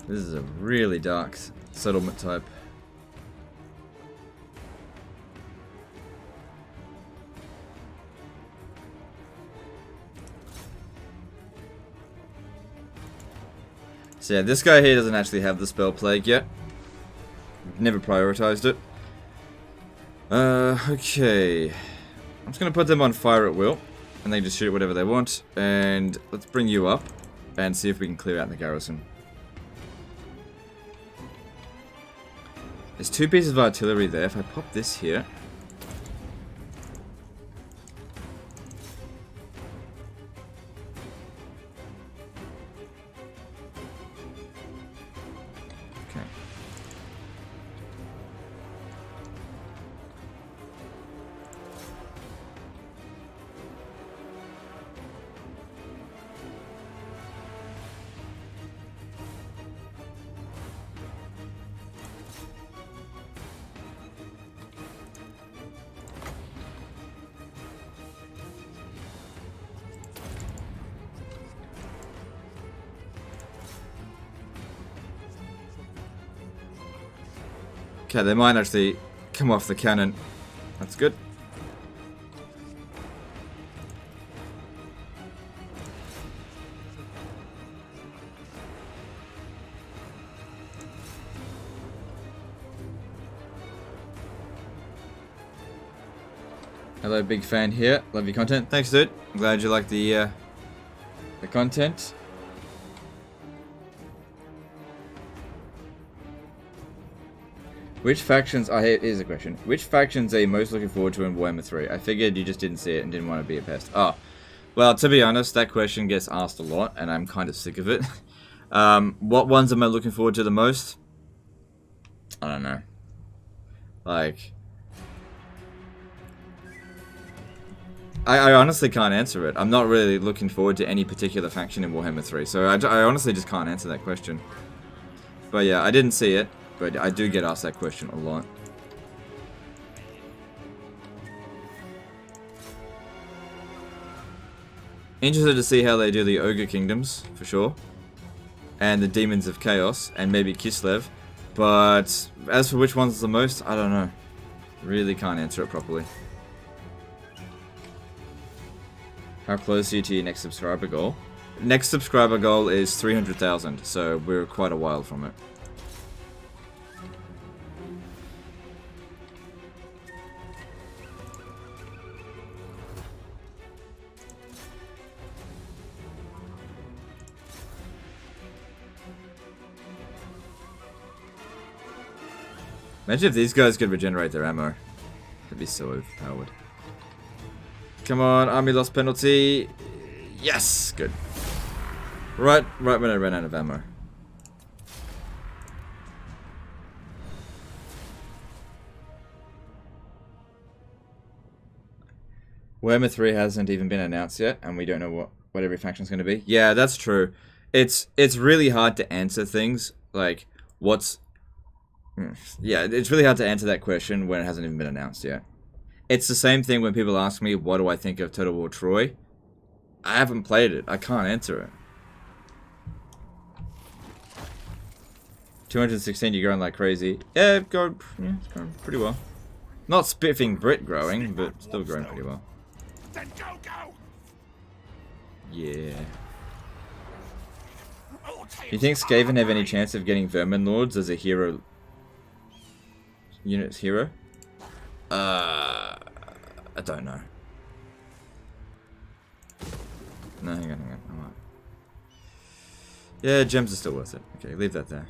This is a really dark settlement type. So yeah, this guy here doesn't actually have the spell plague yet. Never prioritized it. Okay. I'm just gonna put them on fire at will, and they just shoot whatever they want. And let's bring you up and see if we can clear out the garrison. There's 2 pieces of artillery there. If I pop this here. Okay. Okay, they might actually come off the cannon. That's good. Hello, big fan here. Love your content. Thanks, dude. I'm glad you like the content. Which factions... here's a question. Which factions are you most looking forward to in Warhammer 3? I figured you just didn't see it and didn't want to be a pest. Oh. Well, to be honest, that question gets asked a lot, and I'm kind of sick of it. What ones am I looking forward to the most? I don't know. Like... I honestly can't answer it. I'm not really looking forward to any particular faction in Warhammer 3, so I honestly just can't answer that question. But yeah, I didn't see it, but I do get asked that question a lot. Interested to see how they do the Ogre Kingdoms, for sure. And the Demons of Chaos, and maybe Kislev. But as for which one's the most, I don't know. Really can't answer it properly. How close are you to your next subscriber goal? Next subscriber goal is 300,000, so we're quite a while from it. Imagine if these guys could regenerate their ammo. That'd be so overpowered. Come on, army loss penalty. Yes! Good. Right when I ran out of ammo. Warhammer 3 hasn't even been announced yet, and we don't know what every faction's going to be. Yeah, that's true. It's really hard to answer things, like, what's... Yeah, it's really hard to answer that question when it hasn't even been announced yet. It's the same thing when people ask me, what do I think of Total War Troy? I haven't played it. I can't answer it. 216, you're growing like crazy. Yeah, it's going pretty well. Not spiffing Brit growing, but still growing pretty well. Then go! Yeah. Do you think Skaven have any chance of getting Vermin Lords as a hero... unit's hero? I don't know. No, hang on. I might. Yeah, gems are still worth it. Okay, leave that there.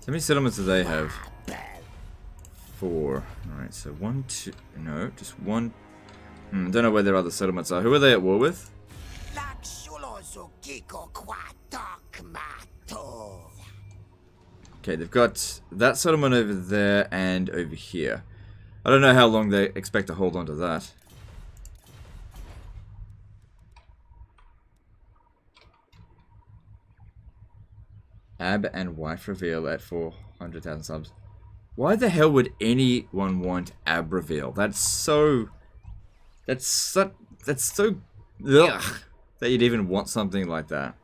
How many settlements do they have? 4. Alright, so 1, 2... No, just 1... don't know where their other settlements are. Who are they at war with? Okay, they've got that settlement over there and over here. I don't know how long they expect to hold on to that. Ab and wife reveal at 400,000 subs. Why the hell would anyone want ab reveal? That's so... That's so... Ugh, that you'd even want something like that.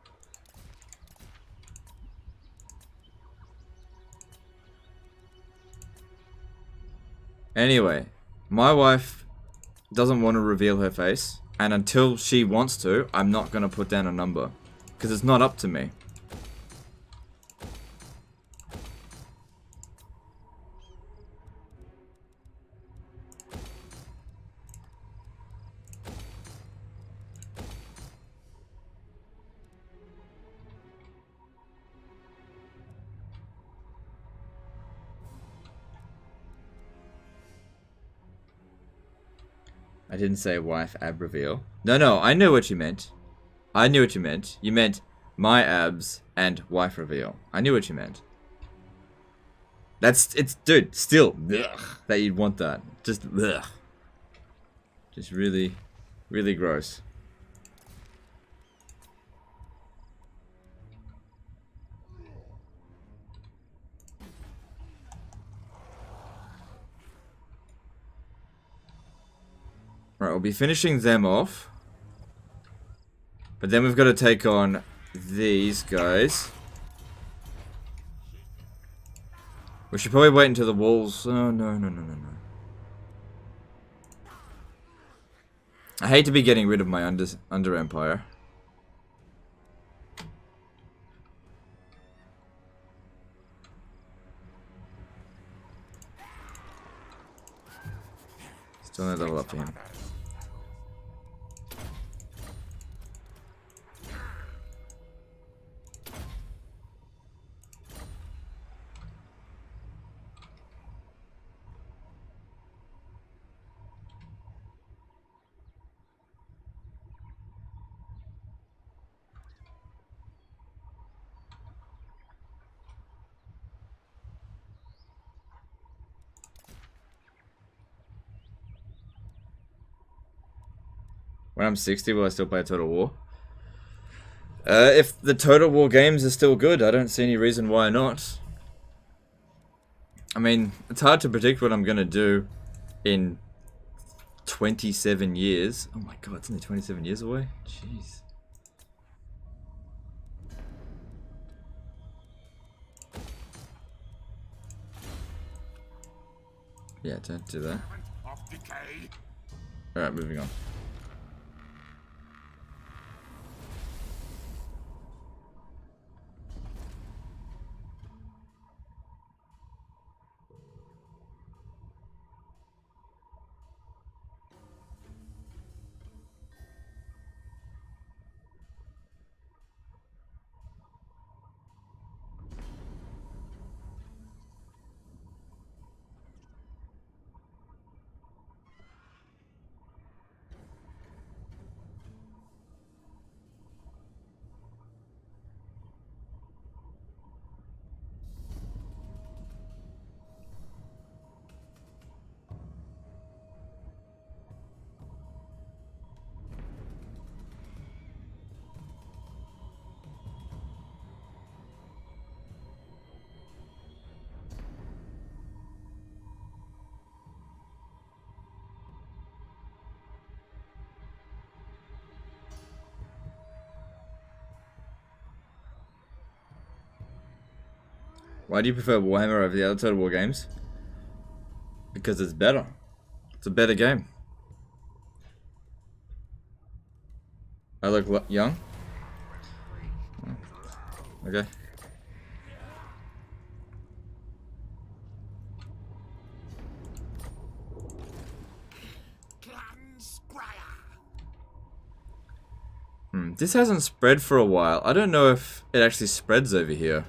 Anyway, my wife doesn't want to reveal her face, and until she wants to, I'm not going to put down a number. Because it's not up to me. I didn't say wife ab reveal. No, I knew what you meant. I knew what you meant. You meant my abs and wife reveal. I knew what you meant. Dude, still, ugh, that you'd want that. Just, ugh. Just really, really gross. Right, we'll be finishing them off. But then we've got to take on these guys. We should probably wait until the walls... Oh, no. I hate to be getting rid of my under Empire. It's only level up for him. When I'm 60, will I still play Total War? If the Total War games are still good, I don't see any reason why not. I mean, it's hard to predict what I'm gonna do in 27 years. Oh my god, it's only 27 years away? Jeez. Yeah, don't do that. Alright, moving on. Why do you prefer Warhammer over the other Total War games? Because it's better. It's a better game. I look young? Okay. This hasn't spread for a while. I don't know if it actually spreads over here.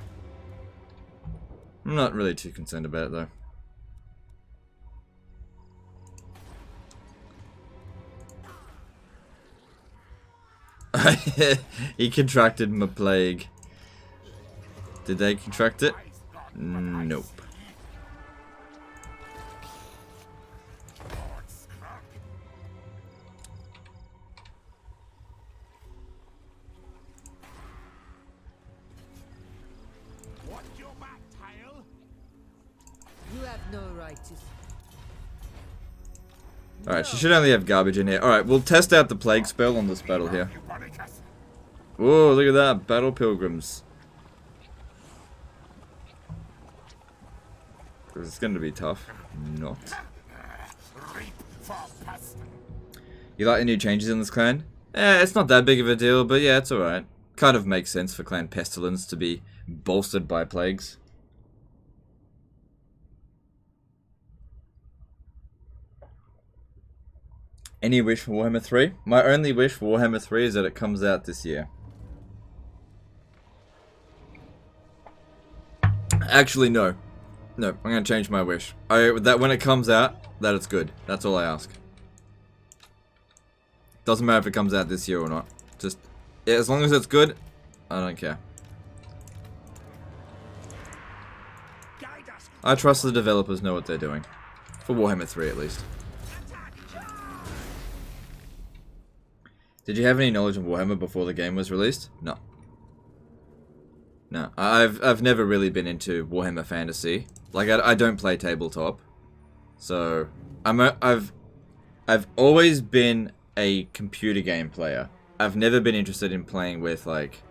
I'm not really too concerned about it though. He contracted my plague. Did they contract it? Nope. What's your back, tail? You have no right to. Alright, she should only have garbage in here. Alright, we'll test out the plague spell on this battle here. Whoa, look at that. Battle pilgrims. It's going to be tough. Not. You like the new changes in this clan? It's not that big of a deal, but yeah, it's alright. Kind of makes sense for Clan Pestilens to be bolstered by plagues. Any wish for Warhammer 3? My only wish for Warhammer 3 is that it comes out this year. Actually, no. No, I'm going to change my wish. That when it comes out, that it's good. That's all I ask. Doesn't matter if it comes out this year or not. Just, yeah, as long as it's good, I don't care. I trust the developers know what they're doing. For Warhammer 3 at least. Did you have any knowledge of Warhammer before the game was released? No. No, I've never really been into Warhammer Fantasy. Like I don't play tabletop, so I've always been a computer game player. I've never been interested in playing with like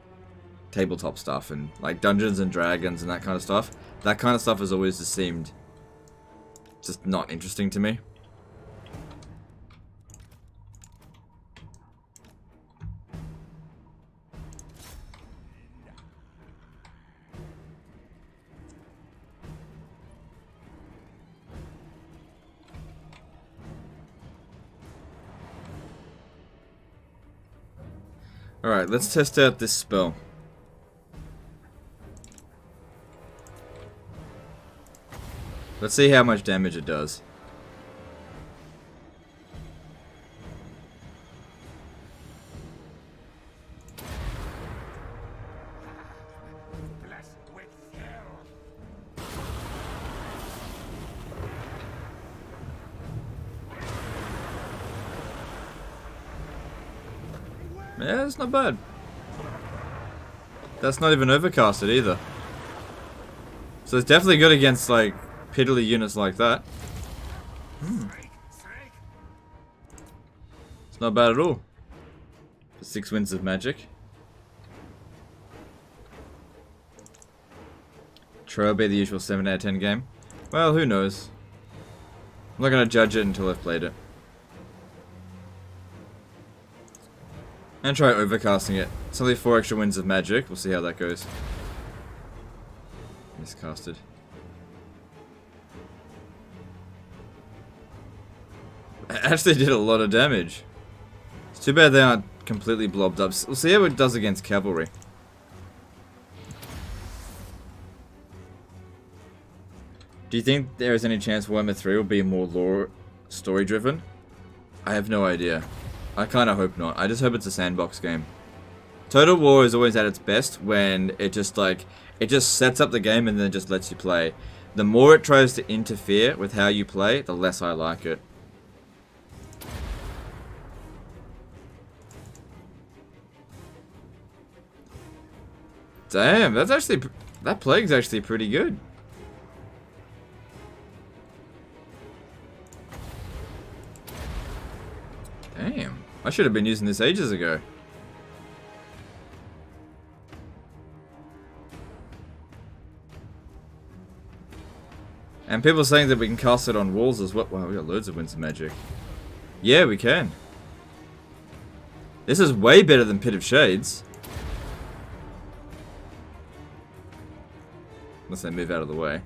tabletop stuff and like Dungeons and Dragons and that kind of stuff. That kind of stuff has always just seemed just not interesting to me. Alright, let's test out this spell. Let's see how much damage it does. Yeah, it's not bad. That's not even overcasted either. So it's definitely good against like piddly units like that. It's not bad at all. For 6 winds of magic. Try will be the usual 7 out of 10 game. Well, who knows? I'm not gonna judge it until I've played it. And try overcasting it. It's only 4 extra winds of magic. We'll see how that goes. Miscasted. It actually did a lot of damage. It's too bad they aren't completely blobbed up. We'll see how it does against cavalry. Do you think there is any chance Warhammer 3 will be more lore story driven? I have no idea. I kind of hope not. I just hope it's a sandbox game. Total War is always at its best when it just sets up the game and then just lets you play. The more it tries to interfere with how you play, the less I like it. Damn, that plague's actually pretty good. Damn. I should have been using this ages ago. And people are saying that we can cast it on walls as well. Wow, we got loads of winds of magic. Yeah, we can. This is way better than Pit of Shades. Unless they move out of the way.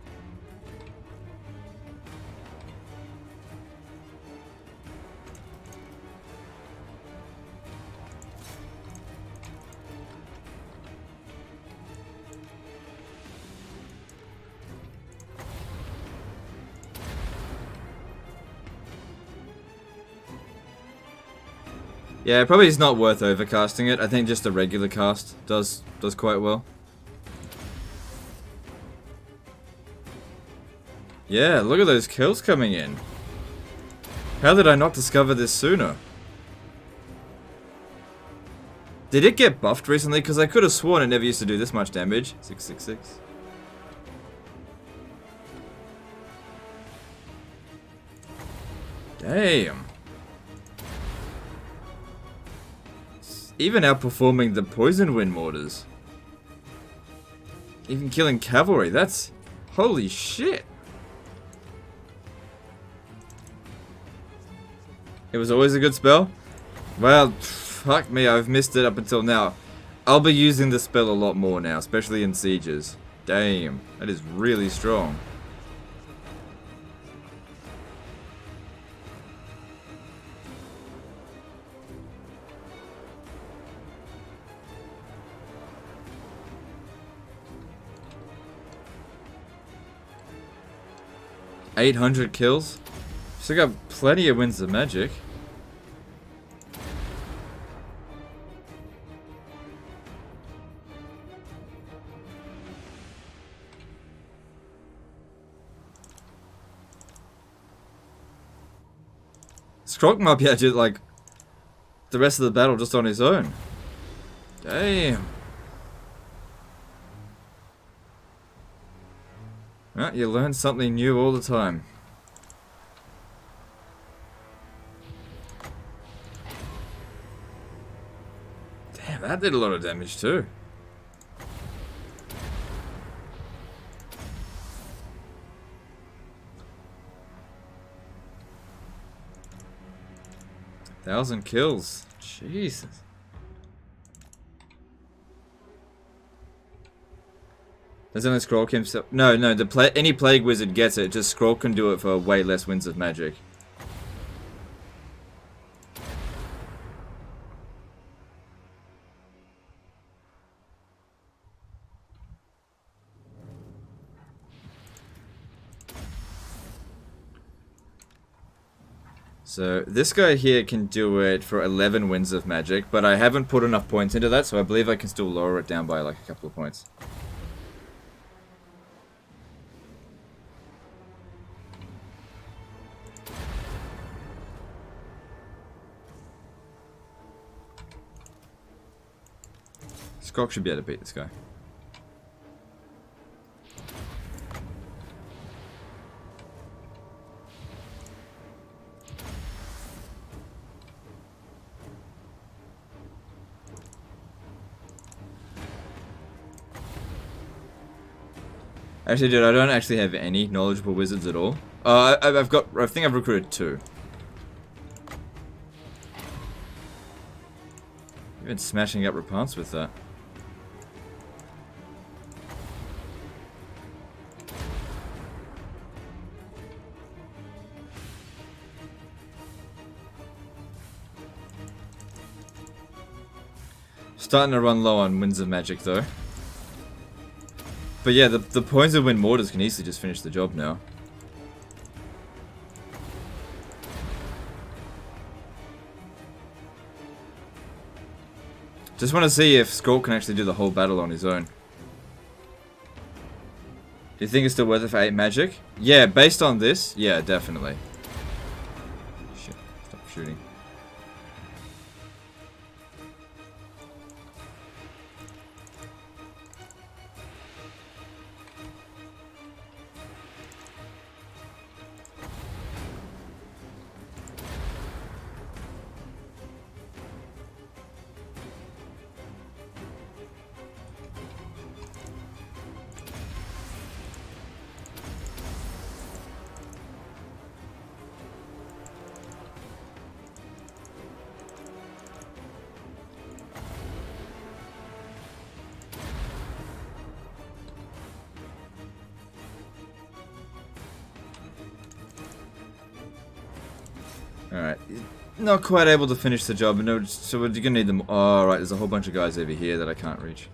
Yeah, probably is not worth overcasting it. I think just a regular cast does quite well. Yeah, look at those kills coming in. How did I not discover this sooner? Did it get buffed recently? Because I could have sworn it never used to do this much damage. 666. Damn. Even outperforming the poison wind mortars. Even killing cavalry. That's... holy shit. It was always a good spell? Well, fuck me, I've missed it up until now. I'll be using the spell a lot more now, especially in sieges. Damn, that is really strong. $800 kills? Still got plenty of winds of magic. Skrolk might be able to do like the rest of the battle just on his own. Damn. Well, you learn something new all the time. Damn, that did a lot of damage too. $1,000 kills. Jesus. Does only Skrolk himself? No, any plague wizard gets it. Just Skrolk can do it for way less winds of magic. So this guy here can do it for 11 winds of magic, but I haven't put enough points into that, so I believe I can still lower it down by like a couple of points. Skrolk should be able to beat this guy. Actually, dude, I don't actually have any knowledgeable wizards at all. I think I've recruited 2. Even smashing up repants with that. Starting to run low on winds of magic though. But yeah, the points of wind mortars can easily just finish the job now. Just want to see if Skrolk can actually do the whole battle on his own. Do you think it's still worth it for 8 magic? Yeah, based on this, yeah, definitely. Shit, stop shooting. Alright, not quite able to finish the job, no, so we're gonna need them. Oh, right, there's a whole bunch of guys over here that I can't reach.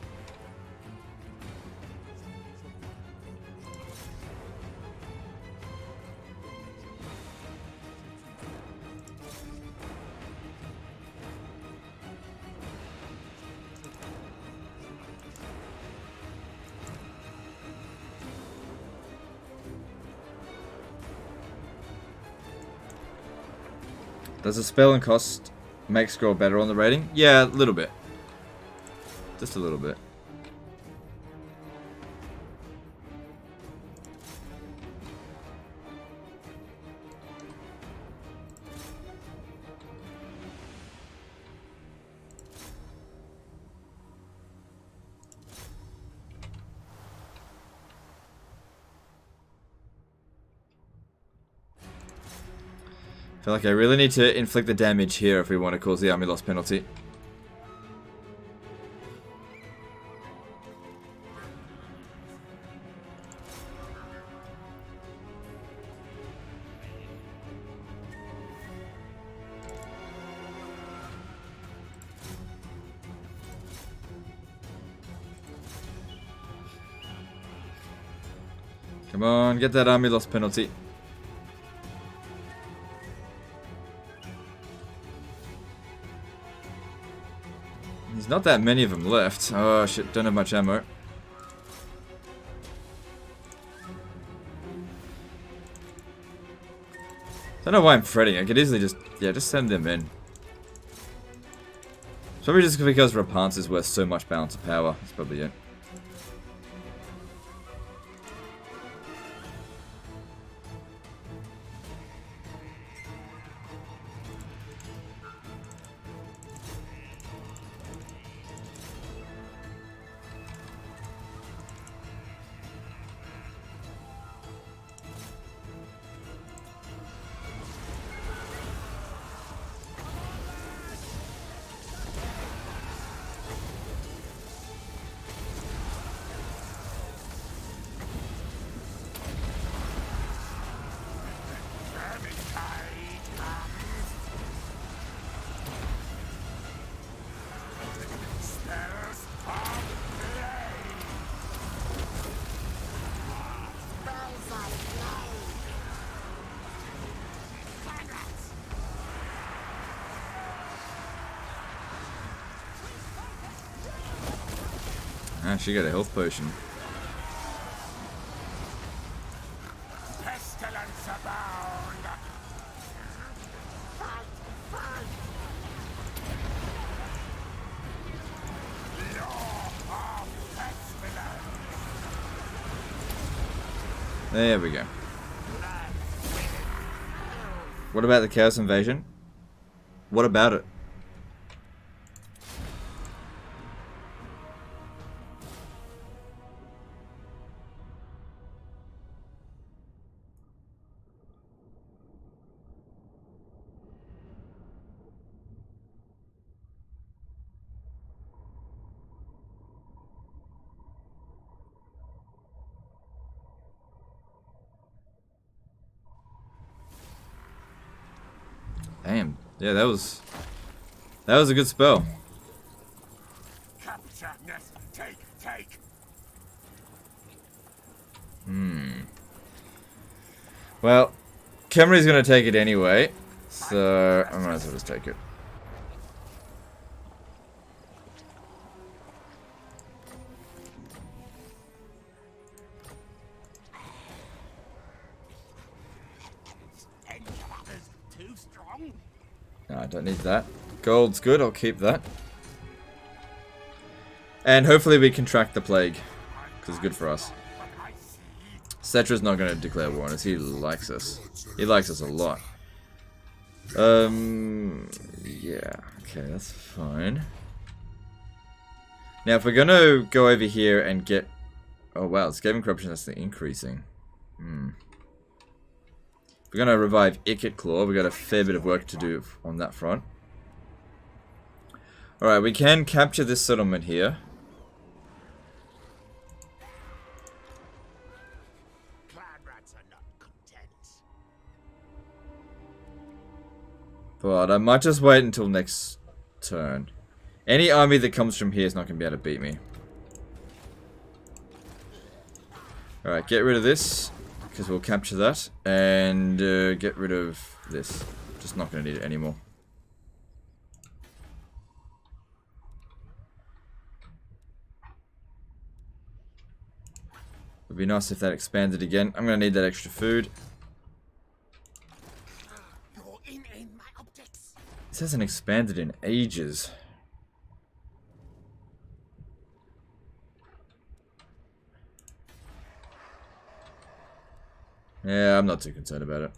Does a spell and cost make Skrolk better on the rating? Yeah, a little bit. Just a little bit. I feel like I really need to inflict the damage here if we want to cause the army loss penalty. Come on, get that army loss penalty. There's not that many of them left. Oh shit, don't have much ammo. Don't know why I'm fretting. I could easily just send them in. It's probably just because Repance is worth so much balance of power. That's probably it. Actually got a health potion. Pestilens abound. Fight, fight. Law of pestilence. There we go. What about the Chaos Invasion? What about it? Damn. Yeah, that was a good spell. Capture, nest, take. Well, Camry's gonna take it anyway, so I might as well just take it. Any of others too strong? No, I don't need that. Gold's good, I'll keep that. And hopefully we can track the plague, because it's good for us. But I see. Cetra's not going to declare war on us, he likes us. He likes us a lot. Yeah, okay, that's fine. Now if we're going to go over here and get... Oh wow, Skaven corruption is increasing. If we're going to revive Icket Claw, we've got a fair bit of work to do on that front. Alright, we can capture this settlement here. Clan rats are not content. But I might just wait until next turn. Any army that comes from here is not going to be able to beat me. Alright, get rid of this, because we'll capture that. And get rid of this. Just not going to need it anymore. Would be nice if that expanded again. I'm going to need that extra food. You're in my optics. This hasn't expanded in ages. Yeah, I'm not too concerned about it.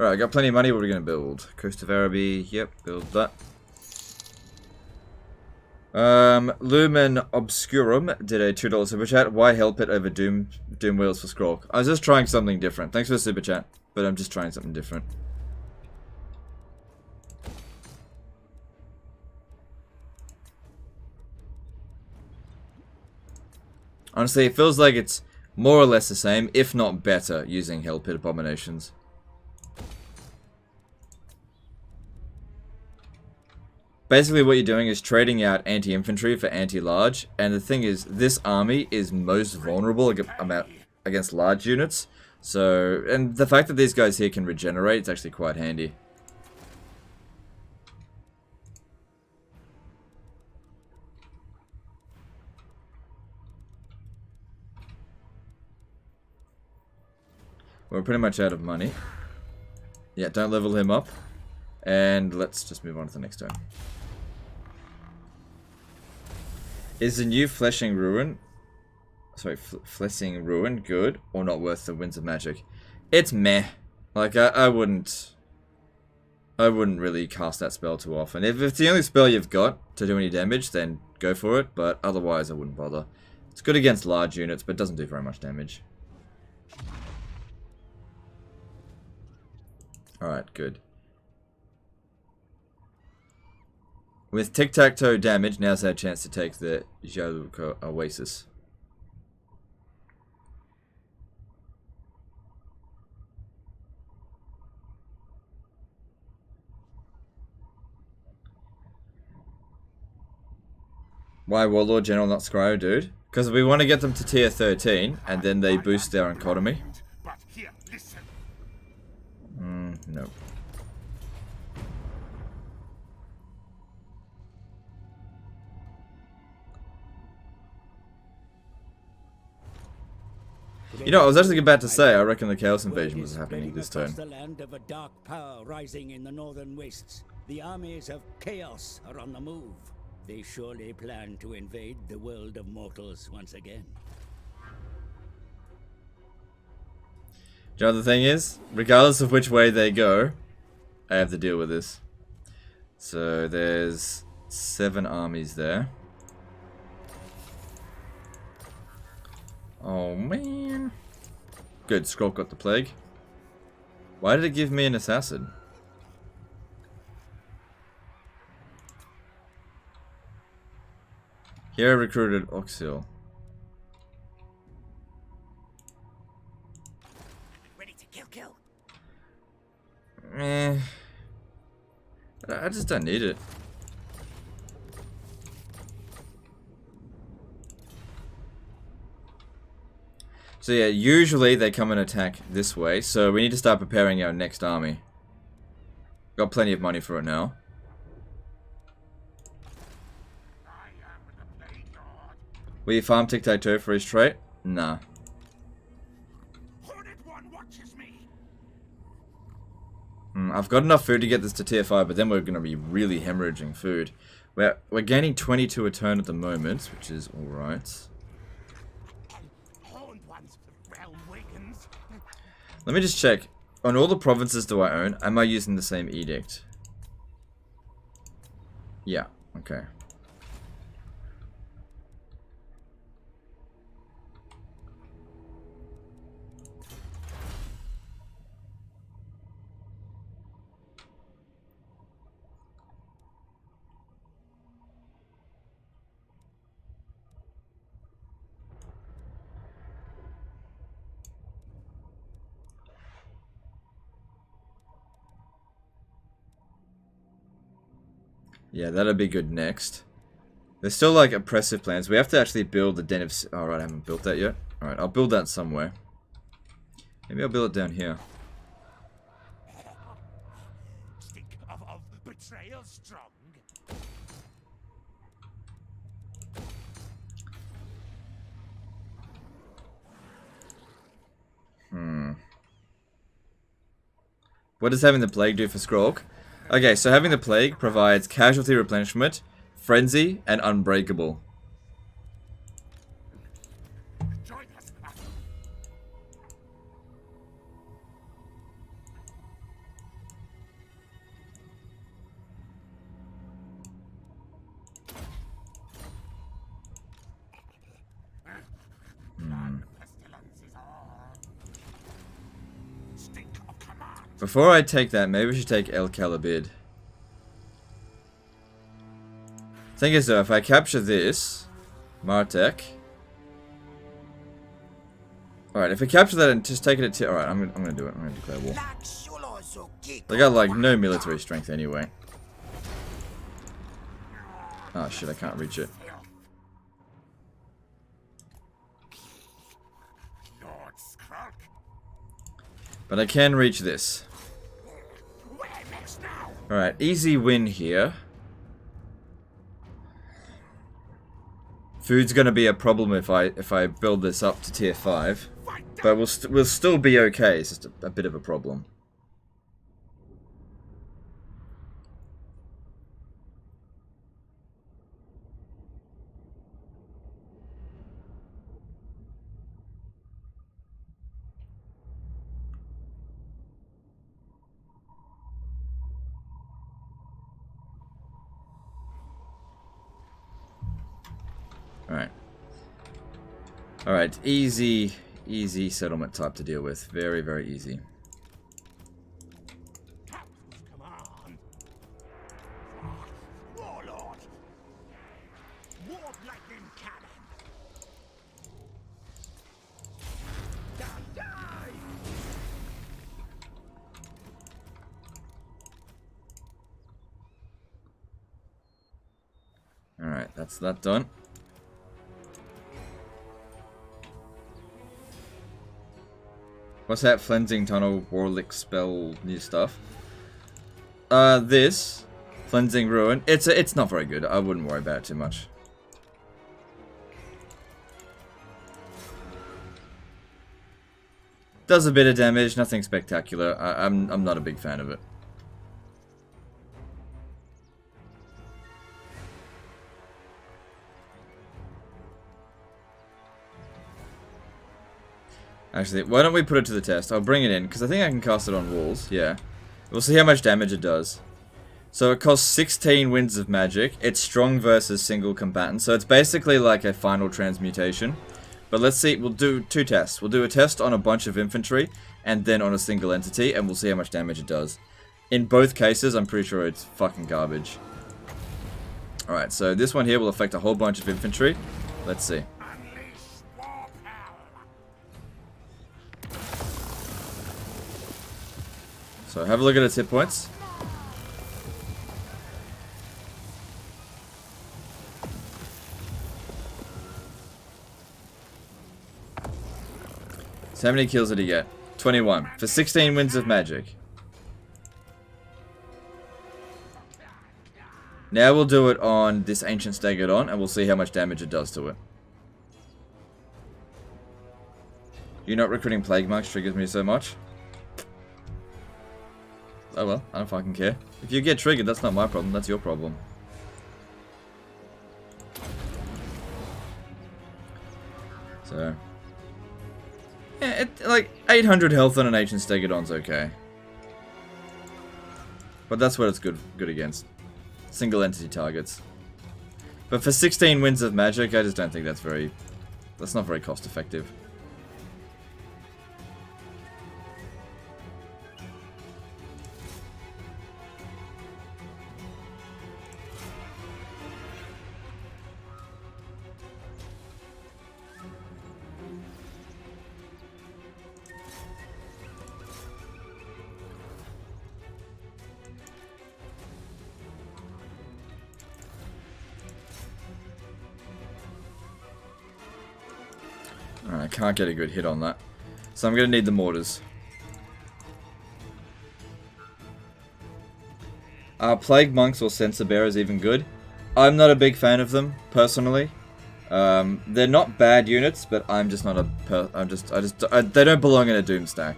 Alright, I got plenty of money. What are we going to build? Coast of Araby. Yep, build that. Lumen Obscurum did a $2 super chat. Why help it over Doom Wheels for Skrolk? I was just trying something different. Thanks for the super chat, but I'm just trying something different. Honestly, it feels like it's more or less the same, if not better, using Hell Pit Abominations. Basically what you're doing is trading out anti-infantry for anti-large, and the thing is, this army is most vulnerable against large units, so, and the fact that these guys here can regenerate is actually quite handy. We're pretty much out of money. Yeah, don't level him up. And let's just move on to the next turn. Is the new Fleshing Ruin... Sorry, Fleshing Ruin good or not worth the Winds of Magic? It's meh. Like, I wouldn't really cast that spell too often. If it's the only spell you've got to do any damage, then go for it. But otherwise, I wouldn't bother. It's good against large units, but doesn't do very much damage. Alright, good. With tic-tac-toe damage, now's our chance to take the Jaluka Oasis. Why Warlord General not Scryo, dude? Because we want to get them to tier 13, and then they boost their economy. But here, listen. Nope. You know, I was actually about to say, I reckon the Chaos Invasion was happening this turn. The land of a dark power rising in the northern wastes. The armies of chaos are on the move. They surely plan to invade the world of mortals once again. Do you know what the thing is? Regardless of which way they go, I have to deal with this. So there's 7 armies there. Oh man. Good, Skrolk got the plague. Why did it give me an assassin? Here I recruited Oxil. Ready to kill. I just don't need it. So yeah, usually they come and attack this way, so we need to start preparing our next army. Got plenty of money for it now. Will you farm tic-tac-toe for his trait? Nah. I've got enough food to get this to tier 5, but then we're going to be really hemorrhaging food. We're gaining 22 a turn at the moment, which is alright. Let me just check. On all the provinces do I own, am I using the same edict? Yeah, okay. Yeah, that'll be good next. There's still like oppressive plans. We have to actually build the Den of... Alright, I haven't built that yet. Alright, I'll build that somewhere. Maybe I'll build it down here. Of betrayal strong. What does having the plague do for Skrolk? Okay, so having the plague provides casualty replenishment, frenzy, and unbreakable. Before I take that, maybe we should take El Calibid. Thing is though, if I capture this, Martek. Alright, if I capture that and just take it to... Alright, I'm gonna do it. I'm gonna declare war. They got like no military strength anyway. Oh shit, I can't reach it. Lord Skrolk. But I can reach this. Alright, easy win here. Food's gonna be a problem if I build this up to tier 5. But we'll still be okay, it's just a bit of a problem. Alright. Alright, easy settlement type to deal with. Very, very easy. Come on. Warlord. War lightning cannon. Die. Alright, that's that done. What's that? Cleansing Tunnel, Warlick Spell, new stuff. This Cleansing Ruin. It's not very good. I wouldn't worry about it too much. Does a bit of damage, nothing spectacular. I'm not a big fan of it. Actually, why don't we put it to the test? I'll bring it in, because I think I can cast it on walls. Yeah. We'll see how much damage it does. So it costs 16 winds of magic. It's strong versus single combatant. So it's basically like a final transmutation. But let's see, we'll do 2 tests. We'll do a test on a bunch of infantry, and then on a single entity, and we'll see how much damage it does. In both cases, I'm pretty sure it's fucking garbage. Alright, so this one here will affect a whole bunch of infantry. Let's see. So have a look at its hit points. So how many kills did he get? 21. For 16 winds of magic. Now we'll do it on this Ancient Stegodon, and we'll see how much damage it does to it. You not recruiting Plague Monks triggers me so much. Oh well, I don't fucking care. If you get triggered, that's not my problem, that's your problem. So... yeah, like, 800 health on an Ancient Stegodon's okay. But that's what it's good against. Single entity targets. But for 16 winds of magic, I just don't think that's not very cost effective. Alright, I can't get a good hit on that. So I'm going to need the mortars. Plague Monks or Censer Bearers even good? I'm not a big fan of them, personally. They're not bad units, but I'm just not a... they don't belong in a doomstack.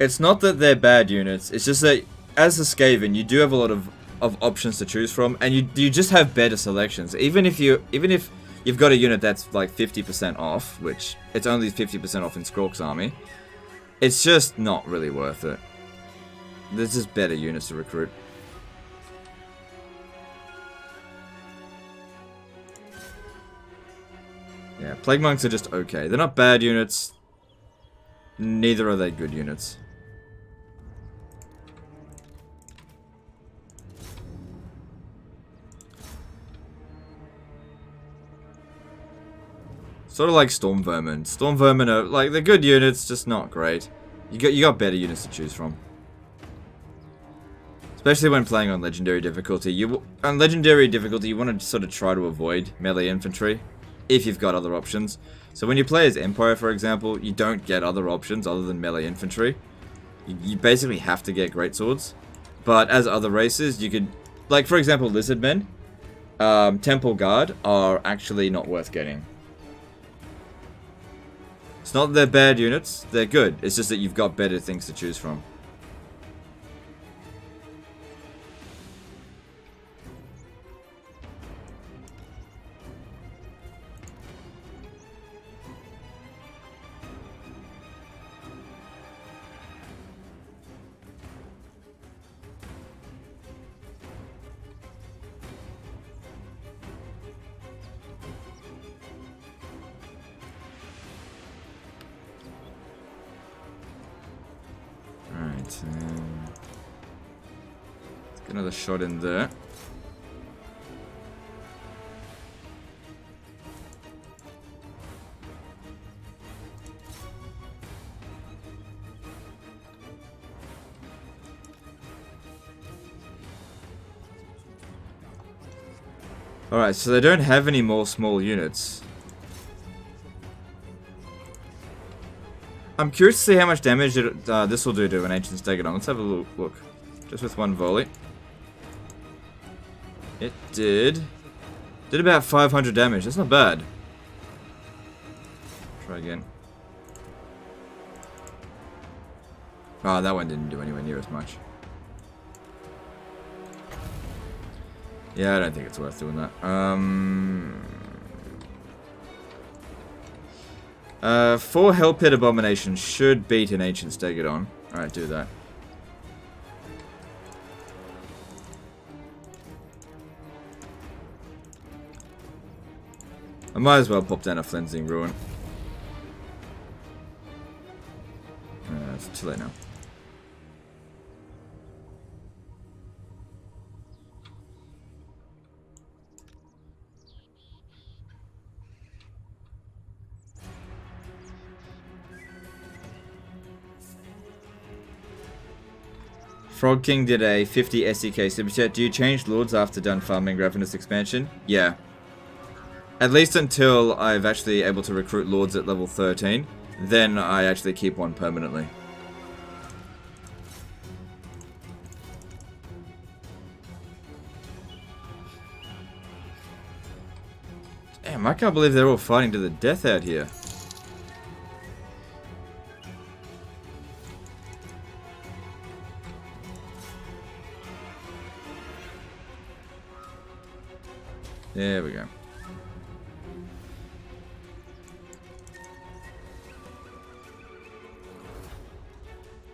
It's not that they're bad units, it's just that as a Skaven, you do have a lot of options to choose from, and you just have better selections. Even if you've got a unit that's like 50% off, which it's only 50% off in Skrolk's army, it's just not really worth it. There's just better units to recruit. Yeah, Plague Monks are just okay. They're not bad units, neither are they good units. Sort of like Storm Vermin. Storm Vermin are, like, they're good units, just not great. You got better units to choose from. Especially when playing on Legendary difficulty. On Legendary difficulty, you want to sort of try to avoid melee infantry, if you've got other options. So when you play as Empire, for example, you don't get other options other than melee infantry. You basically have to get greatswords. But as other races, you could... like, for example, Lizardmen, Temple Guard are actually not worth getting. It's not that they're bad units, they're good. It's just that you've got better things to choose from. Let's get another shot in there. Alright, so they don't have any more small units. I'm curious to see how much damage this will do to an Ancient Stegodon. Let's have a look. Just with one volley. It did. Did about 500 damage. That's not bad. Try again. Oh, that one didn't do anywhere near as much. Yeah, I don't think it's worth doing that. 4 Hell Pit Abomination should beat an Ancient Stegodon. Alright, do that. I might as well pop down a Flensing Ruin. It's too late now. Frog King did a 50 SEK super chat. Do you change lords after done farming Ravenous expansion? Yeah. At least until I've actually able to recruit lords at level 13. Then I actually keep one permanently. Damn, I can't believe they're all fighting to the death out here. There we go.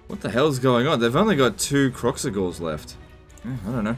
What the hell's going on? They've only got 2 Croxagors left. I don't know.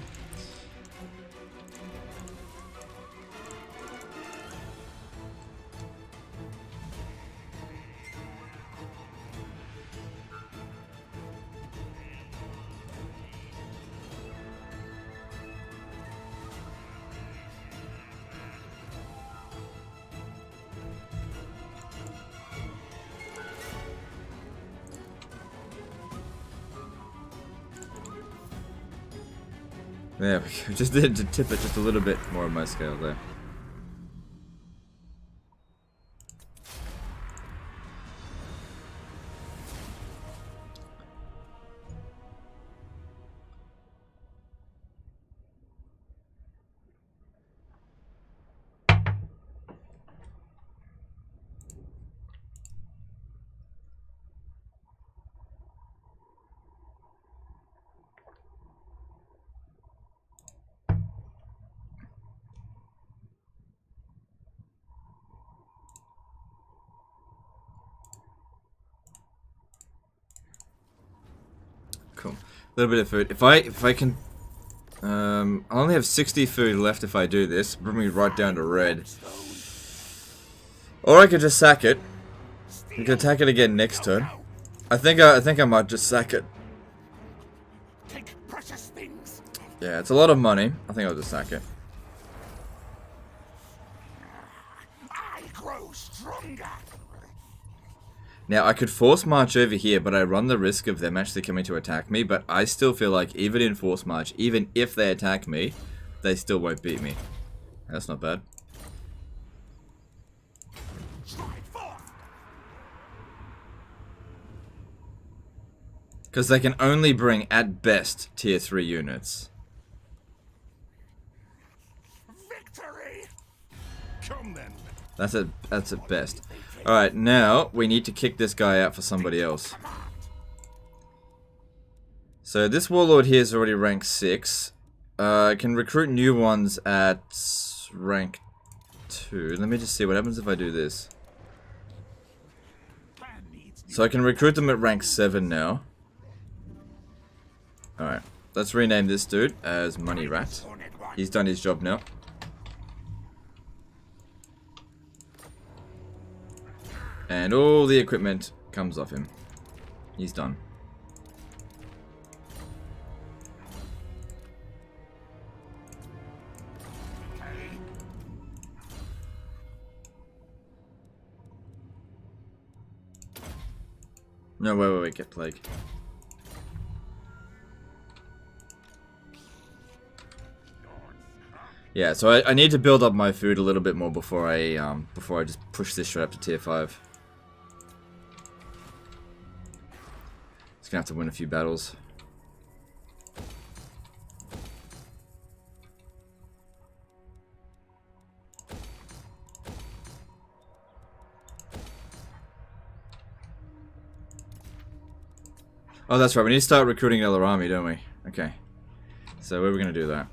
There we go. Just did to tip it just a little bit more on my scale there. Cool. A little bit of food. If I can, I only have 60 food left if I do this. Bring me right down to red. Or I could just sack it. I can attack it again next turn. I think I might just sack it. Yeah, it's a lot of money. I think I'll just sack it. I grow stronger. Now, I could force march over here, but I run the risk of them actually coming to attack me, but I still feel like even in force march, even if they attack me, they still won't beat me. That's not bad. Because they can only bring, at best, tier 3 units. Victory! Come then. That's at best. Alright, now we need to kick this guy out for somebody else. So this warlord here is already rank 6. I can recruit new ones at rank 2. Let me just see what happens if I do this. So I can recruit them at rank 7 now. Alright, let's rename this dude as Money Rat. He's done his job now. And all the equipment comes off him. He's done. No, wait, get plague. Yeah, so I need to build up my food a little bit more before I just push this straight up to tier 5. Just gonna have to win a few battles. Oh, that's right. We need to start recruiting another army, don't we? Okay. So where are we going to do that?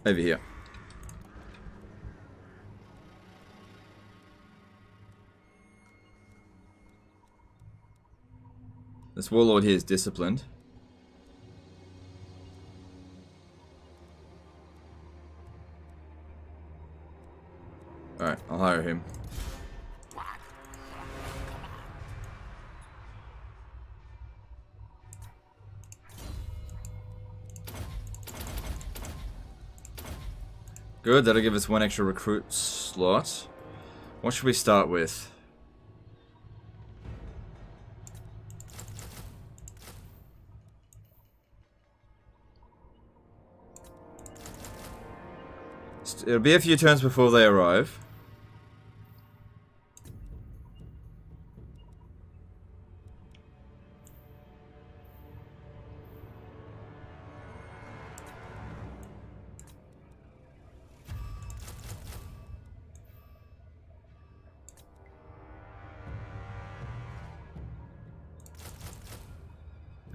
Over here. This warlord here is disciplined. Alright, I'll hire him. Good, that'll give us one extra recruit slot. What should we start with? It'll be a few turns before they arrive.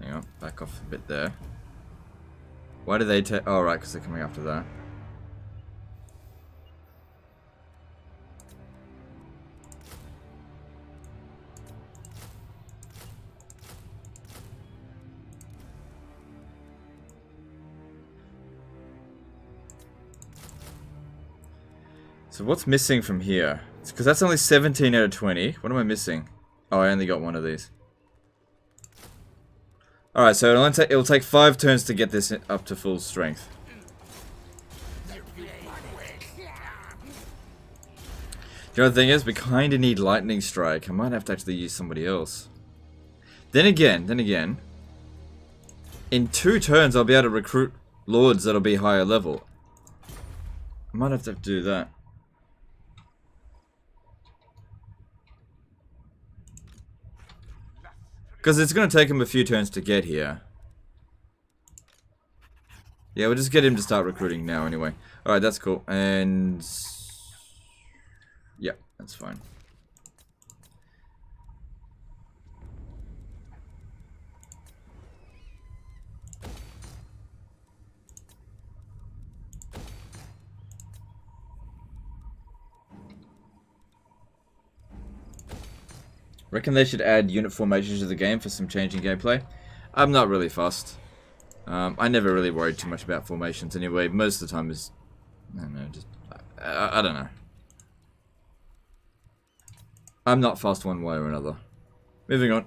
Hang on, back off a bit there. Why do they take... Oh, right, because they're coming after that. So what's missing from here? Because that's only 17 out of 20. What am I missing? Oh, I only got one of these. Alright, so it'll take 5 turns to get this up to full strength. The other thing is, we kind of need lightning strike. I might have to actually use somebody else. Then again, in 2 turns I'll be able to recruit lords that'll be higher level. I might have to do that. Because it's going to take him a few turns to get here. Yeah, we'll just get him to start recruiting now anyway. Alright, that's cool. And... yeah, that's fine. Reckon they should add unit formations to the game for some changing gameplay. I'm not really fussed. I never really worried too much about formations anyway. Most of the time is... I don't know, just... I don't know. I'm not fussed one way or another. Moving on.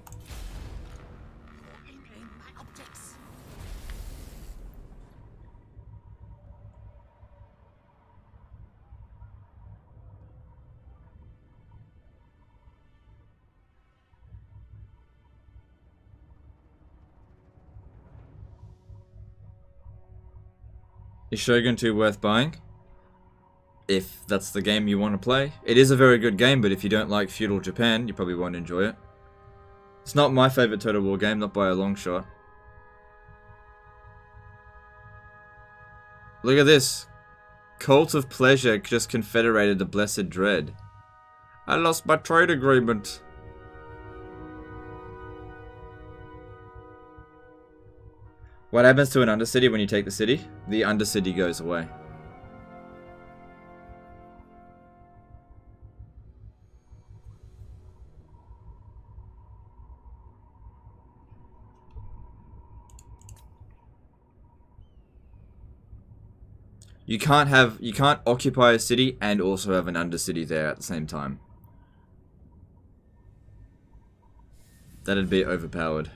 Is Shogun 2 worth buying? If that's the game you want to play. It is a very good game, but if you don't like feudal Japan, you probably won't enjoy it. It's not my favourite Total War game, not by a long shot. Look at this. Cult of Pleasure just confederated the Blessed Dread. I lost my trade agreement. What happens to an Undercity when you take the city? The Undercity goes away. You can't occupy a city and also have an Undercity there at the same time. That'd be overpowered.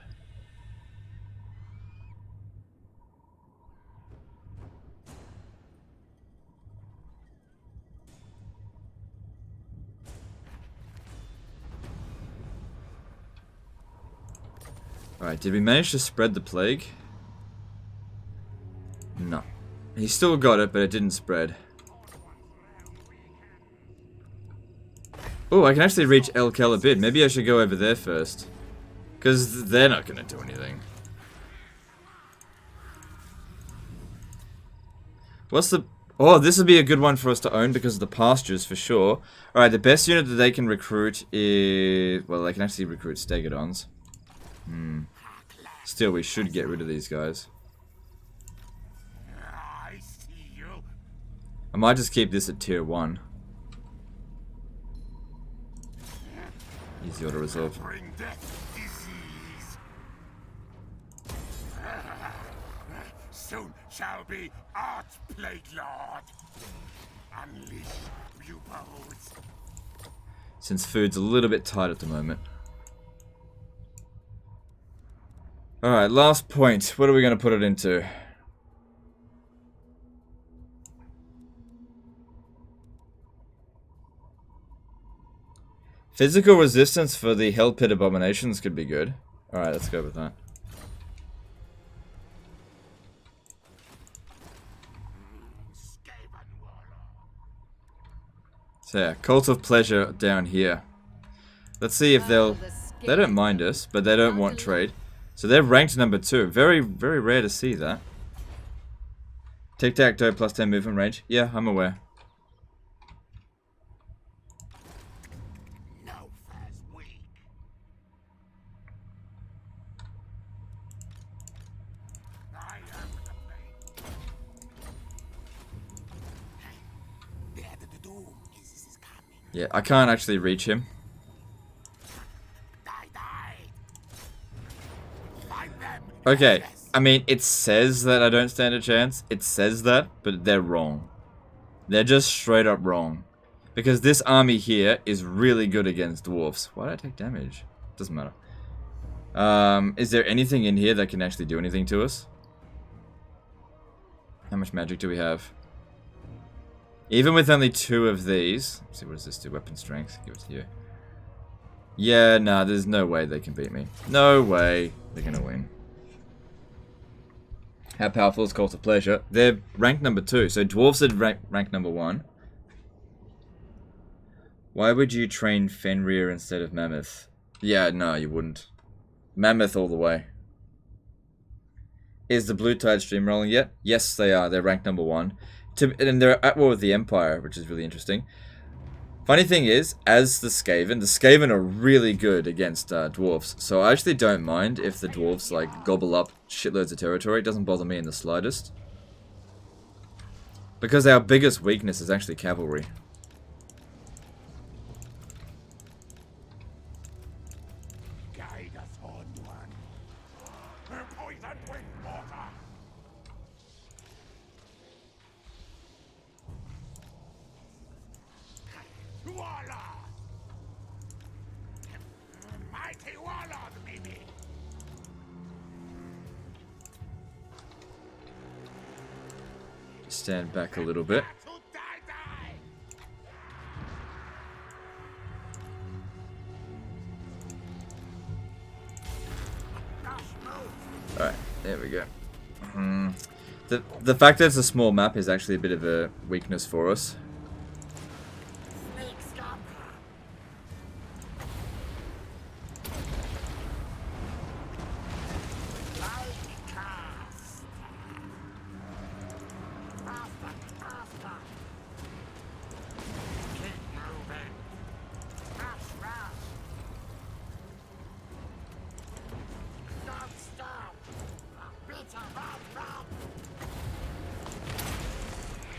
Alright, did we manage to spread the plague? No. He still got it, but it didn't spread. Oh, I can actually reach El Calabid. Maybe I should go over there first. Because they're not going to do anything. What's the... Oh, this would be a good one for us to own because of the pastures, for sure. Alright, the best unit that they can recruit is... Well, they can actually recruit Stegodons. Still, we should get rid of these guys. I see you. I might just keep this at tier 1. Easy auto resolve. Bring death, disease. Soon shall be art plague lord. Unleash you bones. Since food's a little bit tight at the moment. Alright, last point. What are we going to put it into? Physical resistance for the Hell Pit Abominations could be good. Alright, let's go with that. Skaven warlord. So yeah, Cult of Pleasure down here. Let's see if they'll... They don't mind us, but they don't want trade. So they're ranked number 2. Very, very rare to see that. Tic-tac-toe plus 10 movement range. Yeah, I'm aware. No first week. I am the plague. The doom is coming. Yeah, I can't actually reach him. Okay, I mean, it says that I don't stand a chance. It says that, but they're wrong. They're just straight up wrong. Because this army here is really good against dwarfs. Why did I take damage? Doesn't matter. Is there anything in here that can actually do anything to us? How much magic do we have? Even with only 2 of these... Let's see, what does this do? Weapon strength. Give it to you. Yeah, nah, there's no way they can beat me. No way they're gonna win. How powerful is Cult of Pleasure? They're ranked number 2, so dwarves are ranked number 1. Why would you train Fenrir instead of Mammoth? Yeah, no, you wouldn't. Mammoth all the way. Is the Blue Tide stream rolling yet? Yes, they are. They're ranked number 1. And they're at war with the Empire, which is really interesting. Funny thing is, as the Skaven are really good against dwarves. So I actually don't mind if the dwarves like gobble up shitloads of territory. It doesn't bother me in the slightest. Because our biggest weakness is actually cavalry. Guide us, Horned One. Poisoned with water. Warlord! Mighty warlord, maybe. Stand back a little bit. To die. Alright, there we go. The fact that it's a small map is actually a bit of a weakness for us.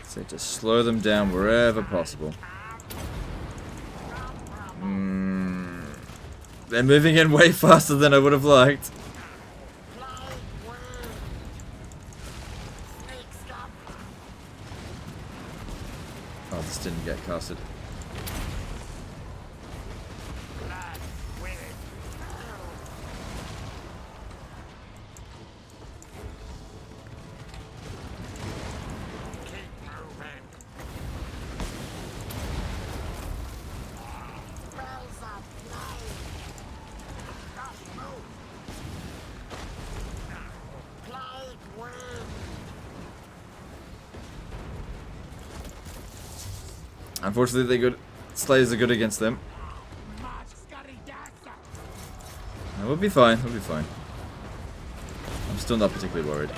So just slow them down wherever possible. They're moving in way faster than I would have liked. Oh, this didn't get casted. Unfortunately, they're good. Slayers are good against them. We'll be fine. We'll be fine. I'm still not particularly worried.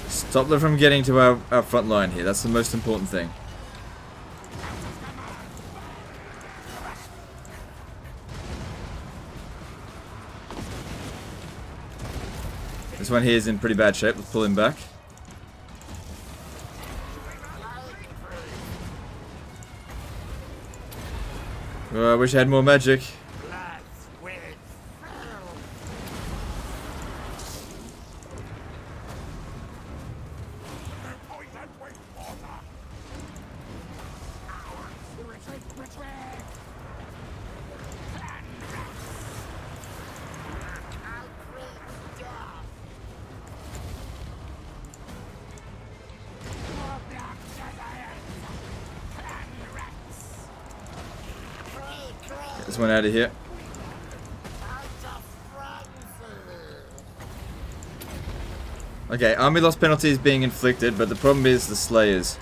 Stop them from getting to our front line here. That's the most important thing. This one here is in pretty bad shape. Let's pull him back. I wish I had more magic. Get this one out of here. Okay, army loss penalty is being inflicted, but the problem is the slayers.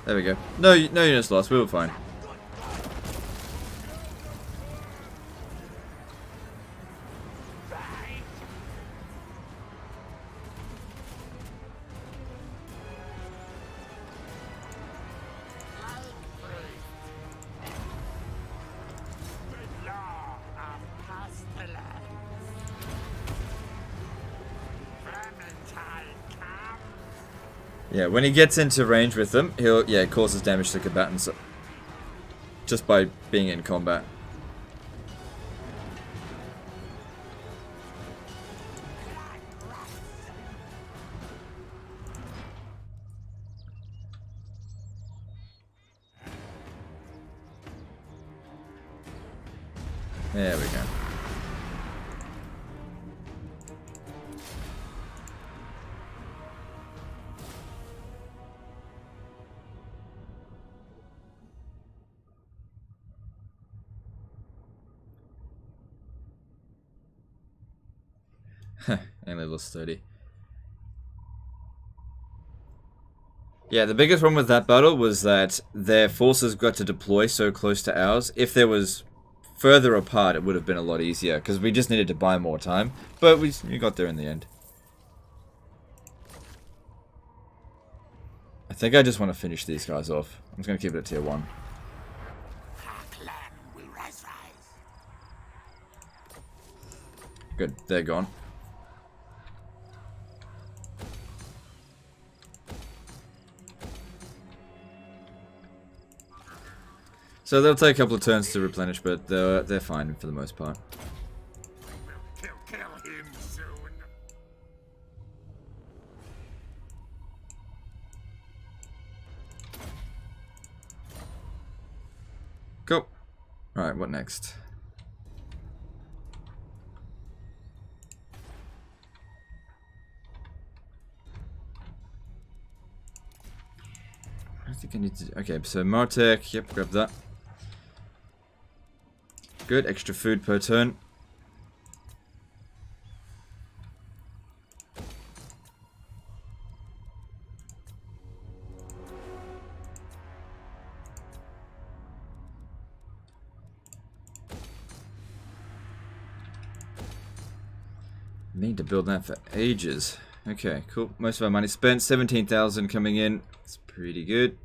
There we go. No units lost. We were fine. Yeah, when he gets into range with them, he'll, causes damage to combatants just by being in combat. There we go. And level 30. Yeah, the biggest problem with that battle was that their forces got to deploy so close to ours. If there was further apart, it would have been a lot easier, because we just needed to buy more time. But we got there in the end. I think I just want to finish these guys off. I'm just going to keep it at tier 1. Good, they're gone. So they'll take a couple of turns to replenish, but they're fine for the most part. Kill him soon. Cool. Alright, what next? I think I need to... Okay, so Martech, yep, grab that. Good, extra food per turn. Need to build that for ages. Okay, cool. Most of our money spent. 17,000 coming in. It's pretty good.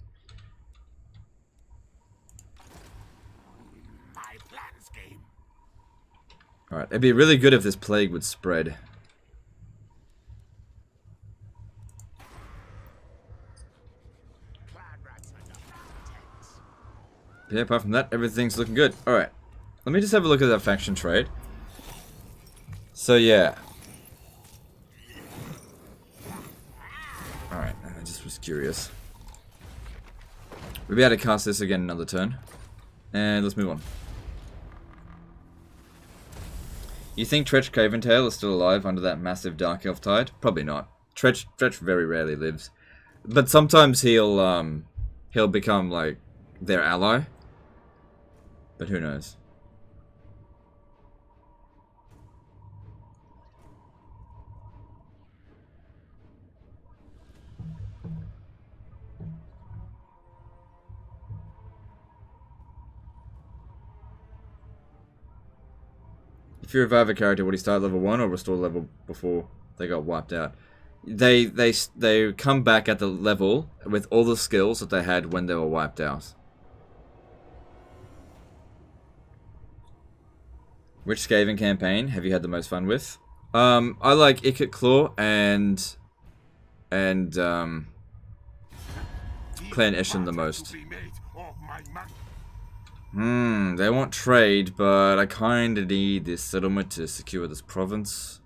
Alright, it'd be really good if this plague would spread. Yeah, apart from that, everything's looking good. Alright, let me just have a look at that faction trade. So, yeah. Alright, I just was curious. We'll be able to cast this again another turn. And let's move on. You think Tretch Craventail is still alive under that massive Dark Elf tide? Probably not. Tretch very rarely lives. But sometimes he'll become, like, their ally. But who knows? If you revive a character, would he start level 1 or restore level before they got wiped out? They come back at the level with all the skills that they had when they were wiped out. Which Skaven campaign have you had the most fun with? I like Ikit Claw and Clan Eshin the most. They want trade, but I kinda need this settlement to secure this province.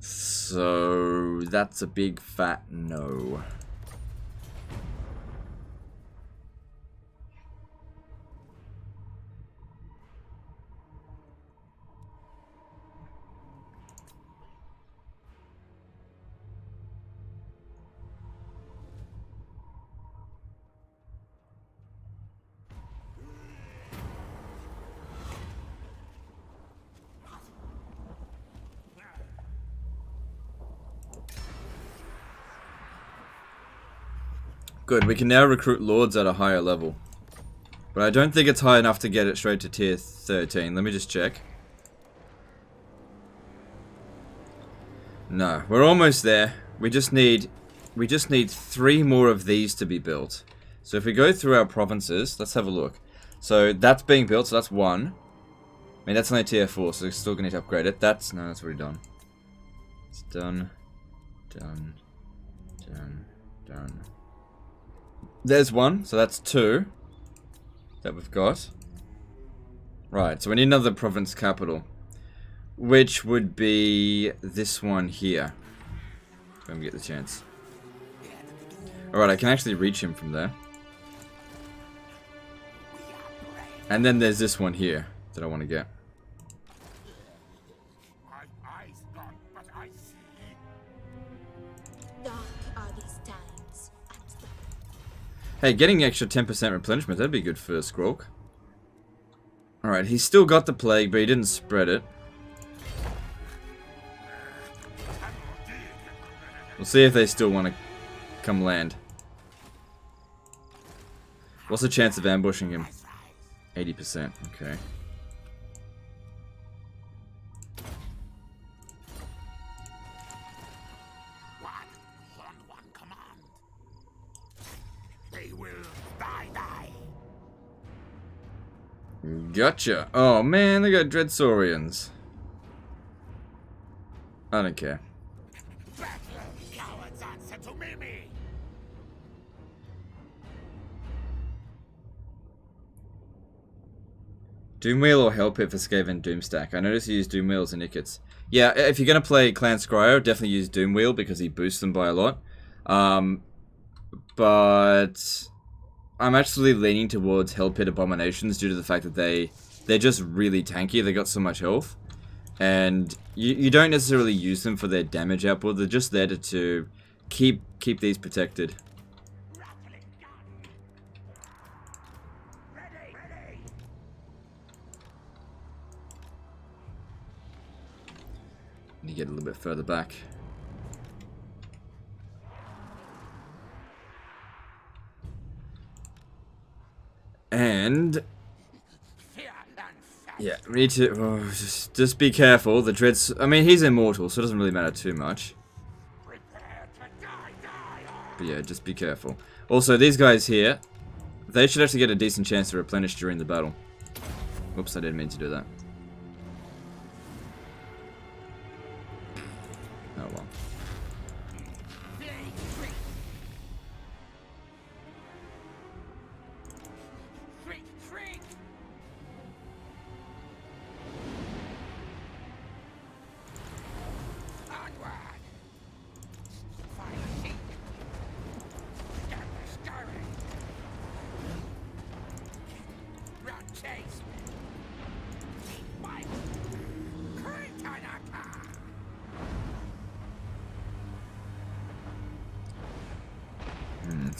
So that's a big fat no. Good, we can now recruit lords at a higher level. But I don't think it's high enough to get it straight to tier 13. Let me just check. No, we're almost there. We just need 3 more of these to be built. So if we go through our provinces, let's have a look. So that's being built, so that's 1. I mean, that's only tier 4, so we're still going to need to upgrade it. That's already done. It's done. Done. Done. Done. There's 1, so that's 2 that we've got. Right, so we need another province capital, which would be this one here. When we get the chance. Alright, I can actually reach him from there. And then there's this one here that I want to get. Hey, getting extra 10% replenishment, that'd be good for Skrolk. Alright, he's still got the plague, but he didn't spread it. We'll see if they still want to come land. What's the chance of ambushing him? 80%, okay. Gotcha. Oh man, they got Dreadsaurians. I don't care. Doomwheel or Hellpit for Skaven Doomstack? I noticed you use Doomwheels and Ikits. Yeah, if you're going to play Clan Skryo, definitely use Doomwheel because he boosts them by a lot. But I'm actually leaning towards Hellpit Abominations due to the fact that they're just really tanky. They got so much health. And you don't necessarily use them for their damage output. They're just there to keep these protected. You get a little bit further back. And yeah, we need to just be careful. The dreads. I mean, he's immortal, so it doesn't really matter too much. But yeah, just be careful. Also, these guys here, they should actually get a decent chance to replenish during the battle. Whoops, I didn't mean to do that. Oh well.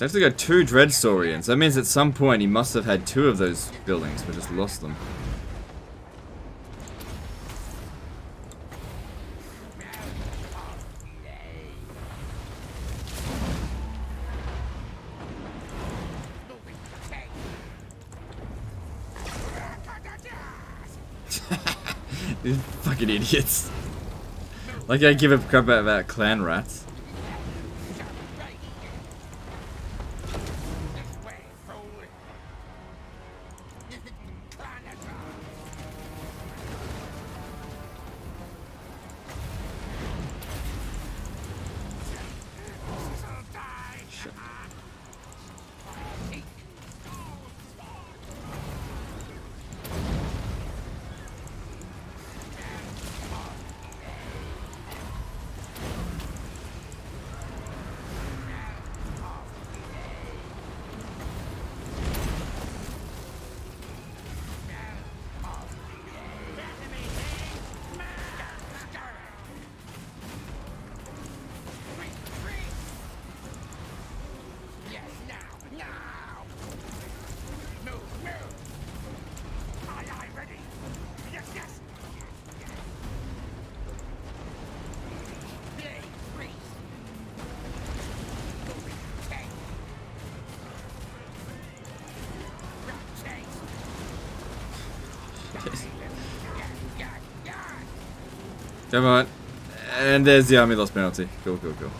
He's actually got 2 Dreadsaurians. That means at some point he must have had 2 of those buildings, but just lost them. These fucking idiots. Like I give a crap about clan rats. Come on. And there's the army lost penalty. Cool, cool, cool.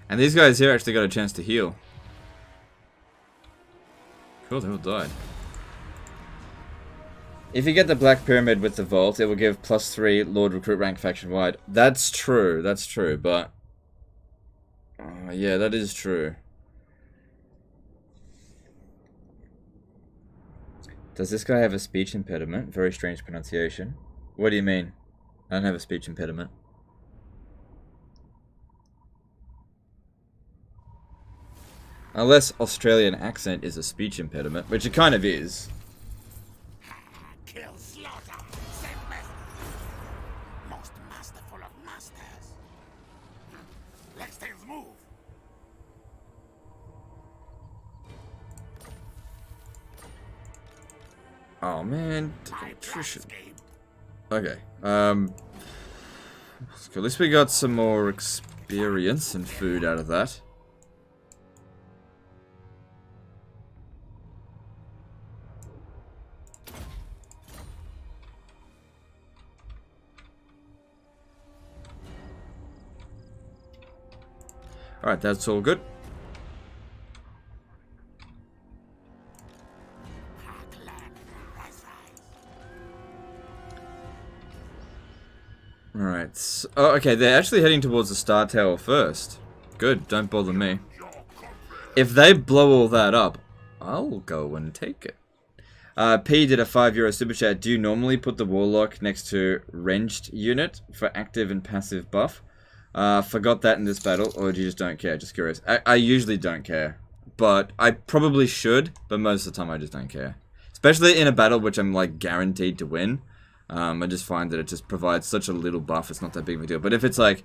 And these guys here actually got a chance to heal. Cool, they all died. If you get the Black Pyramid with the Vault, it will give +3 Lord Recruit rank faction wide. That's true, but... yeah, that is true. Does this guy have a speech impediment? Very strange pronunciation. What do you mean? I don't have a speech impediment. Unless Australian accent is a speech impediment, which it kind of is. Kill, slaughter, save master. Most masterful of masters. Let's things move. Oh man, My attrition. game. Okay, at least we got some more experience and food out of that. Alright, that's all good. Alright, so, oh, okay, they're actually heading towards the Star Tower first. Good, don't bother me. If they blow all that up, I'll go and take it. P did a €5 super chat. Do you normally put the Warlock next to Ranged unit for active and passive buff? Forgot that in this battle, or do you just don't care? Just curious. I usually don't care, but I probably should, but most of the time I just don't care. Especially in a battle which I'm like guaranteed to win. I just find that it just provides such a little buff, it's not that big of a deal. But if it's like,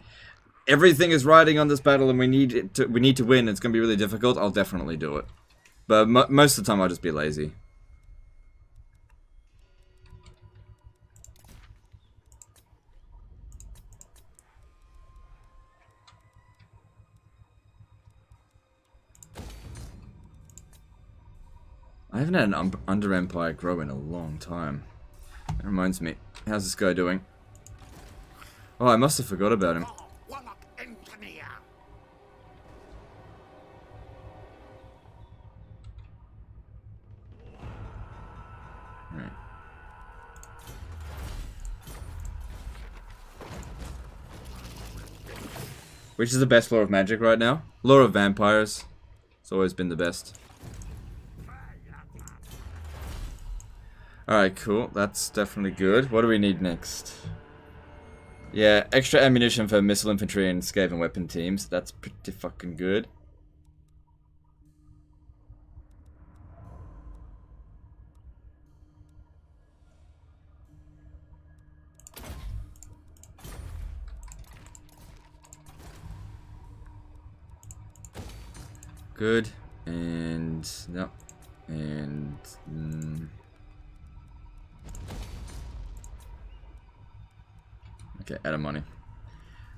everything is riding on this battle and we need to win, it's going to be really difficult, I'll definitely do it. But most of the time I'll just be lazy. I haven't had an Under Empire grow in a long time. That reminds me. How's this guy doing? Oh, I must have forgot about him. Warlock engineer. Right. Which is the best lore of magic right now? Lore of vampires. It's always been the best. Alright, cool. That's definitely good. What do we need next? Yeah, extra ammunition for missile infantry and Skaven weapon teams. That's pretty fucking good. Good. And no. And okay, out of money.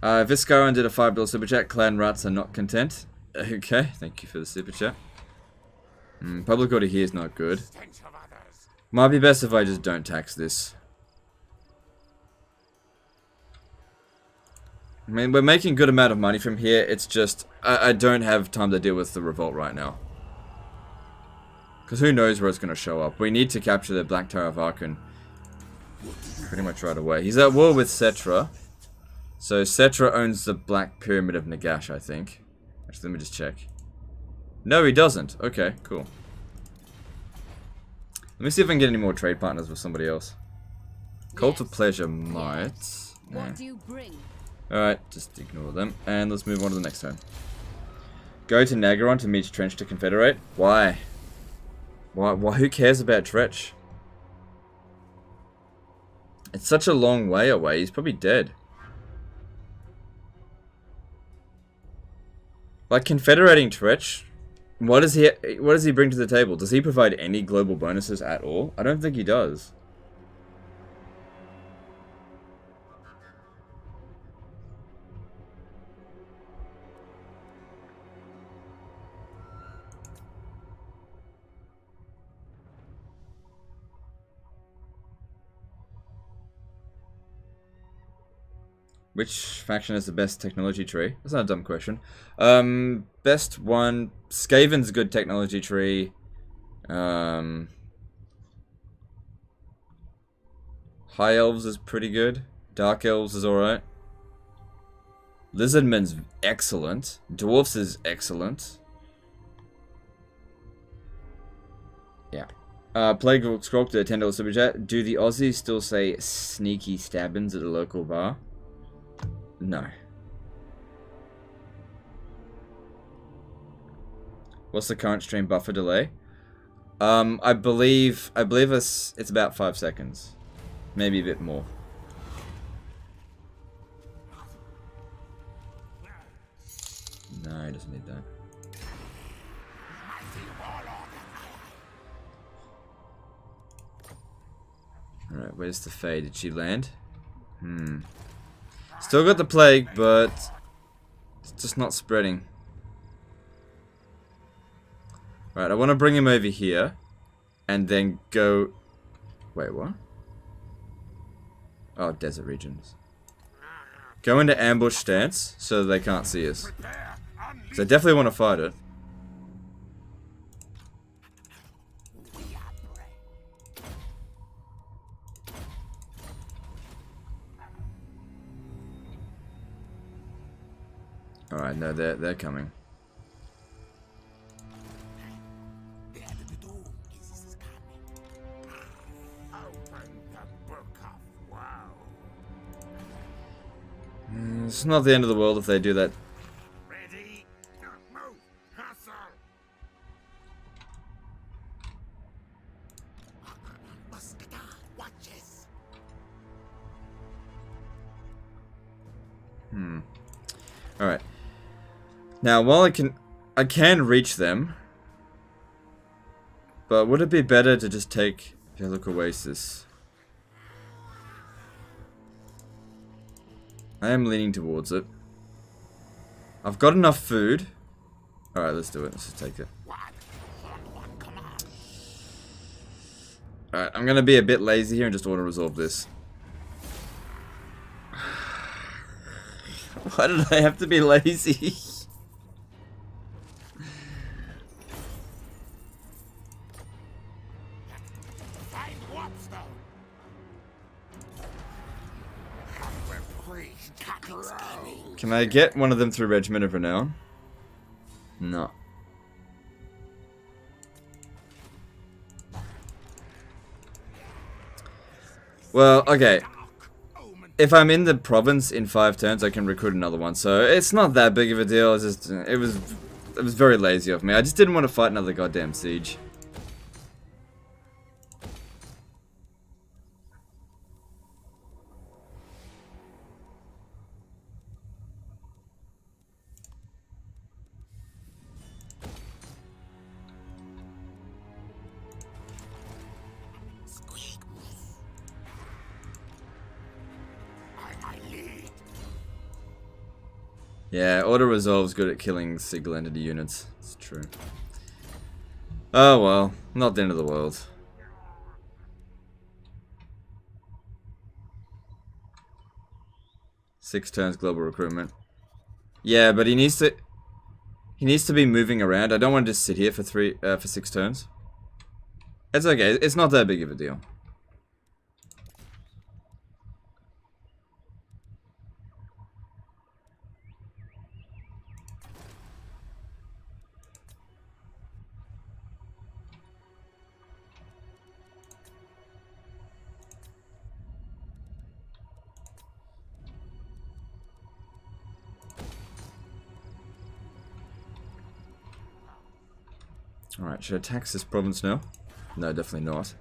Viscaron did a $5 super chat. Clan rats are not content. Okay, thank you for the super chat. Public order here is not good. Might be best if I just don't tax this. I mean, we're making a good amount of money from here. It's just, I don't have time to deal with the revolt right now. Because who knows where it's going to show up. We need to capture the Black Tower of Archon pretty much right away. He's at war with Cetra. So Cetra owns the Black Pyramid of Nagash, I think. Actually, let me just check. No, he doesn't. Okay, cool. Let me see if I can get any more trade partners with somebody else. Cult of Pleasure might. What do you bring? Alright, just ignore them. And let's move on to the next turn. Go to Nagaron to meet Trench to Confederate. Why? Why? Who cares about Tretch? It's such a long way away. He's probably dead. Like, confederating Tretch, what does he bring to the table? Does he provide any global bonuses at all? I don't think he does. Which faction has the best technology tree? That's not a dumb question. Best one, Skaven's good technology tree. High Elves is pretty good. Dark Elves is alright. Lizardmen's excellent. Dwarfs is excellent. Yeah. Plague Lord Skrolk to $10 super chat. Do the Aussies still say sneaky stabbins at the local bar? No. What's the current stream buffer delay? I believe it's about 5 seconds. Maybe a bit more. No, he doesn't need that. Alright, where's the Fae? Did she land? Still got the plague, but it's just not spreading. Right, I want to bring him over here and then go... Wait, what? Oh, desert regions. Go into ambush stance so they can't see us. So I definitely want to fight it. Alright, no, they're coming. It's not the end of the world if they do that. Ready? Move! Hustle! Watches! Alright. Now, while I can reach them, but would it be better to just take Veillock Oasis? I am leaning towards it. I've got enough food. Alright, let's do it. Let's just take it. Alright, I'm gonna be a bit lazy here and just auto-resolve this. Why did I have to be lazy? Can I get one of them through Regiment of Renown? No. Well, okay. If I'm in the province in 5 turns, I can recruit another one. So it's not that big of a deal. It's just, it was very lazy of me. I just didn't want to fight another goddamn siege. Yeah, auto resolve's good at killing single entity units. It's true. Oh well, not the end of the world. Six turns global recruitment. Yeah, but he needs to be moving around. I don't want to just sit here for 6 turns. It's okay. It's not that big of a deal. Alright, should I tax this province now? No, definitely not.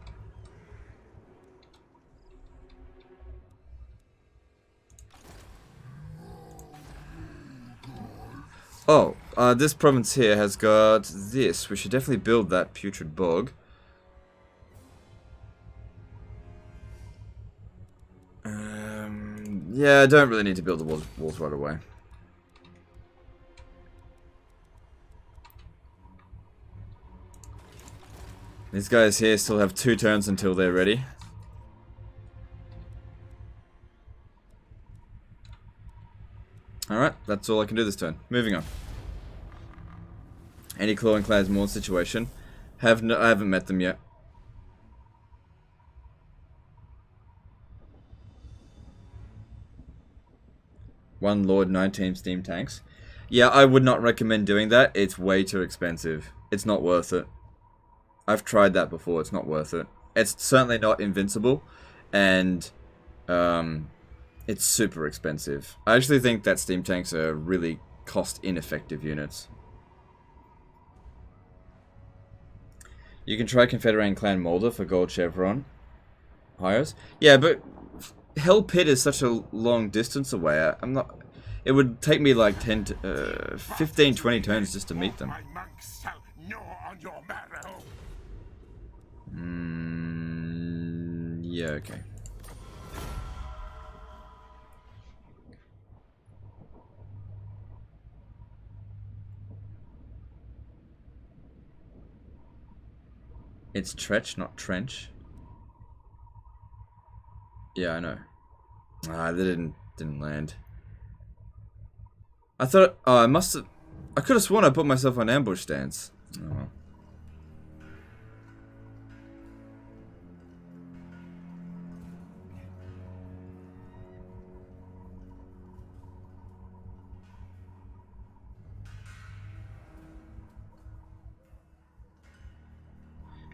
Oh, this province here has got this. We should definitely build that putrid bog. Yeah, I don't really need to build the walls right away. These guys here still have 2 turns until they're ready. Alright, that's all I can do this turn. Moving on. Any clawing clans more situation? I haven't met them yet. One Lord, 19 steam tanks. Yeah, I would not recommend doing that. It's way too expensive. It's not worth it. I've tried that before, it's not worth it. It's certainly not invincible, and it's super expensive. I actually think that steam tanks are really cost-ineffective units. You can try Confederating Clan Molder for gold chevron hires. Yeah, but Hell Pit is such a long distance away. I'm not... It would take me like 15, 20 turns just to meet them. Yeah, okay. It's Tretch, not Trench. Yeah, I know. Ah, that didn't land. I thought... Oh, I must have... I could have sworn I put myself on ambush stance. Oh.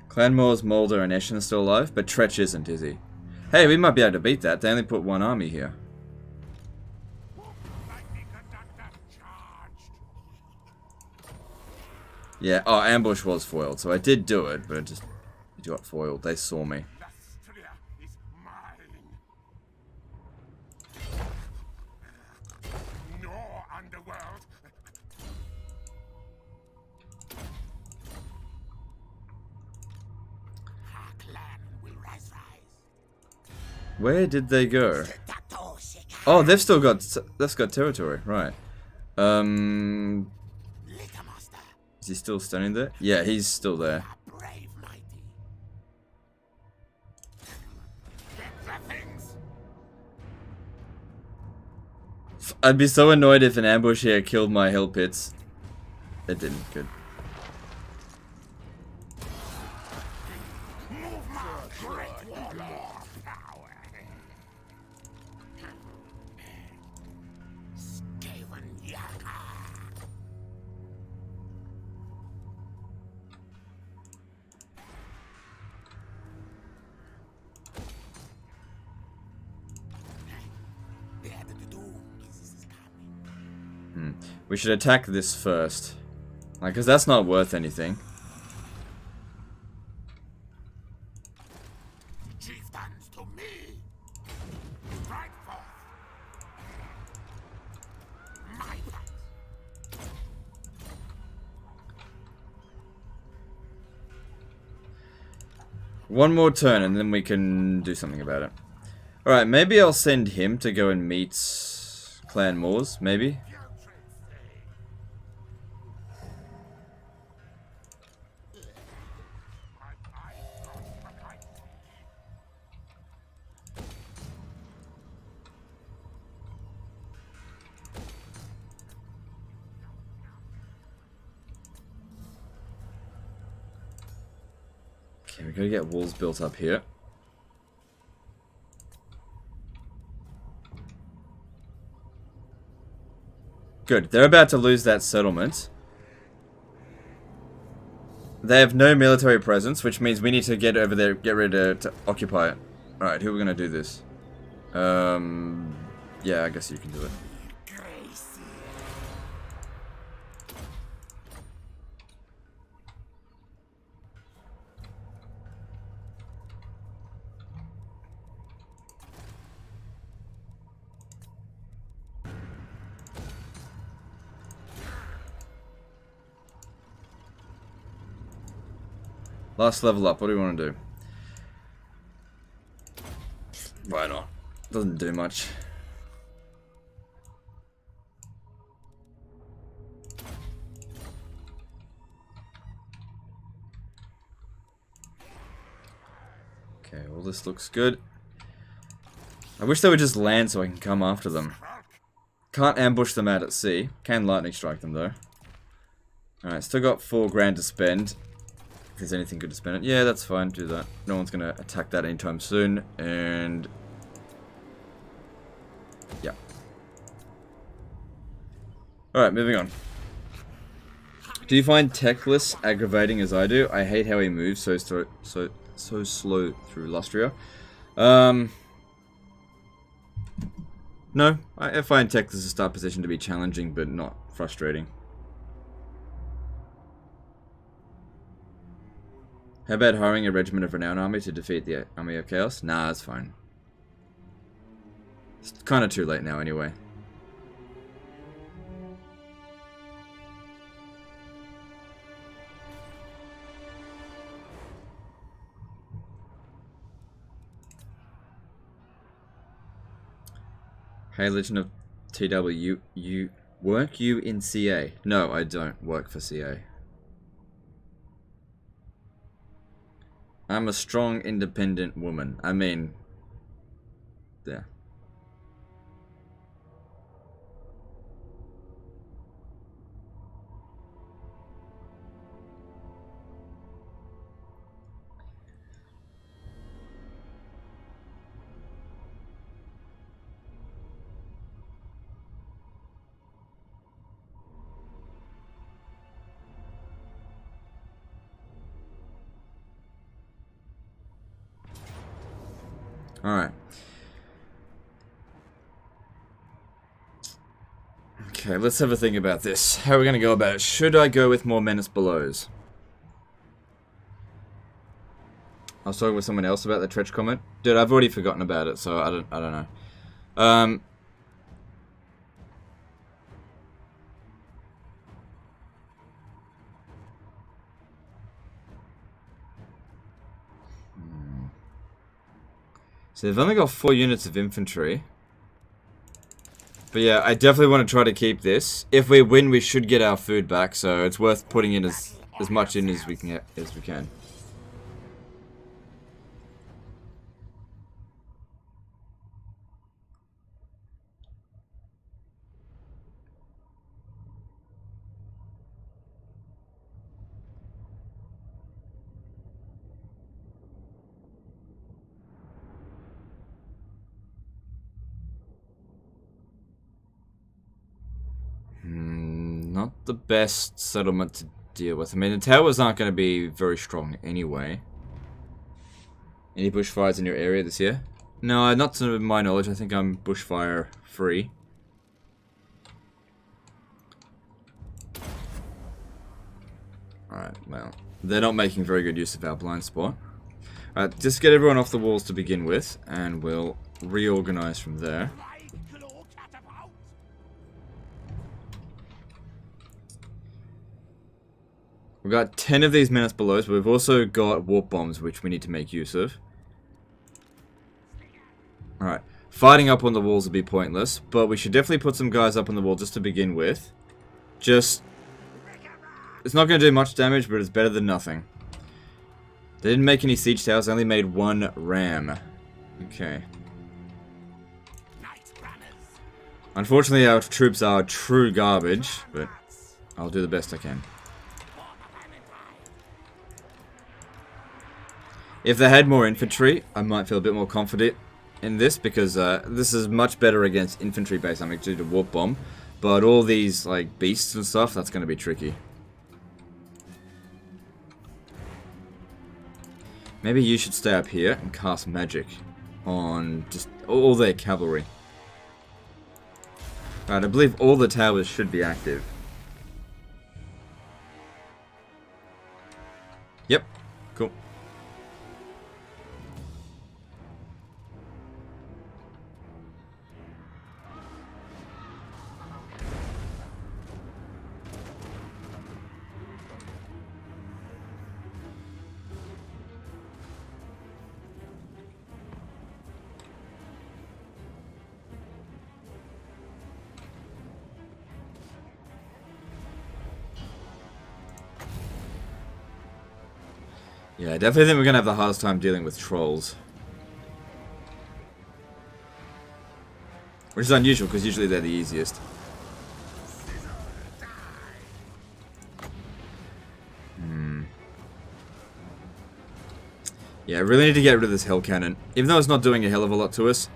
Clanmore's, Molder, and Eshin are still alive, but Tretch isn't, is he? Hey, we might be able to beat that. They only put 1 army here. Yeah, oh, ambush was foiled, so I did do it, but it got foiled. They saw me. Where did they go? Oh, they've still got... That's got territory, right. Is he still standing there? Yeah, he's still there. I'd be so annoyed if an ambush here killed my Hell Pits. It didn't. Good. We should attack this first. Like, because that's not worth anything. Chieftains to me. Strike forth. My path. One more turn and then we can do something about it. Alright, maybe I'll send him to go and meet Clan Moors, maybe. Okay, we gotta get walls built up here. Good, they're about to lose that settlement. They have no military presence, which means we need to get over there, get ready to occupy it. Alright, who are we gonna do this? Yeah, I guess you can do it. Last level up, what do we want to do? Why not? Doesn't do much. Okay, well this looks good. I wish they would just land so I can come after them. Can't ambush them out at sea. Can lightning strike them though. Alright, still got 4 grand to spend. If there's anything good to spend it. Yeah, that's fine, do that. No one's gonna attack that anytime soon, and... yeah. Alright, moving on. Do you find Techless aggravating as I do? I hate how he moves so slow through Lustria. No, I find Techless' start position to be challenging, but not frustrating. How about hiring a regiment of Renown army to defeat the army of Chaos? Nah, that's fine. It's kind of too late now anyway. Hey, Legend of TW, you work you in CA? No, I don't work for CA. I'm a strong, independent woman. I mean, yeah. Alright. Okay, let's have a think about this. How are we going to go about it? Should I go with more Menace Belows? I was talking with someone else about the Tretch comment. Dude, I've already forgotten about it, so I don't know. So they've only got 4 units of infantry. But yeah, I definitely want to try to keep this. If we win, we should get our food back, so it's worth putting in as much in as we can. Not the best settlement to deal with. I mean, the towers aren't going to be very strong anyway. Any bushfires in your area this year? No, not to my knowledge. I think I'm bushfire free. Alright, well. They're not making very good use of our blind spot. Alright, just get everyone off the walls to begin with, and we'll reorganize from there. We've got 10 of these menace below, but we've also got warp bombs, which we need to make use of. Alright, fighting up on the walls would be pointless, but we should definitely put some guys up on the wall just to begin with. Just... It's not going to do much damage, but it's better than nothing. They didn't make any siege towers, they only made one ram. Okay. Unfortunately, our troops are true garbage, but I'll do the best I can. If they had more infantry, I might feel a bit more confident in this, because this is much better against infantry-based army due to warp bomb. But all these like beasts and stuff, that's going to be tricky. Maybe you should stay up here and cast magic on just all their cavalry. Right, I believe all the towers should be active. Yep, cool. Yeah, I definitely think we're going to have the hardest time dealing with trolls. Which is unusual, because usually they're the easiest. Yeah, I really need to get rid of this hell cannon. Even though it's not doing a hell of a lot to us,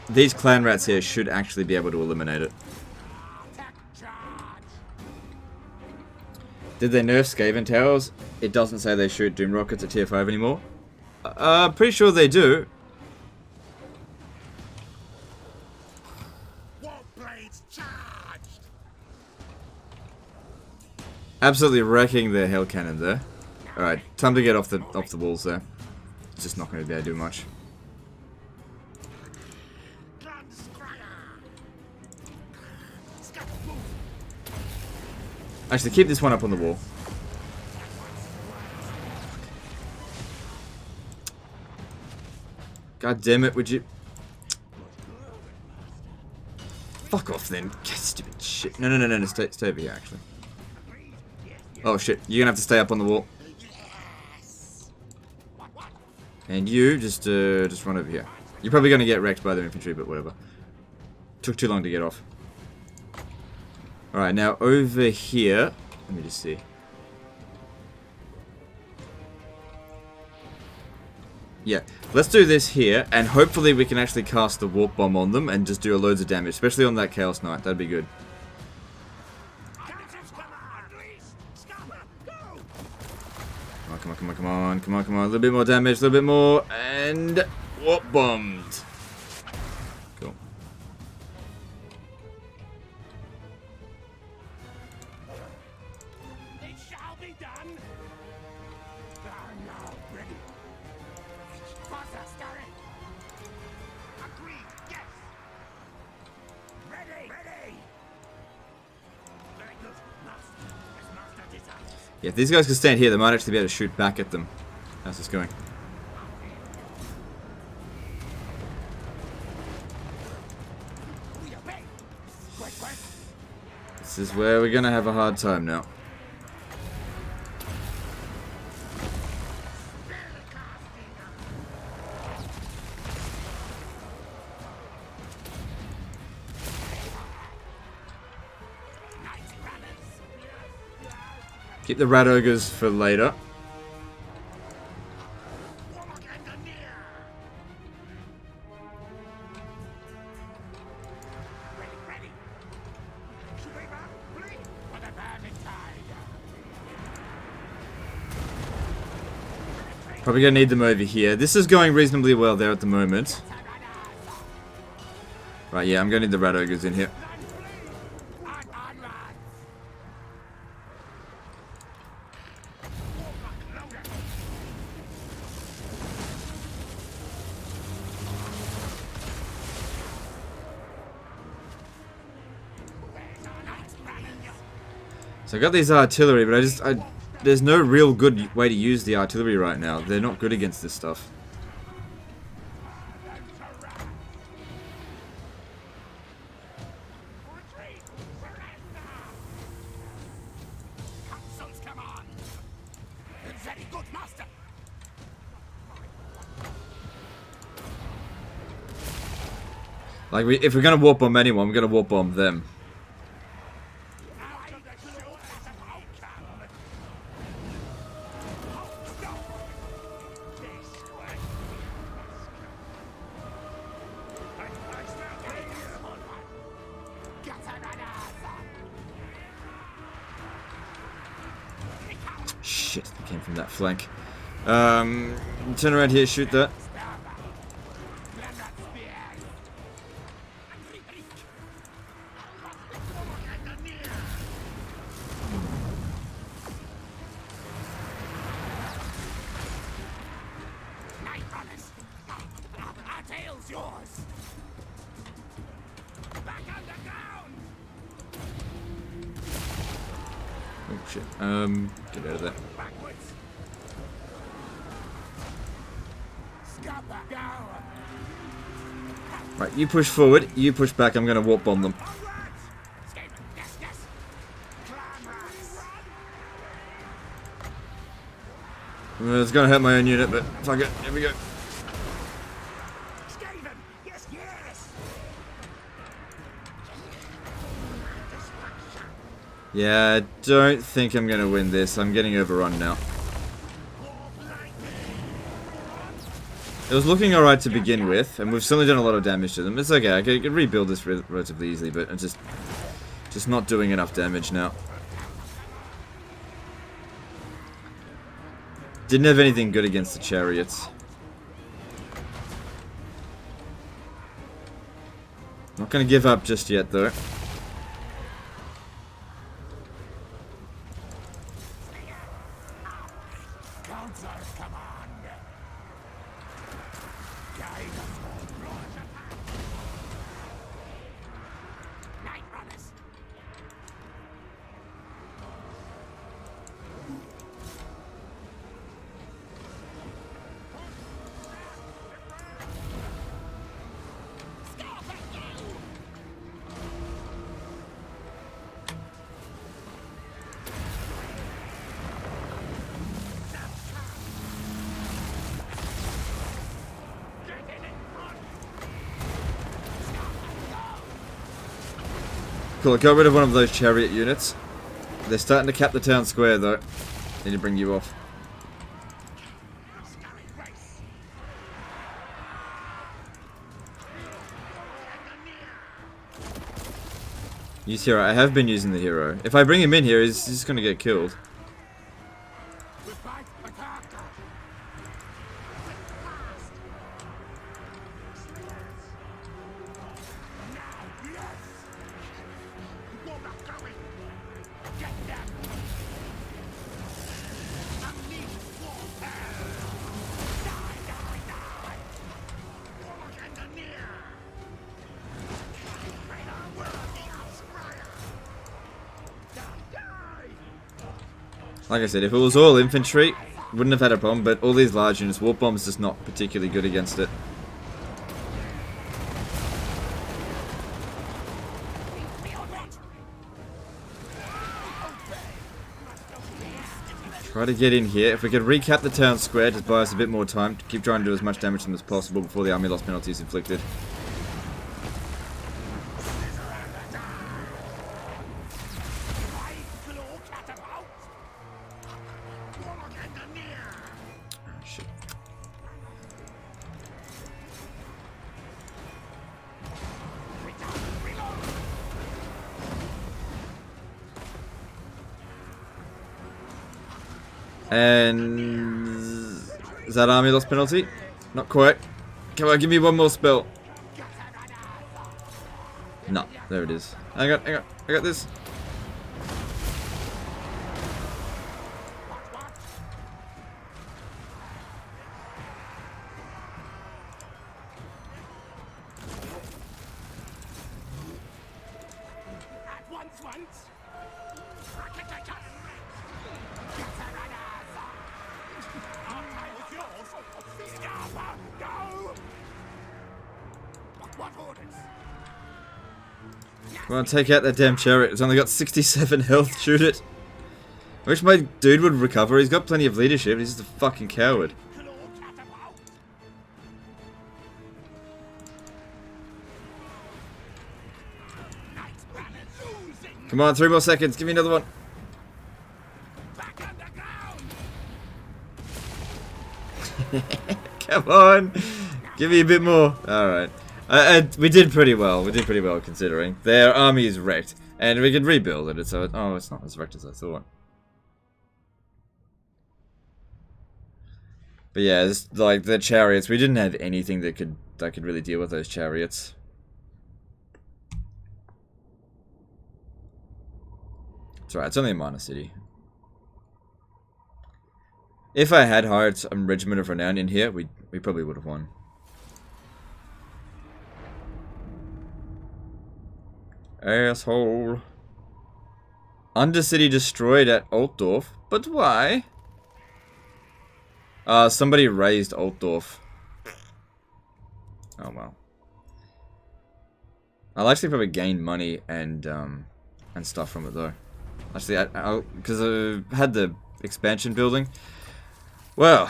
these clan rats here should actually be able to eliminate it. Did they nerf Skaven towers? It doesn't say they shoot doom rockets at tier 5 anymore. Pretty sure they do. Absolutely wrecking their hell cannon there. Alright, time to get off the walls there. It's just not going to be able to do much. Actually, keep this one up on the wall. God damn it, would you... Fuck off then. Stupid shit. No, stay over here, actually. Oh shit, you're gonna have to stay up on the wall. And you, just run over here. You're probably gonna get wrecked by their infantry, but whatever. Took too long to get off. Alright, now over here, let me just see. Yeah, let's do this here, and hopefully we can actually cast the warp bomb on them and just do loads of damage, especially on that Chaos Knight. That'd be good. Come on. A little bit more damage, a little bit more, and warp bombed. Cool. It shall be done. I'm now ready. Faster, Starry. Agreed. Yes. Ready. Very good, Master. As Master desires. Yeah, if these guys can stand here, they might actually be able to shoot back at them. How's this going? This is where we're gonna have a hard time now. Keep the rat ogres for later. Probably gonna need them over here. This is going reasonably well there at the moment. Right, yeah, I'm gonna need the rat ogres in here. So I got these artillery, but there's no real good way to use the artillery right now. They're not good against this stuff. Very good, master. Like, if we're gonna warp bomb anyone, we're gonna warp bomb them. Shit, they came from that flank. Turn around here, shoot that. Oh shit. Get out of there. Right, you push forward, you push back, I'm gonna warp bomb them. Well, it's gonna hurt my own unit, but fuck it, here we go. Skaven, yes, yes. Yeah, I don't think I'm gonna win this. I'm getting overrun now. It was looking alright to begin with, and we've certainly done a lot of damage to them. It's okay, I can rebuild this relatively easily, but I'm just not doing enough damage now. Didn't have anything good against the chariots. Not gonna give up just yet, though. Cool, I got rid of one of those chariot units. They're starting to cap the town square, though. Need to bring you off. Use hero. I have been using the hero. If I bring him in here, he's just gonna get killed. Like I said, if it was all infantry, wouldn't have had a problem, but all these large units, warp bomb's just not particularly good against it. Try to get in here. If we could recap the town square, just buy us a bit more time to keep trying to do as much damage to them as possible before the army loss penalty is inflicted. And is that army loss penalty? Not quite. Come on, give me one more spell. No, there it is. Hang on, I got this. What orders? Come on, take out that damn chariot. It's only got 67 health. Shoot it. I wish my dude would recover. He's got plenty of leadership. He's just a fucking coward. Come on, 3 more seconds. Give me another one. Come on. Give me a bit more. Alright. We did pretty well. We did pretty well considering. Their army is wrecked. And we could rebuild it. So oh, it's not as wrecked as I thought. But yeah, it's like the chariots. We didn't have anything that could really deal with those chariots. It's alright, it's only a minor city. If I had hired a regiment of renown in here, we probably would have won. Asshole. Undercity destroyed at Altdorf. But why? Somebody raised Altdorf. Oh well. I'll actually probably gain money and stuff from it though. Actually, because I had the expansion building. Well,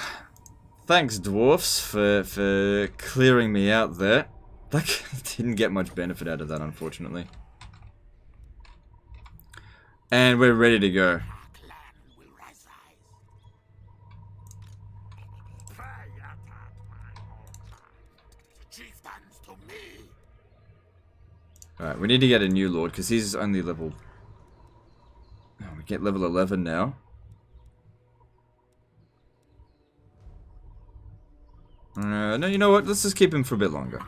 thanks dwarfs for clearing me out there. Like, didn't get much benefit out of that, unfortunately. And we're ready to go. Alright, we need to get a new lord, because he's only level... Oh, we get level 11 now. No, you know what? Let's just keep him for a bit longer.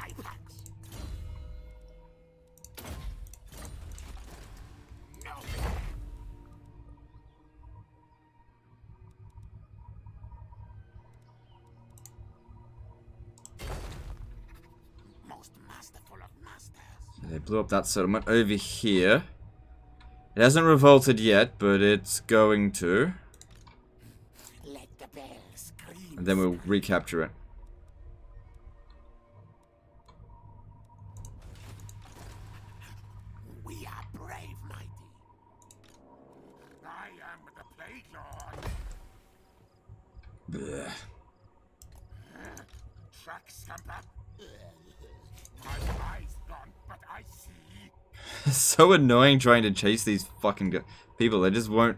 They blew up that settlement over here. It hasn't revolted yet, but it's going to. And then we'll recapture it. We are brave, mighty. I am the Plague Lord. Blech. Track scamper. My eyes gone, but I see. It's so annoying trying to chase these fucking people. They just won't.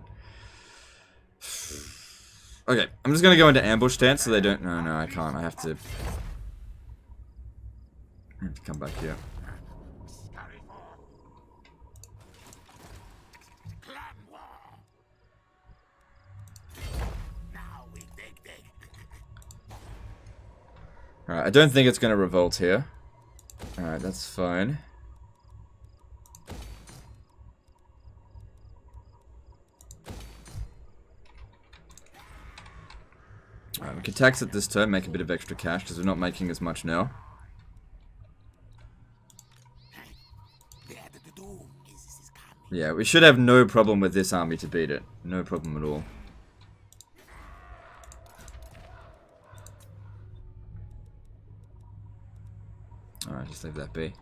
Okay, I'm just gonna go into ambush stance so they don't. No, I can't. I have to come back here. Alright, I don't think it's gonna revolt here. Alright, that's fine. Alright, we can tax it this turn, make a bit of extra cash, because we're not making as much now. Yeah, we should have no problem with this army to beat it. No problem at all. Alright, just leave that be.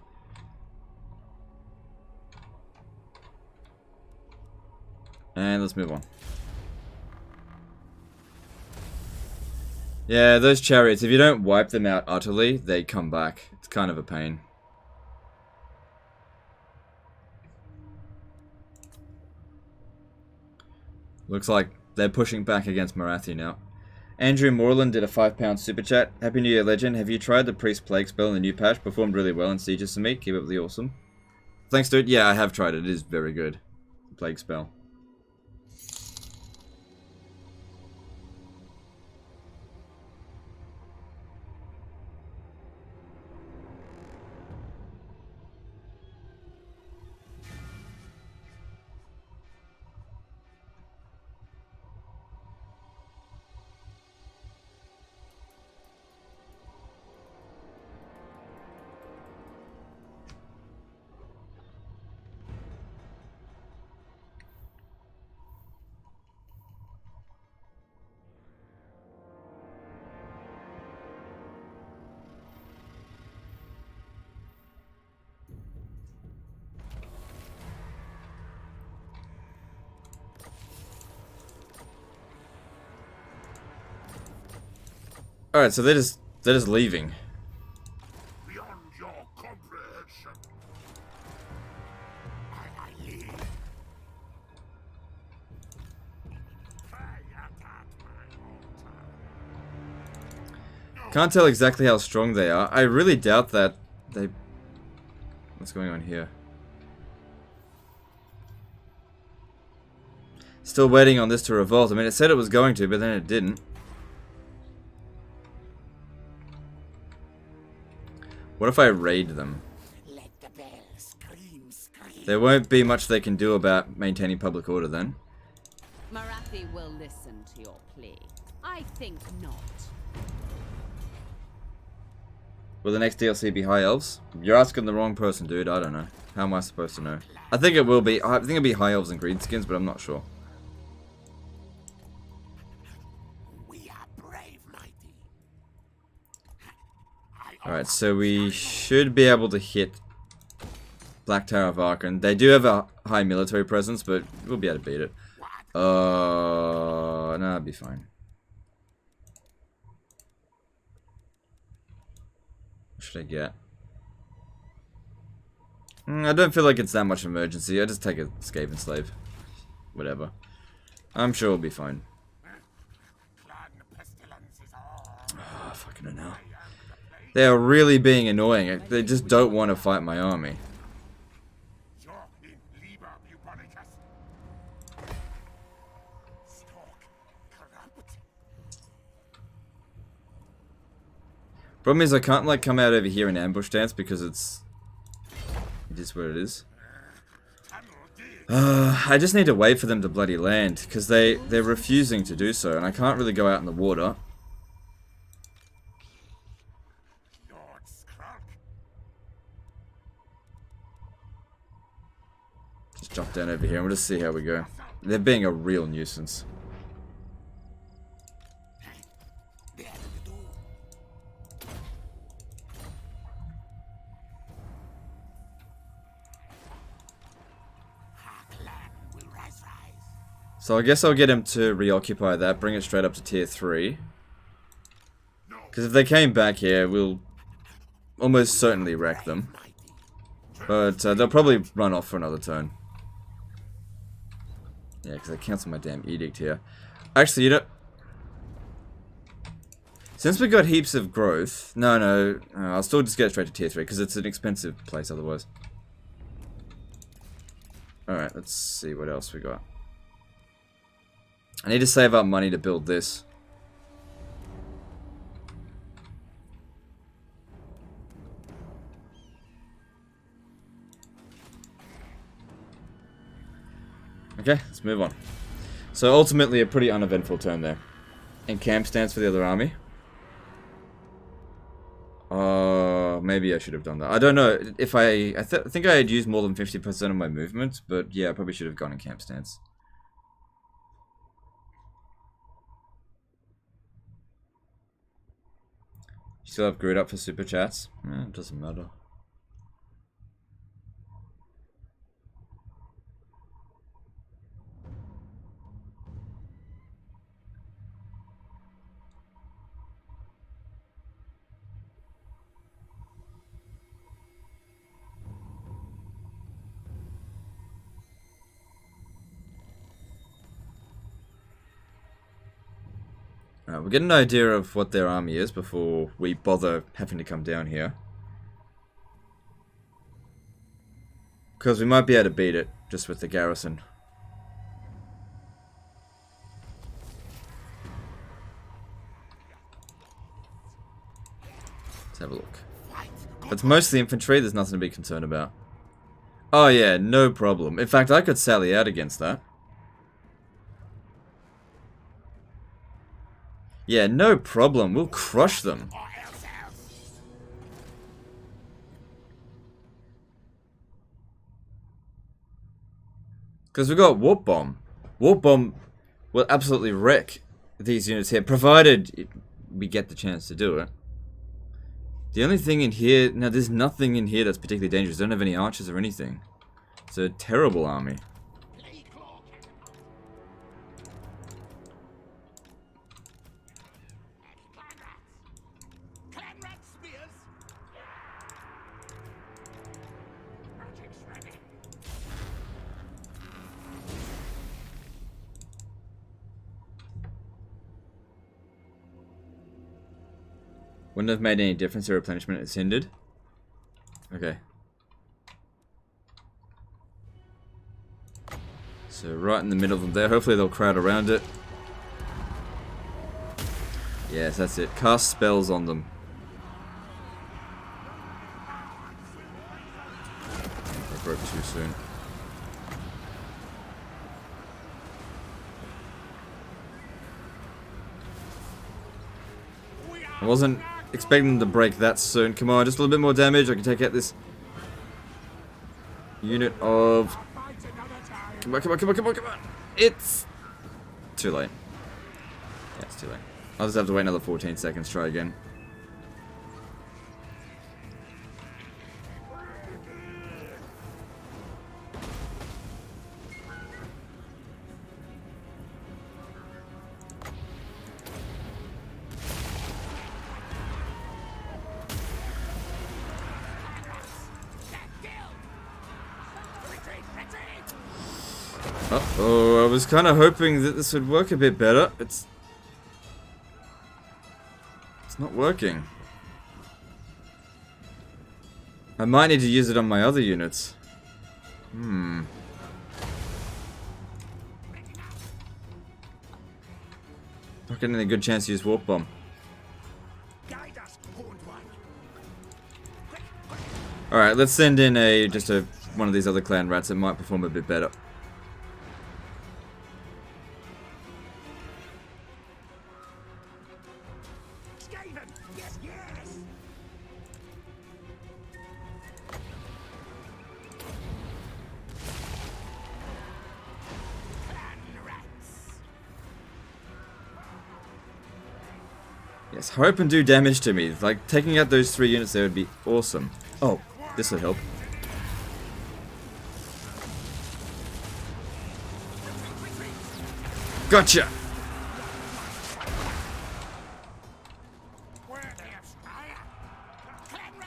And let's move on. Yeah, those chariots, if you don't wipe them out utterly, they come back. It's kind of a pain. Looks like they're pushing back against Marathi now. Andrew Moreland did a £5 super chat. Happy New Year, legend. Have you tried the Priest Plague spell in the new patch? Performed really well in Sieges to me. Keep up the awesome. Thanks, dude. Yeah, I have tried it. It is very good. Plague spell. Alright, so they're just leaving. Beyond your comprehension. I lead. Pray at my altar. Can't tell exactly how strong they are. I really doubt that they... What's going on here? Still waiting on this to revolt. I mean, it said it was going to, but then it didn't. What if I raid them? Let the bell scream, scream. There won't be much they can do about maintaining public order then. Marathi will listen to your plea. I think not. Will the next DLC be High Elves? You're asking the wrong person, dude. I don't know. How am I supposed to know? I think it will be. I think it'll be High Elves and Greenskins, but I'm not sure. We are brave, mighty. Alright, so we should be able to hit Black Tower of Archon. They do have a high military presence, but we'll be able to beat it. No, it'll be fine. What should I get? I don't feel like it's that much emergency. I just take a Skaven slave. Whatever. I'm sure we'll be fine. Oh, fucking hell. They are really being annoying. They just don't want to fight my army. Problem is I can't like come out over here and ambush dance because it is what it is. I just need to wait for them to bloody land because they're refusing to do so, and I can't really go out in the water. Lord Skrolk. Just jump down over here and we'll just see how we go. They're being a real nuisance. So I guess I'll get him to reoccupy that, bring it straight up to tier 3. Because if they came back here, we'll almost certainly wreck them. But they'll probably run off for another turn. Yeah, because I cancelled my damn edict here. Actually, you don't... Since we got heaps of growth... No, I'll still just get straight to tier 3, because it's an expensive place otherwise. Alright, let's see what else we got. I need to save up money to build this. Okay, let's move on. So ultimately a pretty uneventful turn there. And camp stance for the other army. Maybe I should have done that. I don't know if I think I had used more than 50% of my movement, but yeah, I probably should have gone in camp stance. Still have Groot up for super chats? It doesn't matter. We'll get an idea of what their army is before we bother having to come down here. Because we might be able to beat it, just with the garrison. Let's have a look. If it's mostly infantry, there's nothing to be concerned about. Oh yeah, no problem. In fact, I could sally out against that. Yeah, no problem. We'll crush them. Because we've got Warp Bomb. Warp Bomb will absolutely wreck these units here, provided we get the chance to do it. The only thing in here... Now, there's nothing in here that's particularly dangerous. They don't have any archers or anything. It's a terrible army. Wouldn't have made any difference if replenishment is hindered. Okay. So right in the middle of them there. Hopefully they'll crowd around it. Yes, that's it. Cast spells on them. I broke too soon. I wasn't expecting them to break that soon. Come on, just a little bit more damage. I can take out this unit of... Come on, come on, come on, come on, come on. It's too late. Yeah, it's too late. I'll just have to wait another 14 seconds, try again. Uh-oh, I was kind of hoping that this would work a bit better. It's not working. I might need to use it on my other units. Not getting a good chance to use Warp Bomb. Alright, let's send in one of these other clan rats that might perform a bit better. Skaven! Yes, yes! Yes, hurry up and do damage to me. Like, taking out those 3 units there would be awesome. Oh, this would help. Gotcha!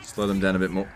Slow them down a bit more.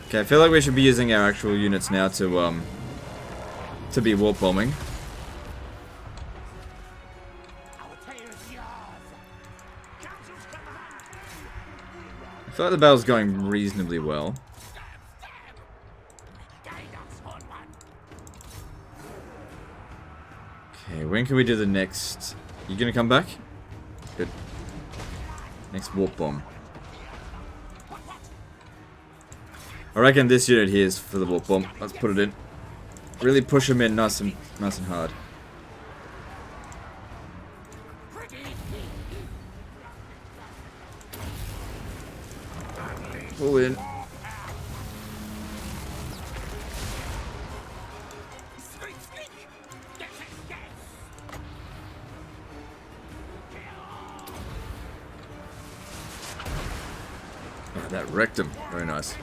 Okay, I feel like we should be using our actual units now to be warp bombing. I feel like the battle's going reasonably well. Okay, when can we do the next? You gonna come back? Good. Next warp bomb. I reckon this unit here is for the warp bomb. Let's put it in. Really push him in nice and hard. Pull in. Oh, that wrecked him. Very nice.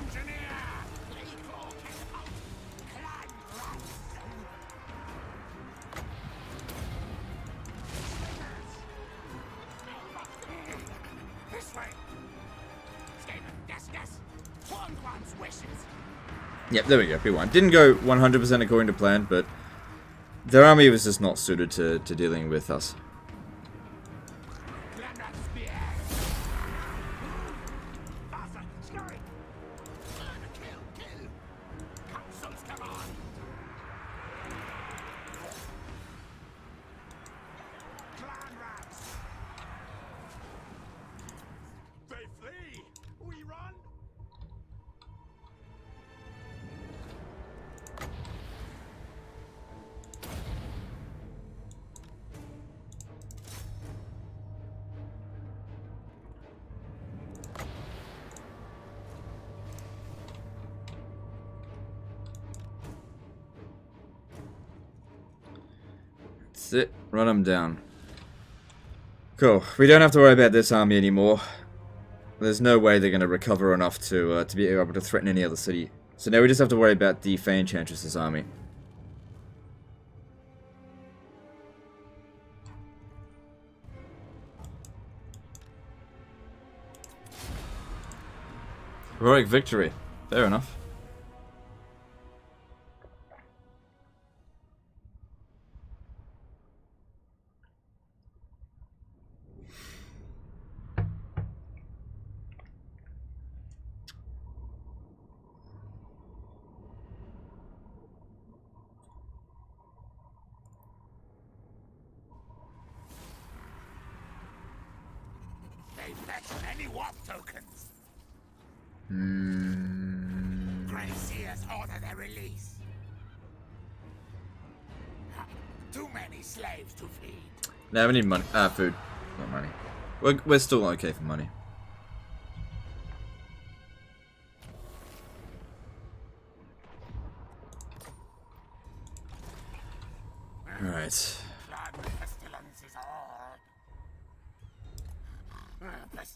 Yep, there we go, P1. Didn't go 100% according to plan, but their army was just not suited to dealing with us. That's it. Run them down. Cool. We don't have to worry about this army anymore. There's no way they're going to recover enough to be able to threaten any other city. So now we just have to worry about the Fey Enchantress's army. Heroic victory. Fair enough. They fetch any warp tokens. Graciers order their release. Too many slaves to feed. Now we need money. Food. Not money. We're still okay for money. Alright. Pestilens is all.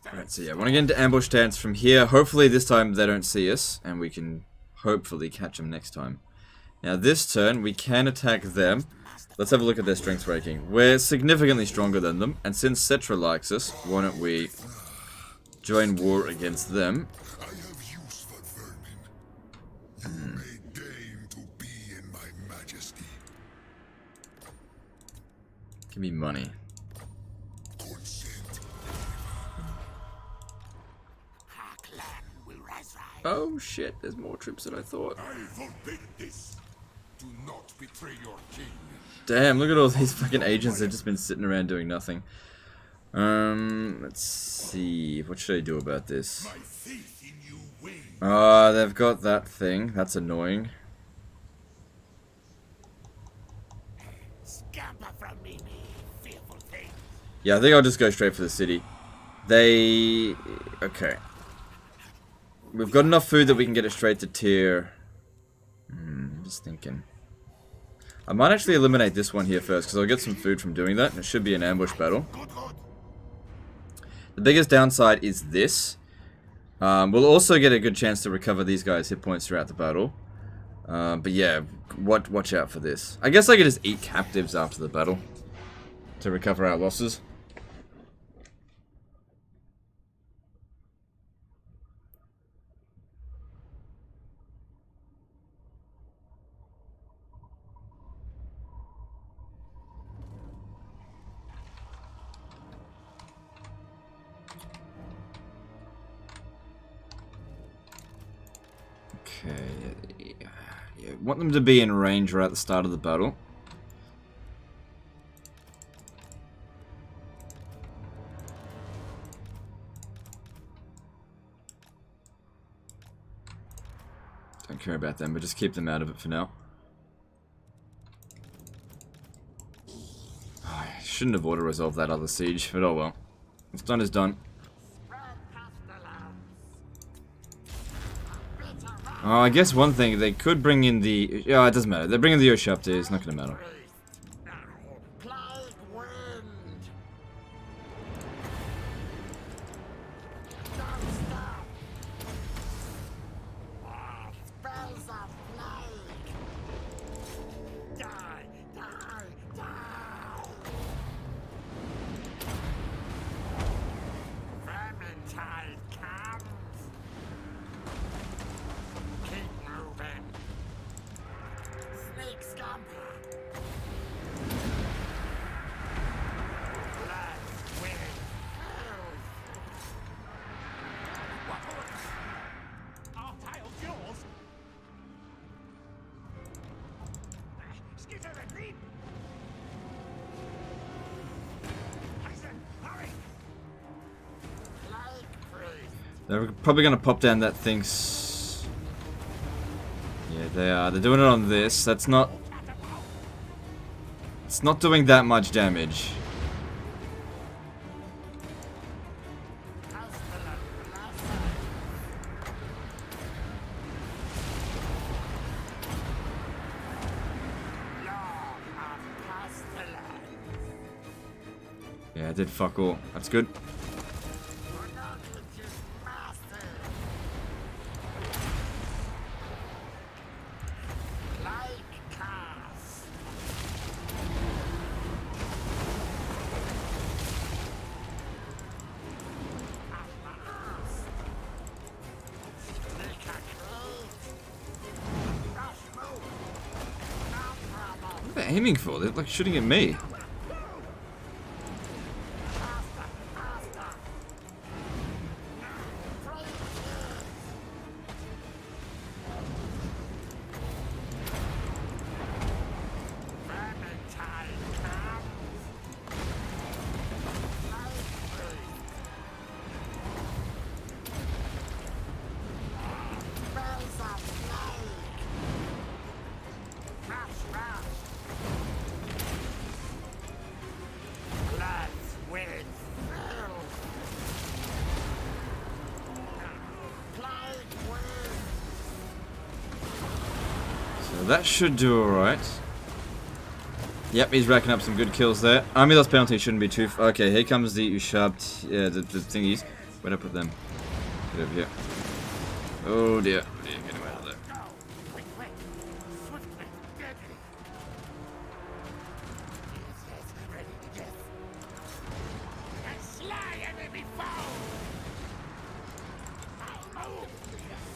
Alright, so yeah, I want to get into ambush stance from here. Hopefully this time they don't see us, and we can hopefully catch them next time. Now this turn, we can attack them. Let's have a look at their strength ranking. We're significantly stronger than them, and since Cetra likes us, why don't we join war against them? I have use for vermin. You may deign to be in my majesty. Give me money. Consent. Our clan will rise. Oh shit, there's more troops than I thought. I forbid this. Do not betray your king. Damn, look at all these fucking agents that have just been sitting around doing nothing. Let's see. What should I do about this? My faith in you wanes. They've got that thing. That's annoying. Scamper from me, fearful thing. Yeah, I think I'll just go straight for the city. They... Okay. We've got enough food that we can get it straight to tier... just thinking. I might actually eliminate this one here first, because I'll get some food from doing that, and it should be an ambush battle. The biggest downside is this. We'll also get a good chance to recover these guys' hit points throughout the battle. But yeah, watch out for this. I guess I could just eat captives after the battle to recover our losses. Okay, yeah, want them to be in range right at the start of the battle. Don't care about them, but just keep them out of it for now. Oh, I shouldn't have auto-resolved that other siege, but oh well. What's done is done. I guess one thing, they could bring in the... Yeah, it doesn't matter. They're bringing the Oshapte, it's not going to matter. Plague wind. Spells of plague. Die, die, die. Vermintide comes. Keep moving. Snake scamper. Blood, wind, hell. Our tile's yours. Excuse me, lead. Hasten, hurry. Plague priest. They're probably going to pop down that thing. Yeah, they are. They're doing it on this. That's not... It's not doing that much damage. Lord of Pestilens. Yeah, I did fuck all. That's good. What are they aiming for? They're like shooting at me. That should do alright. Yep, he's racking up some good kills there. Army loss penalty shouldn't be too okay, here comes the sharp the thingies. Where'd I put them? Get over here. Oh dear. Get him out of there.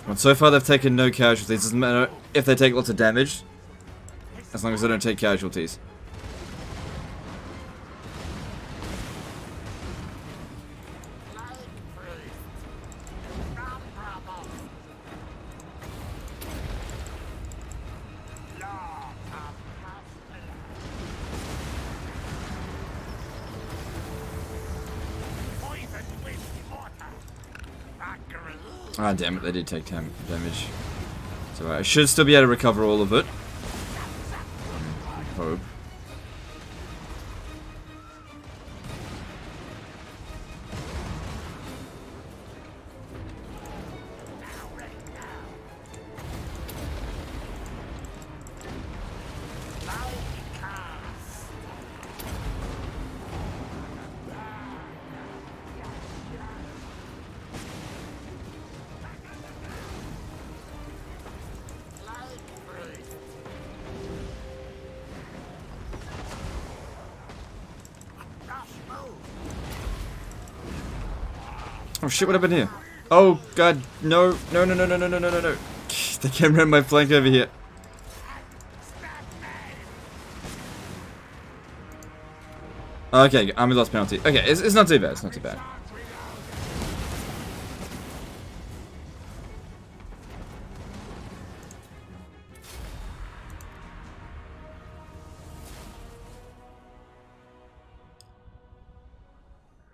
Well, so far they've taken no casualties. Doesn't matter if they take lots of damage, as long as they don't take casualties. Ah, damn it, they did take damage. So I should still be able to recover all of it. I hope. Oh shit, what happened here? Oh god, no, no, no, no, no, no, no, no, no, no. They came around my flank over here. Okay, army loss penalty. Okay, it's not too bad, it's not too bad.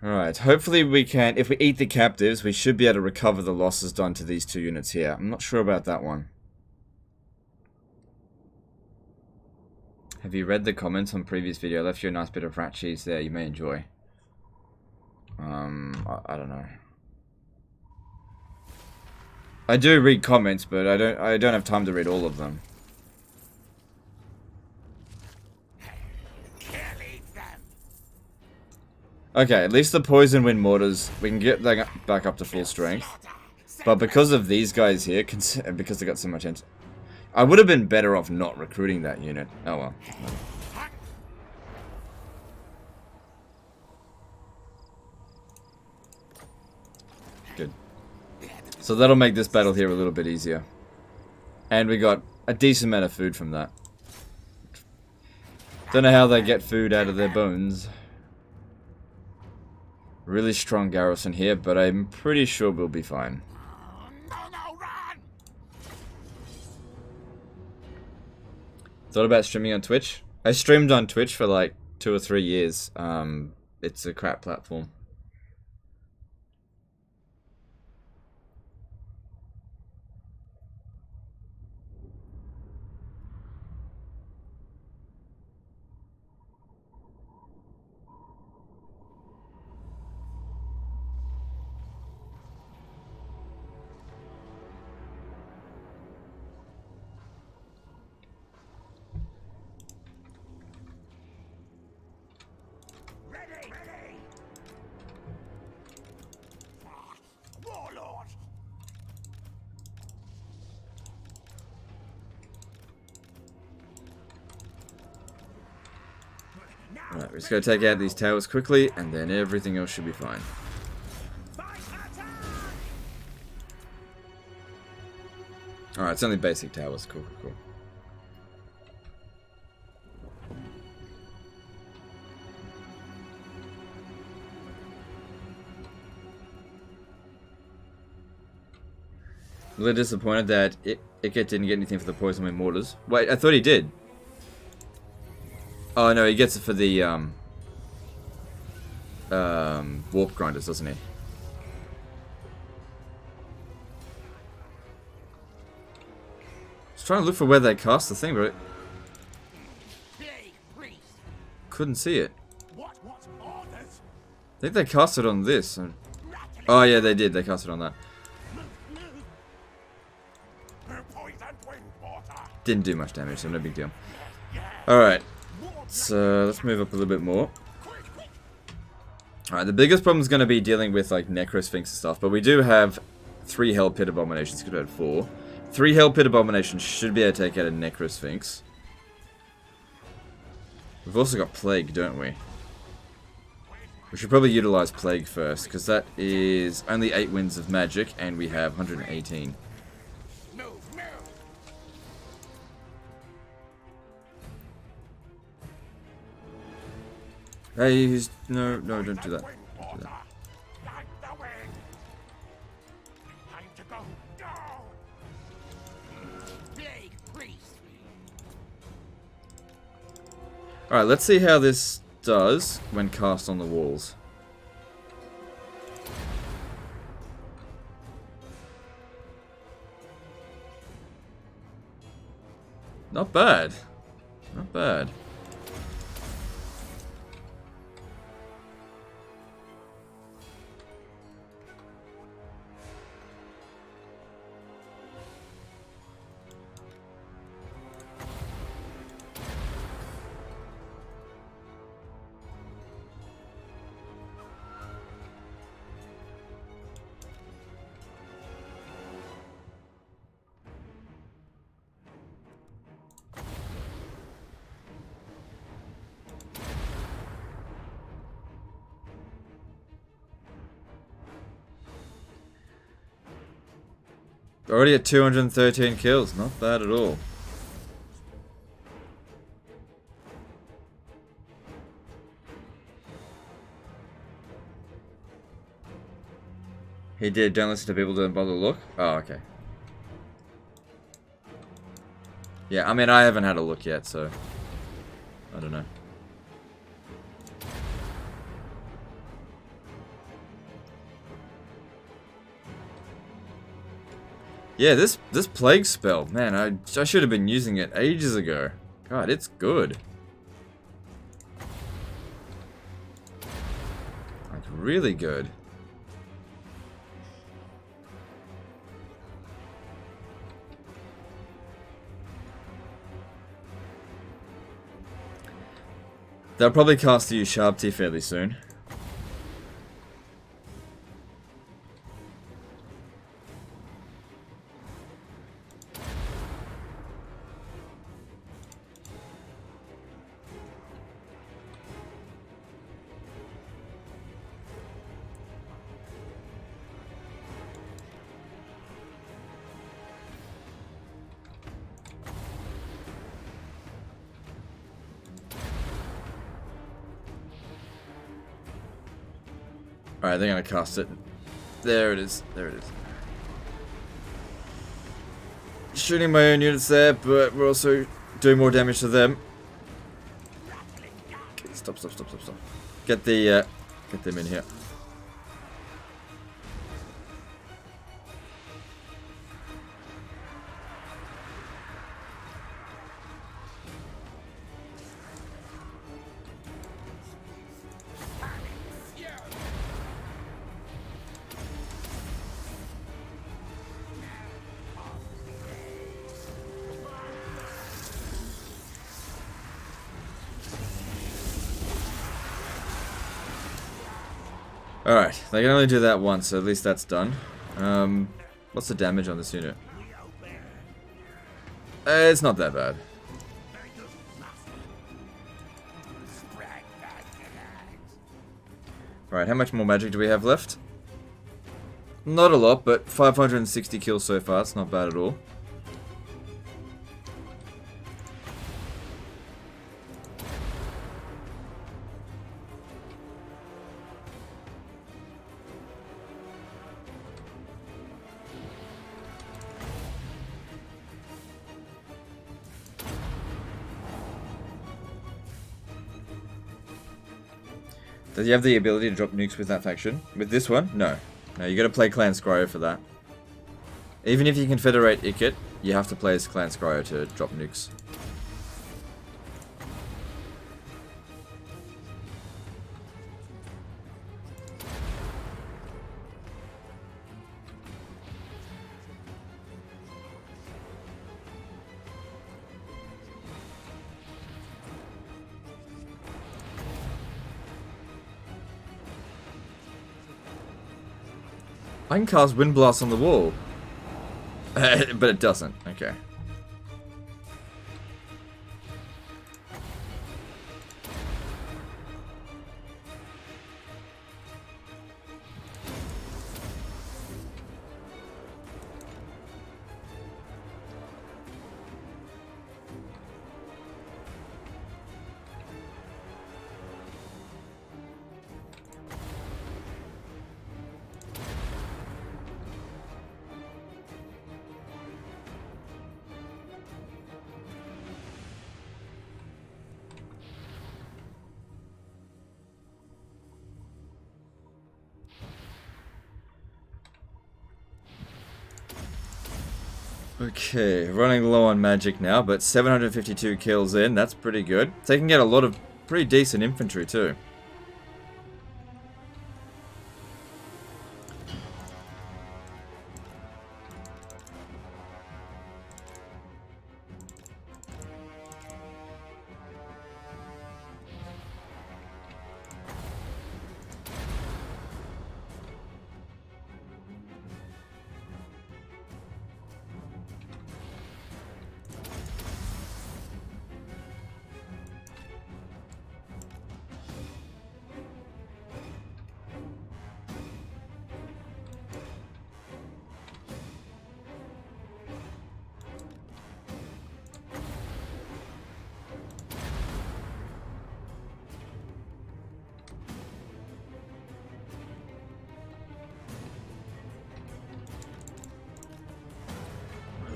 Alright, hopefully we can, if we eat the captives, we should be able to recover the losses done to these two units here. I'm not sure about that one. Have you read the comments on previous video? I left you a nice bit of rat cheese there you may enjoy. I don't know. I do read comments, but I don't have time to read all of them. Okay, at least the poison wind mortars, we can get that back up to full strength. But because of these guys here, because they got so much I would have been better off not recruiting that unit. Oh well. Good. So that'll make this battle here a little bit easier. And we got a decent amount of food from that. Don't know how they get food out of their bones. Really strong garrison here, but I'm pretty sure we'll be fine. No, run! Thought about streaming on Twitch? I streamed on Twitch for like 2 or 3 years. It's a crap platform. We're just gonna take out these towers quickly, and then everything else should be fine. Alright, it's only basic towers. Cool, cool, cool. I'm a little disappointed that Icket didn't get anything for the poison wind mortars. Wait, I thought he did. Oh no, he gets it for the warp grinders, doesn't he? Just trying to look for where they cast the thing, but couldn't see it. I think they cast it on this. Oh yeah, they did. They cast it on that. Didn't do much damage, so no big deal. Alright, so let's move up a little bit more. Alright, the biggest problem is going to be dealing with like Necrosphinx and stuff, but we do have 3 Hell Pit Abominations, could have had 4. 3 Hell Pit Abominations should be able to take out a Necrosphinx. We've also got Plague, don't we? We should probably utilize Plague first, because that is only 8 winds of magic, and we have 118. Hey, he's... No, don't do that. Don't do that. Alright, let's see how this does when cast on the walls. Not bad. Not bad. Already at 213 kills, not bad at all. He did, don't listen to people, don't bother to look. Oh, okay. Yeah, I mean, I haven't had a look yet, so I don't know. Yeah, this plague spell, man, I should have been using it ages ago. God, it's good. Like, really good. They'll probably cast to use Sharp Tea fairly soon. Alright, they're gonna cast it. There it is. There it is. Shooting my own units there, but we're also doing more damage to them. Okay, stop. Get them in here. Alright, they can only do that once, so at least that's done. What's the damage on this unit? It's not that bad. Right, how much more magic do we have left? Not a lot, but 560 kills so far. It's not bad at all. Does he have the ability to drop nukes with that faction? With this one? No. No, you gotta play Clan Scryo for that. Even if you confederate Ikit, you have to play as Clan Scryo to drop nukes. I can cast Wind Blast on the wall. But it doesn't. Okay. Okay, running low on magic now, but 752 kills in, that's pretty good. Taking out a lot of pretty decent infantry too.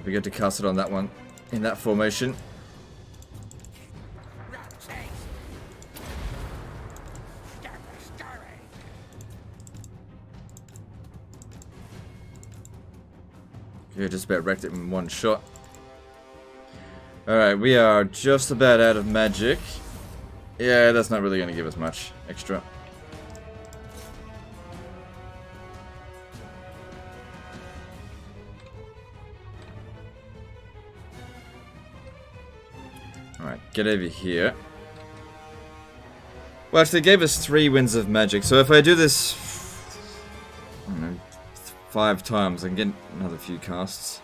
We get to cast it on that one, in that formation. Yeah, just about wrecked it in one shot. Alright, we are just about out of magic. Yeah, that's not really going to give us much extra. Alright, get over here. Well, actually, it gave us 3 winds of magic, so if I do this, I don't know, 5 times, I can get another few casts.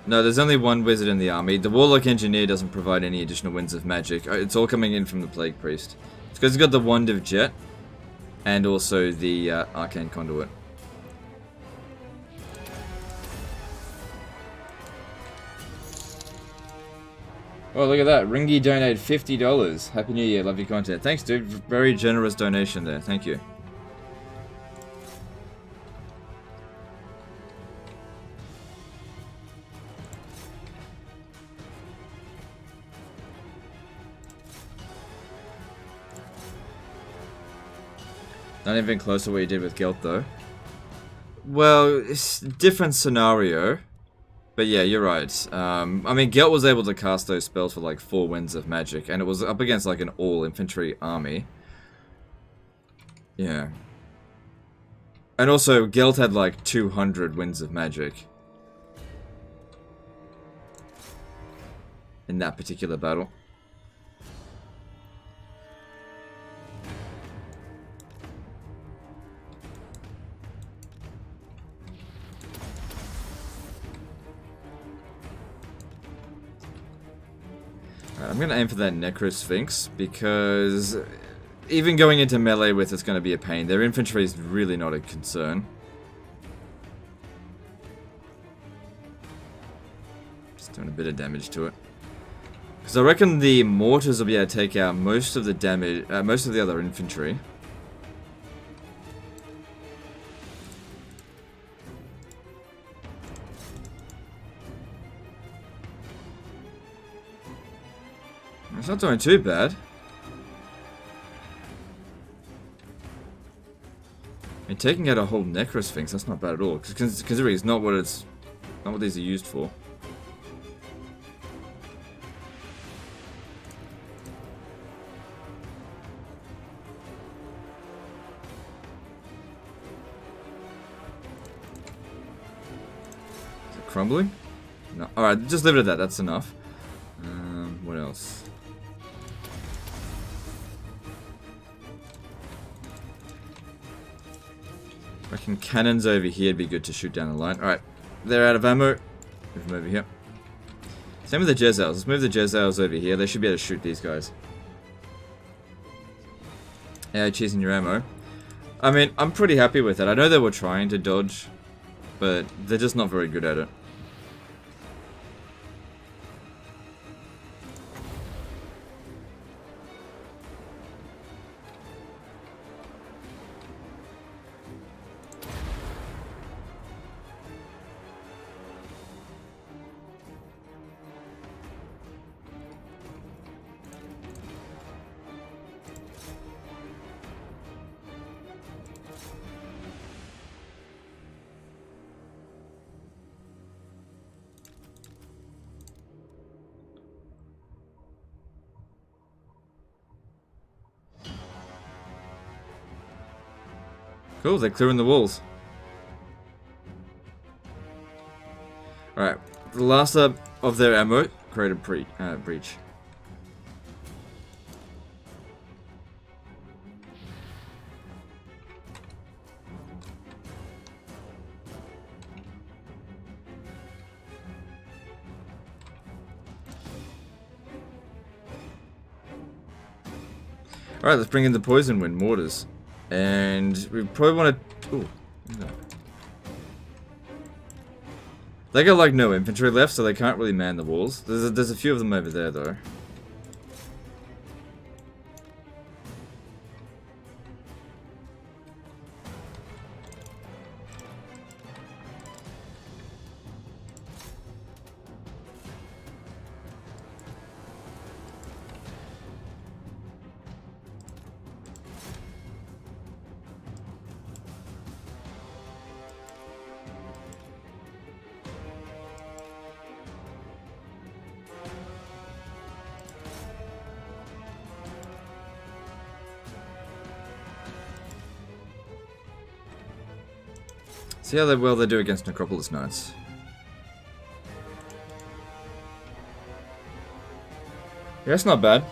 No, there's only 1 wizard in the army. The Warlock Engineer doesn't provide any additional winds of magic. It's all coming in from the Plague Priest. It's because he's got the Wand of Jet, and also the Arcane Conduit. Oh, look at that. Ringy donated $50. Happy New Year. Love your content. Thanks, dude. Very generous donation there. Thank you. Not even close to what you did with Gelt, though. Well, it's a different scenario. But yeah, you're right. I mean, Gelt was able to cast those spells for like 4 winds of magic, and it was up against like an all-infantry army. Yeah. And also, Gelt had like 200 winds of magic. In that particular battle. I'm gonna aim for that Necro Sphinx because even going into melee with it's gonna be a pain. Their infantry is really not a concern. Just doing a bit of damage to it. Because I reckon the mortars will be able to take out most of the damage, most of the other infantry. It's not doing too bad. I mean, taking out a whole Necro Sphinx, that's not bad at all. Considering it's not what these are used for. Is it crumbling? No. Alright, just leave it at that. That's enough. What else? I reckon cannons over here would be good to shoot down the line. Alright, they're out of ammo. Move them over here. Same with the Jezzails. Let's move the Jezzails over here. They should be able to shoot these guys. Yeah, cheesing your ammo. I mean, I'm pretty happy with it. I know they were trying to dodge, but they're just not very good at it. Cool, they're clearing the walls. Alright, the last of their ammo created breach. Alright, let's bring in the poison wind mortars. And we probably want to... Ooh, no. They got like no infantry left, so they can't really man the walls. There's a few of them over there though. See how well they do against Necropolis Knights. Yeah, that's not bad.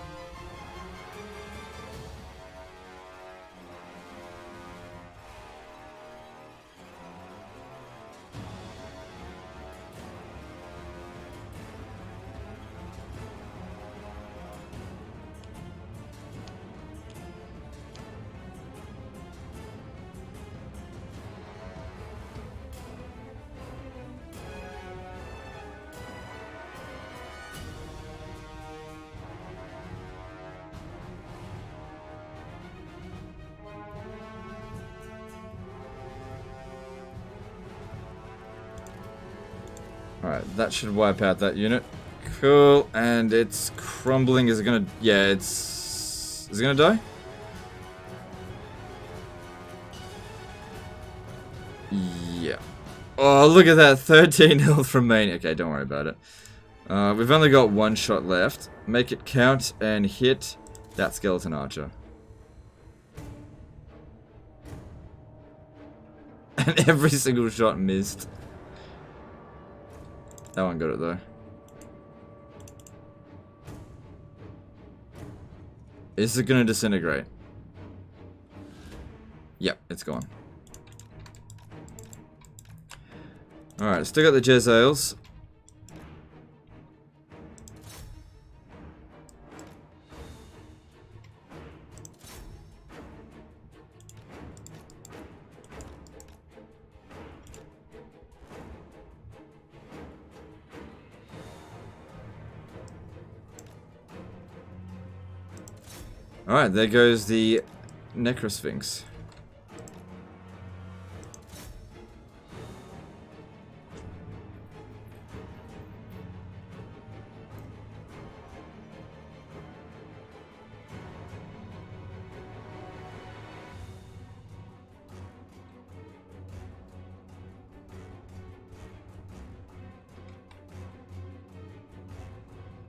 Alright, that should wipe out that unit. Cool, and it's crumbling. Is it gonna... Yeah, it's... Is it gonna die? Yeah. Oh, look at that. 13 health remaining. Okay, don't worry about it. We've only got one shot left. Make it count and hit that skeleton archer. And every single shot missed. That one got it though. Is it gonna disintegrate? Yep, it's gone. Alright, still got the Jezzails. Alright, there goes the Necrosphinx.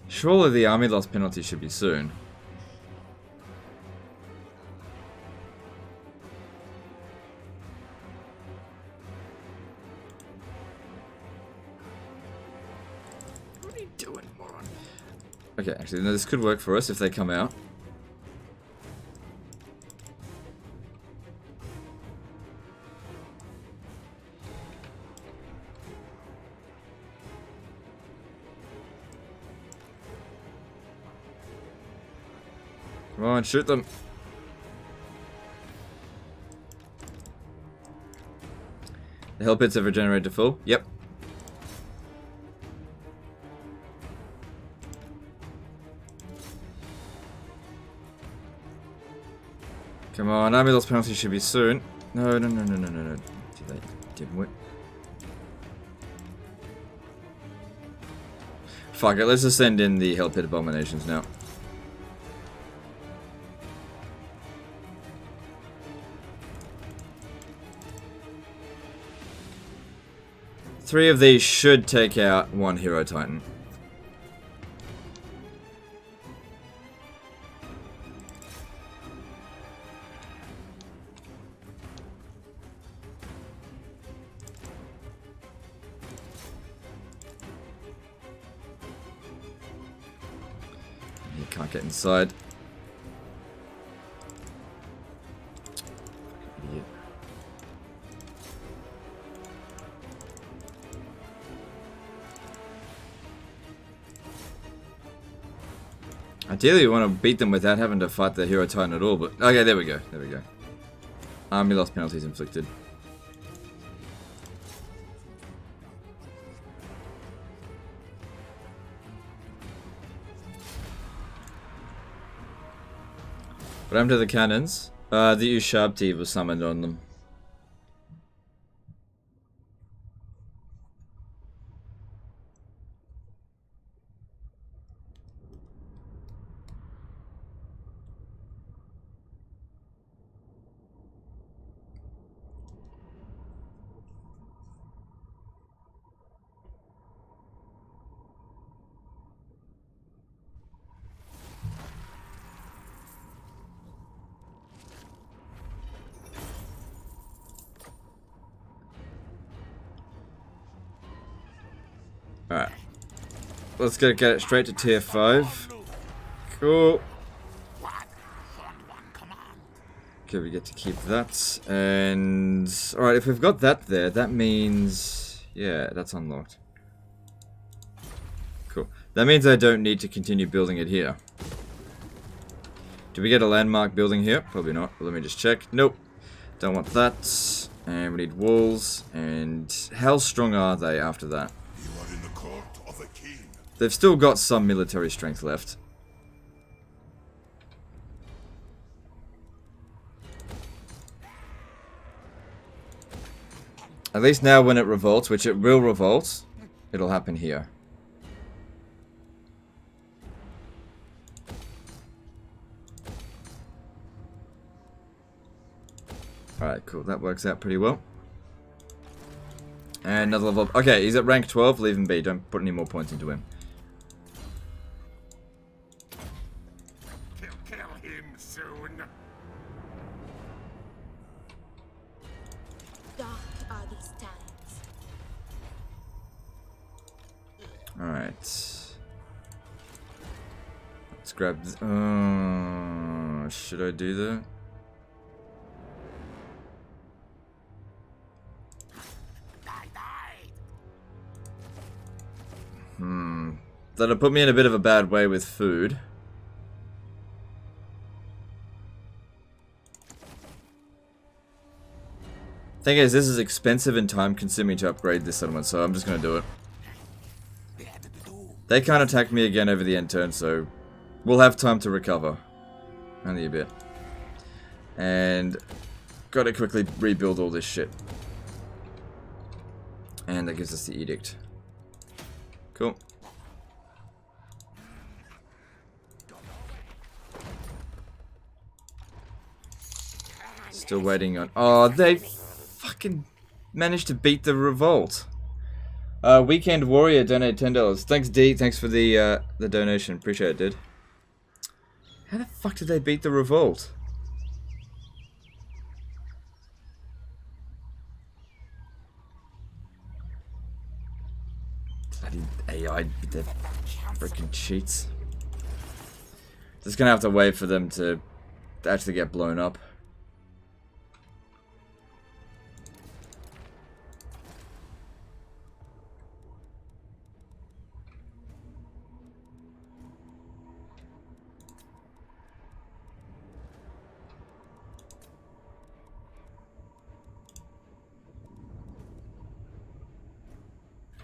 Surely the army loss penalty should be soon. What are you doing, moron? Okay, actually, no, this could work for us if they come out. Come on, shoot them. The hell pits have regenerated to full? Yep. Come on, army loss penalty should be soon. No. Too late. Didn't we? Fuck it, let's just send in the hell pit abominations now. Three of these should take out one hero titan. You can't get inside. Idiot. Ideally, you want to beat them without having to fight the hero titan at all, but okay, there we go. There we go. Army loss penalties inflicted. What happened to the cannons? The Ushabti was summoned on them. Alright. Let's get it straight to tier 5. Cool. Okay, we get to keep that. And alright, if we've got that there, that means yeah, that's unlocked. Cool. That means I don't need to continue building it here. Do we get a landmark building here? Probably not, but let me just check. Nope. Don't want that. And we need walls. And how strong are they after that? You are in the court of a king. They've still got some military strength left. At least now when it revolts, which it will revolt, it'll happen here. Alright, cool. That works out pretty well. And another level up. Okay, he's at rank 12. Leave him be. Don't put any more points into him. Kill him soon. Dark are these times. Alright. Let's grab this. Should I do that? That'll put me in a bit of a bad way with food. Thing is, this is expensive and time consuming to upgrade this settlement, so I'm just gonna do it. They can't attack me again over the end turn, so we'll have time to recover. Only a bit. And gotta quickly rebuild all this shit. And that gives us the edict. Cool. Still waiting on... Oh, they fucking managed to beat the revolt. Weekend Warrior donated $10. Thanks, D. Thanks for the donation. Appreciate it, dude. How the fuck did they beat the revolt? Bloody AI with their freaking cheats. Just gonna have to wait for them to actually get blown up.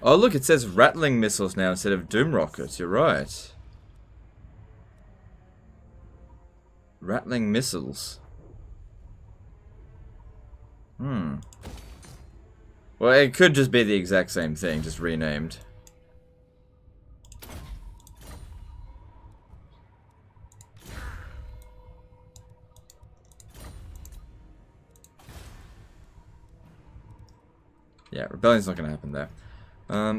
Oh look, it says rattling missiles now instead of doom rockets. You're right. Rattling missiles. Well, it could just be the exact same thing, just renamed. Yeah, rebellion's not gonna happen there.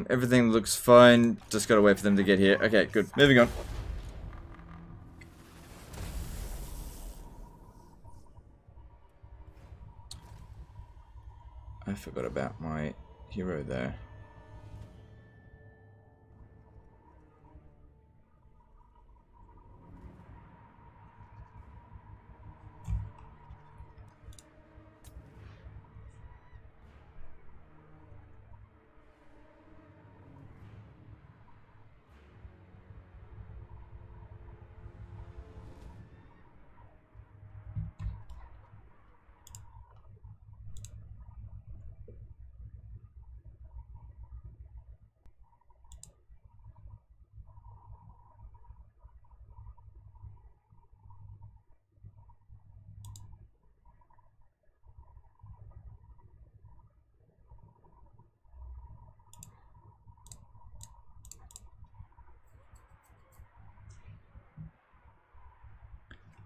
Everything looks fine. Just gotta wait for them to get here. Okay, good. Moving on. I forgot about my hero there.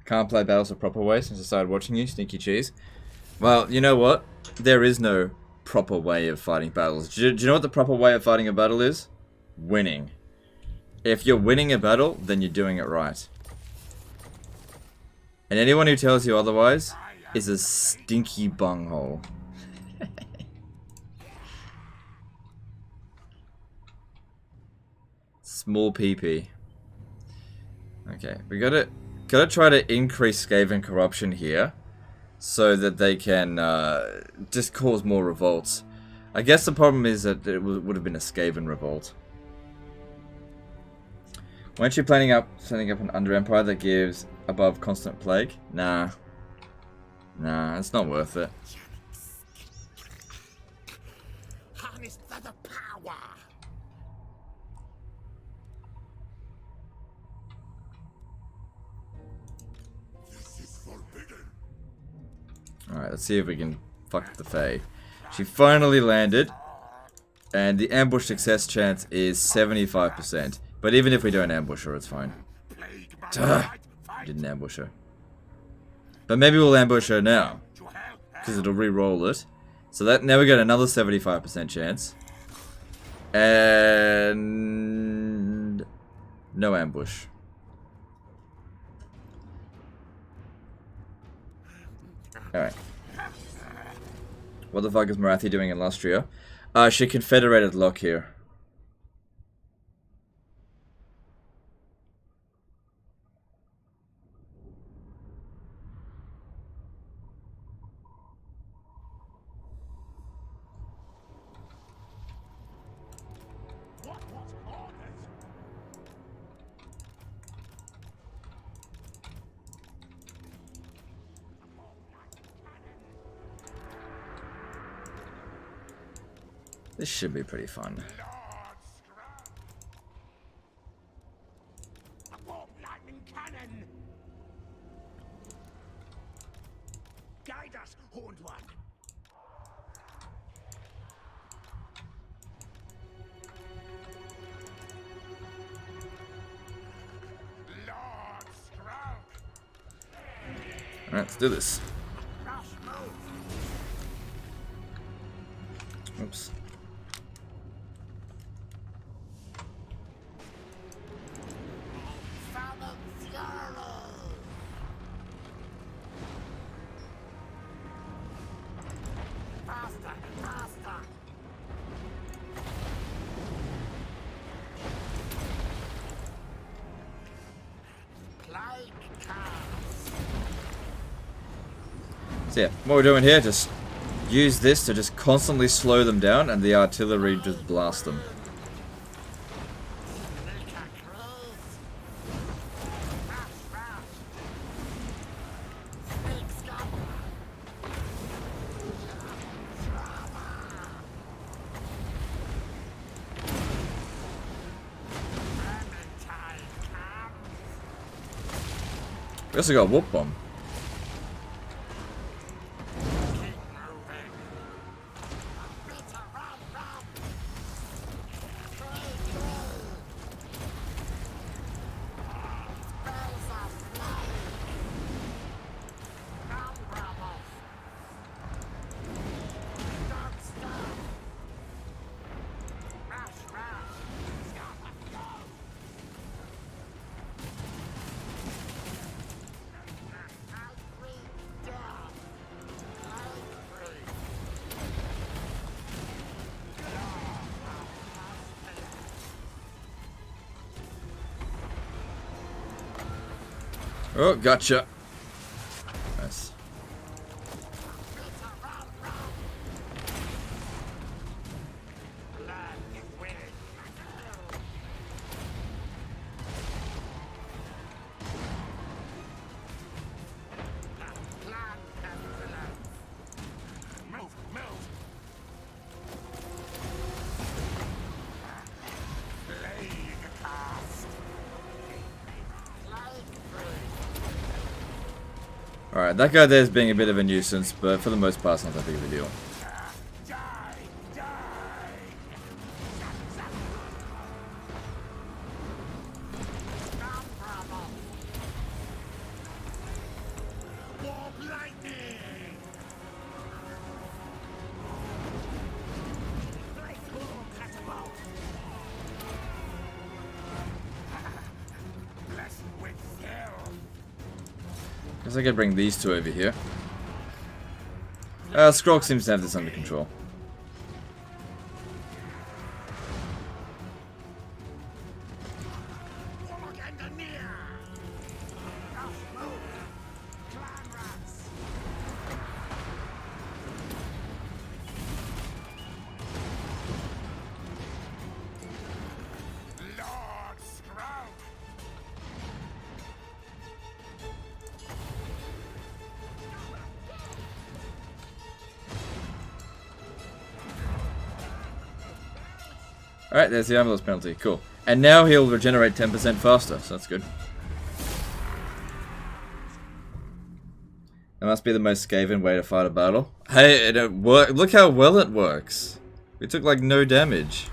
Can't play battles the proper way since I started watching you, sneaky cheese. Well, you know what? There is no proper way of fighting battles. Do you know what the proper way of fighting a battle is? Winning. If you're winning a battle, then you're doing it right. And anyone who tells you otherwise is a stinky bunghole. Small PP. Okay, we gotta try to increase Skaven corruption here, so that they can just cause more revolts. I guess the problem is that it would have been a Skaven revolt. Weren't you planning setting up an Under Empire that gives above constant plague? Nah, it's not worth it. Harnessed for the power. This is forbidden. Alright, let's see if we can fuck the Fae. She finally landed, and the ambush success chance is 75%. But even if we don't ambush her, it's fine. Didn't ambush her. But maybe we'll ambush her now, because it'll re-roll it. So that now we got another 75% chance. And no ambush. Alright. What the fuck is Marathi doing in Lustria? She confederated Locke here. This should be pretty fun. Lord Skrolk. A warp lightning cannon. Alright, let's do this. Oops. So yeah, what we're doing here, just use this to just constantly slow them down, and the artillery just blast them. We also got a whoop bomb. Oh, gotcha. Nice. Alright, that guy there is being a bit of a nuisance, but for the most part, it's not that big of a deal. Guess I could bring these two over here. Skrolk seems to have this under control. Lord Skrolk! Alright, there's the armor loss penalty. Cool. And now he'll regenerate 10% faster, so that's good. That must be the most Skaven way to fight a battle. Hey, it worked. Look how well it works. We took like no damage.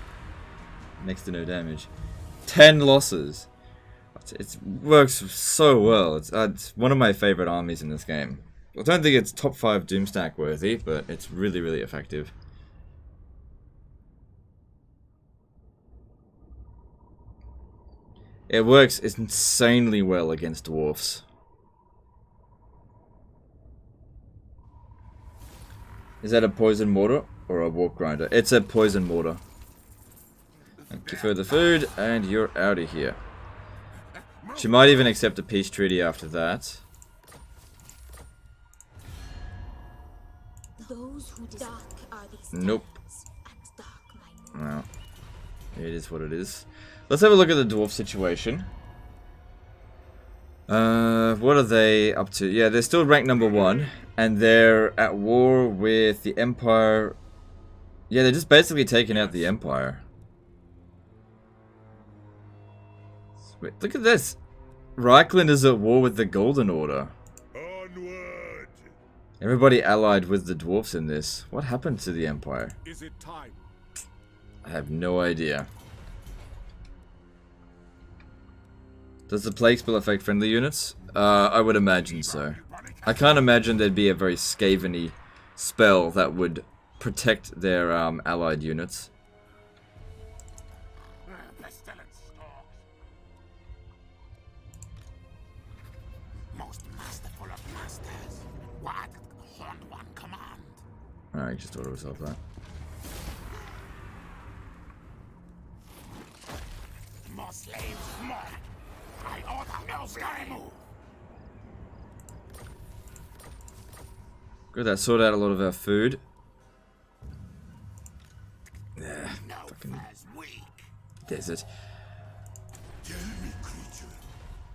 Next to no damage. 10 losses. It works so well. It's one of my favorite armies in this game. I don't think it's top 5 doomstack worthy, but it's really, really effective. It works insanely well against dwarfs. Is that a poison mortar or a warp grinder? It's a poison mortar. Thank you for the food, and you're out of here. She might even accept a peace treaty after that. Those who dark are these Nope. times, and dark my Well, it is what it is. Let's have a look at the dwarf situation. What are they up to? Yeah, they're still ranked number 1, and they're at war with the Empire. Yeah, they're just basically taking out the Empire. Sweet. Look at this. Reichland is at war with the Golden Order. Onward! Everybody allied with the dwarfs in this. What happened to the Empire? Is it time? I have no idea. Does the plague spell affect friendly units? I would imagine so. I can't imagine there'd be a very Skaven-y spell that would protect their allied units. Pestilens stalks. Most masterful of masters. What Horned One command? Alright, just auto resolve that. More slaves, more. I order no scary move. Good, that sorted out a lot of our food. Yeah, No fucking as weak. desert. Tell me, creature.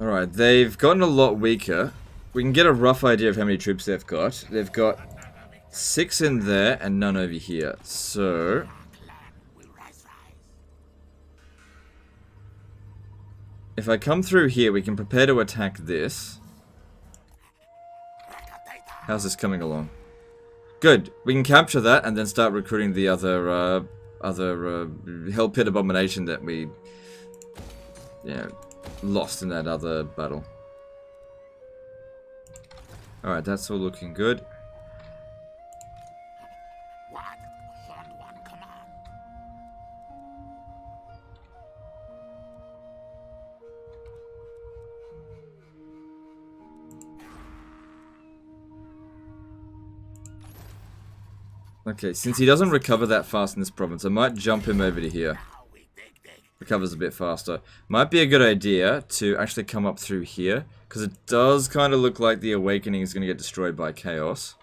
Alright, they've gotten a lot weaker. We can get a rough idea of how many troops they've got. They've got 6 in there and none over here. So Will rise. if I come through here, we can prepare to attack this. How's this coming along? Good. We can capture that and then start recruiting the other Hell Pit Abomination that we, lost in that other battle. Alright, that's all looking good. What Horned One command? Okay, since he doesn't recover that fast in this province, I might jump him over to here. Now we dig. Recovers a bit faster. Might be a good idea to actually come up through here, because it does kind of look like the Awakening is going to get destroyed by Chaos.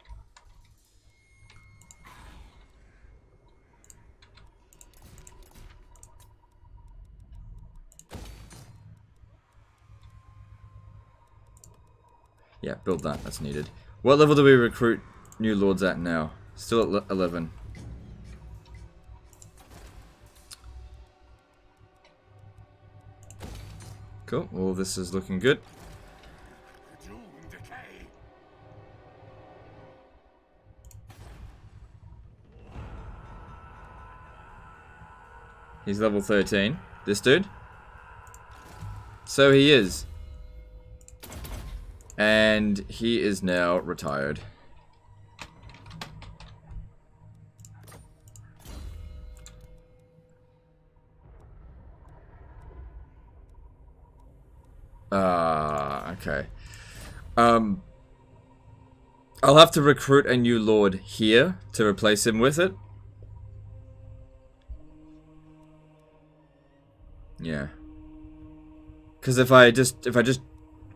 Yeah, build that. That's needed. What level do we recruit new lords at now? Still at 11. Cool. Well, this is looking good. Doom decay. He's level 13. This dude? So he is. And he is now retired. Okay. I'll have to recruit a new lord here to replace him with it. Yeah. Because if I just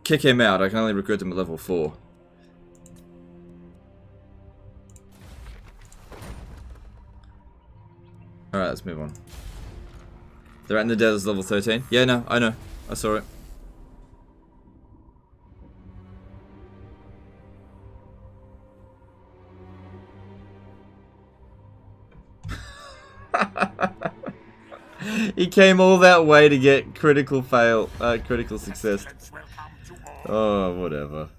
kick him out, I can only recruit him at level 4. Alright, let's move on. They're at in the deserts level 13. Yeah, no, I know. I saw it. He came all that way to get critical success. Pestilens will come to all. Oh, whatever.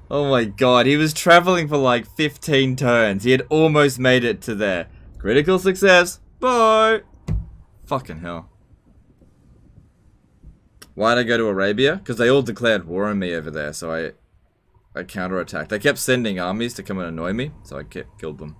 Oh my god, he was traveling for like 15 turns. He had almost made it to there. Critical success. Bye. Fucking hell. Why'd I go to Arabia? Because they all declared war on me over there, so I counterattacked. They kept sending armies to come and annoy me, so I killed them.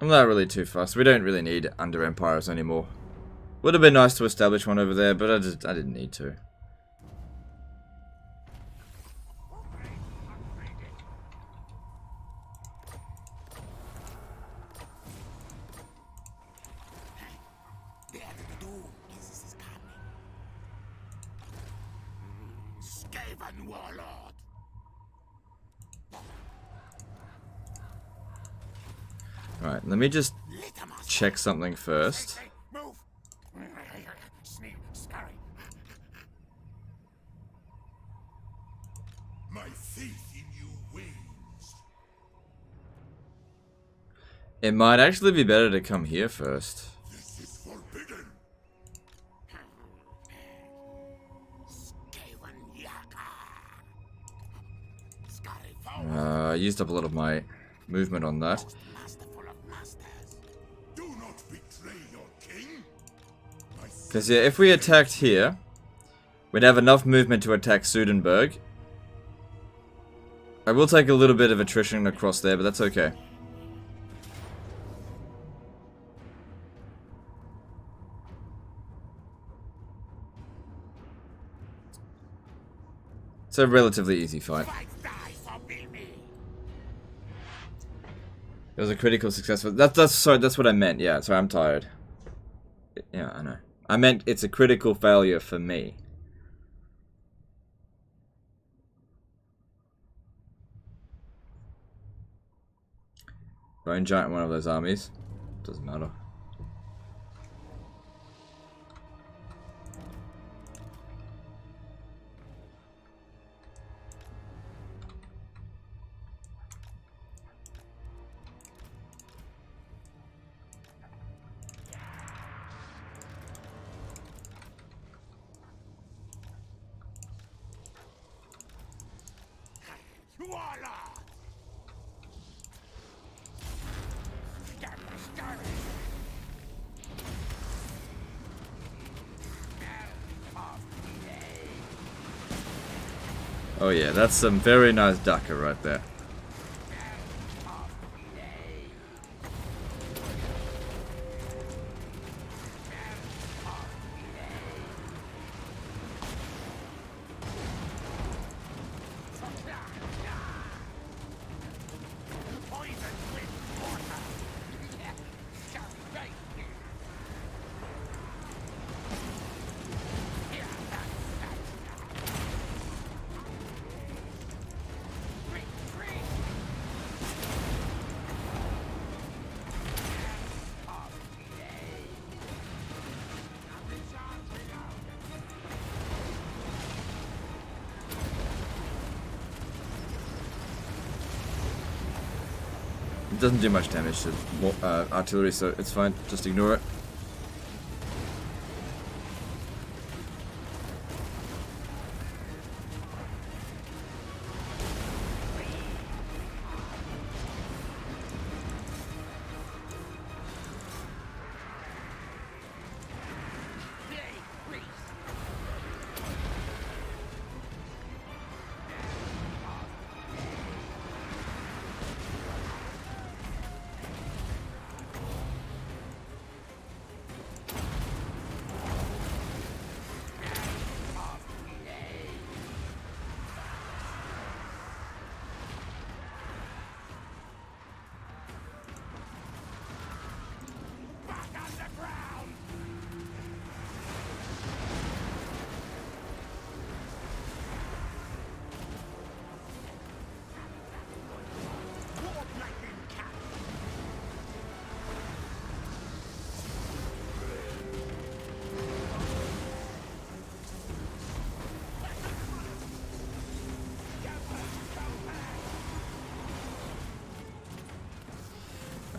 I'm not really too fussed. We don't really need under empires anymore. Would have been nice to establish one over there, but I didn't need to. The end of the doom is coming. Skaven warlord. Alright, let me just Litmus. check something first. Hey, move. Sneak, scurry. faith in you wanes. It might actually be better to come here first. This is forbidden. I used up a lot of my movement on that. Do not betray your king. Because yeah, if we attacked here, we'd have enough movement to attack Sudenburg. I will take a little bit of attrition across there, but that's okay. It's a relatively easy fight. It was a critical success. Sorry, that's what I meant. Yeah, sorry, I'm tired. Yeah, I know. I meant it's a critical failure for me. Bone Giant, one of those armies. Doesn't matter. Oh yeah, that's some very nice ducker right there. It doesn't do much damage to artillery, so it's fine. Just ignore it.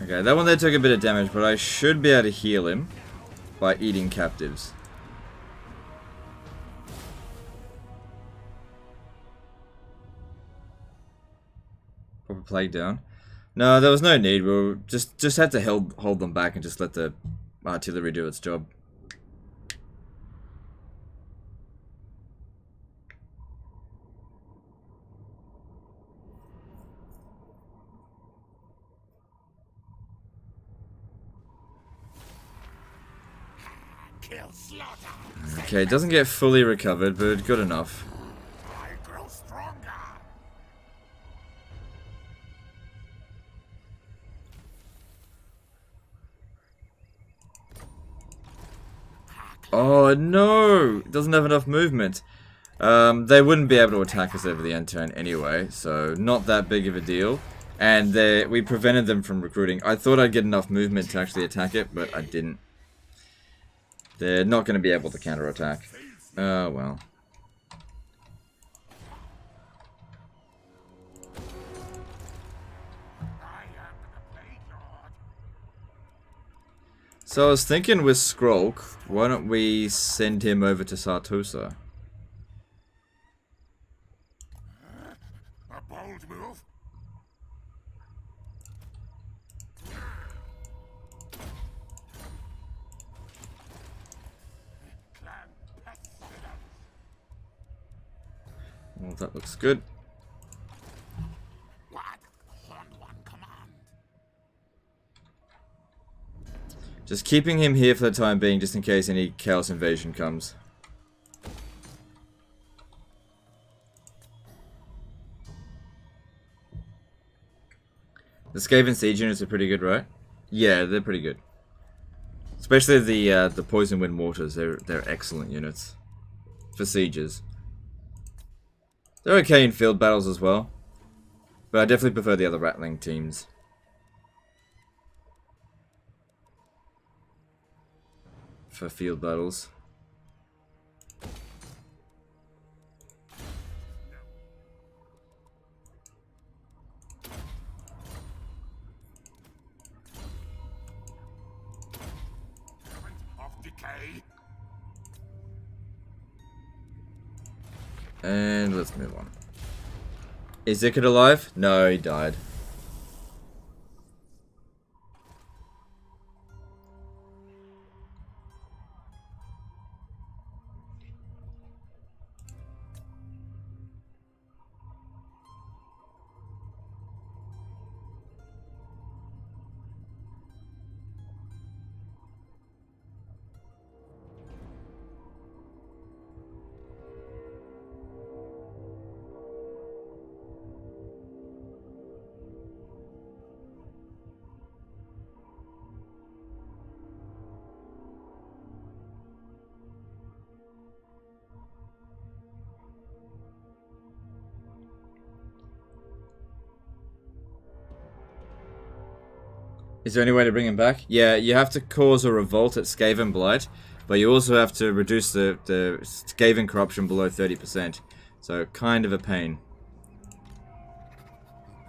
Okay, that one there took a bit of damage, but I should be able to heal him by eating captives. Proper plague down. No, there was no need. We were just had to hold them back and just let the artillery do its job. Okay, it doesn't get fully recovered, but good enough. Oh no! It doesn't have enough movement. They wouldn't be able to attack us over the end turn anyway, so not that big of a deal. And we prevented them from recruiting. I thought I'd get enough movement to actually attack it, but I didn't. They're not going to be able to counterattack. Oh well. So I was thinking with Skrolk, why don't we send him over to Sartosa? A bold move. Clan Pestilens. Well, that looks good. What? Horned one command. Just keeping him here for the time being, just in case any Chaos Invasion comes. The Skaven siege units are pretty good, right? Yeah, they're pretty good. Especially the Poison Wind Mortars. They're excellent units for sieges. They're okay in field battles as well, but I definitely prefer the other Rattling teams. For field battles. Of decay. And let's move on. Is Ickard alive? No, he died. Is there any way to bring him back? Yeah, you have to cause a revolt at Skaven Blight, but you also have to reduce the Skaven corruption below 30%. So, kind of a pain.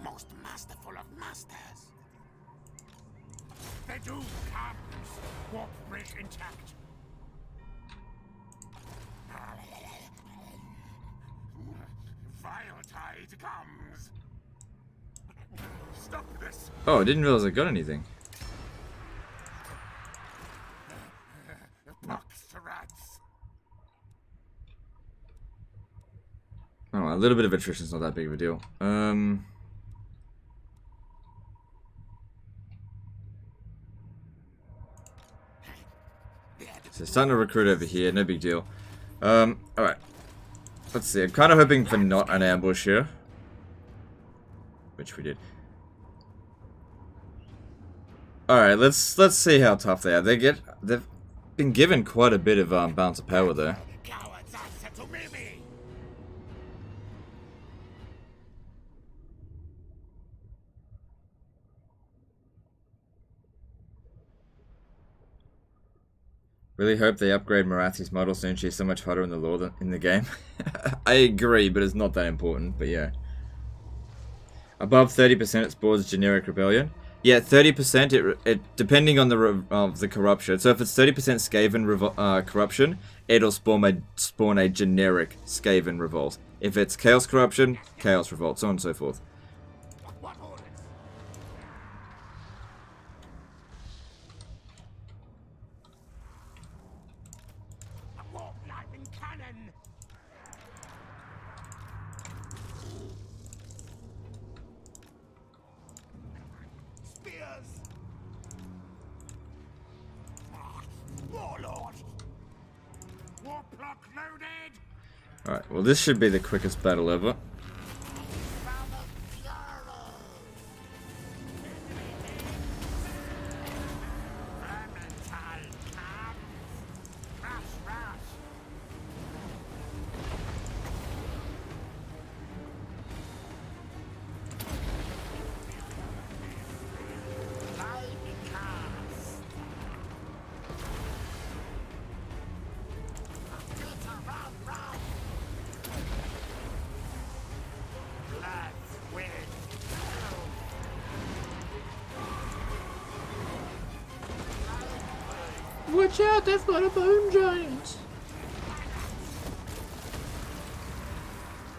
Most masterful of masters. The doom comes. Warp bridge intact. Vile tide comes. Stop this. Oh, I didn't realize I got anything. Pox to rats. Oh, a little bit of attrition's not that big of a deal. So starting to recruit over here, no big deal. Alright. Let's see, I'm kind of hoping for not an ambush here. Which we did. Alright, let's see how tough they are. They've been given quite a bit of balance of power there. Cowards answer to Mimi. Really hope they upgrade Marathi's model soon. She's so much hotter in the lore than in the game. I agree, but it's not that important. But yeah. Above 30% it spawns generic rebellion. Yeah, 30%, it depending on the corruption. So if it's 30% Skaven corruption, it'll spawn a generic Skaven revolt. If it's Chaos corruption, Chaos revolt, so on and so forth. What orders? A warp lightning cannon. Spears. Warlord. Warplock loaded. Alright, well this should be the quickest battle ever. Watch out, they've got a bone giant.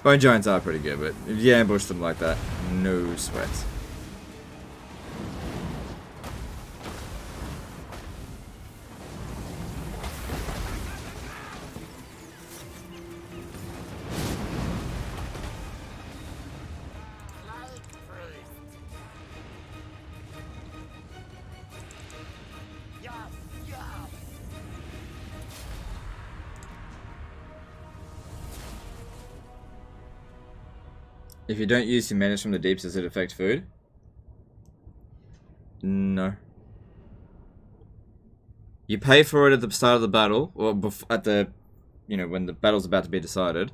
Bone giants are pretty good, but if you ambush them like that, no sweat. If you don't use your mana from the deeps, does it affect food? No. You pay for it at the start of the battle, or at the, you know, when the battle's about to be decided.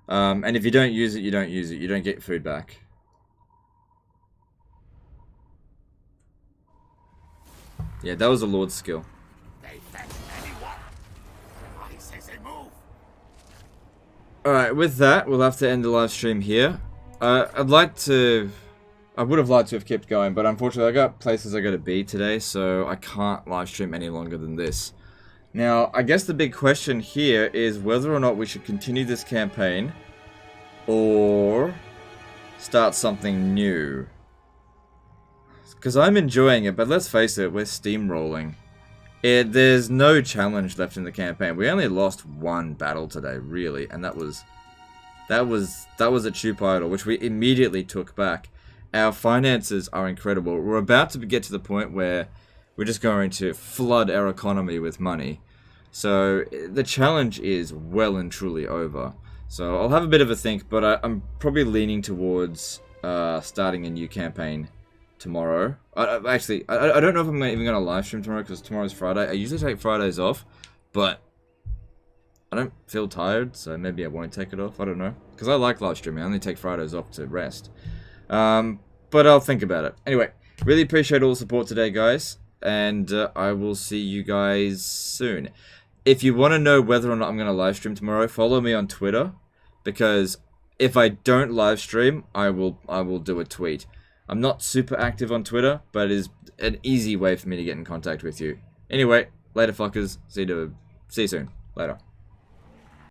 And if you don't use it, you don't use it. You don't get food back. Yeah, that was a Lord skill. Alright, with that, we'll have to end the live stream here. I would have liked to have kept going, but unfortunately I got places I gotta be today, so I can't live stream any longer than this. Now, I guess the big question here is whether or not we should continue this campaign, or start something new. Because I'm enjoying it, but let's face it, we're steamrolling. There's no challenge left in the campaign. We only lost one battle today, really, and that was a Chup idol, which we immediately took back. Our finances are incredible. We're about to get to the point where we're just going to flood our economy with money. So the challenge is well and truly over. So I'll have a bit of a think, but I'm probably leaning towards starting a new campaign tomorrow. Actually, I don't know if I'm even going to live stream tomorrow because tomorrow's Friday. I usually take Fridays off, but I don't feel tired, so maybe I won't take it off. I don't know. Because I like live streaming. I only take Fridays off to rest. But I'll think about it. Anyway, really appreciate all the support today, guys. And I will see you guys soon. If you want to know whether or not I'm going to live stream tomorrow, follow me on Twitter. Because if I don't live stream, I will do a tweet. I'm not super active on Twitter, but it is an easy way for me to get in contact with you. Anyway, later fuckers. See you soon. Later.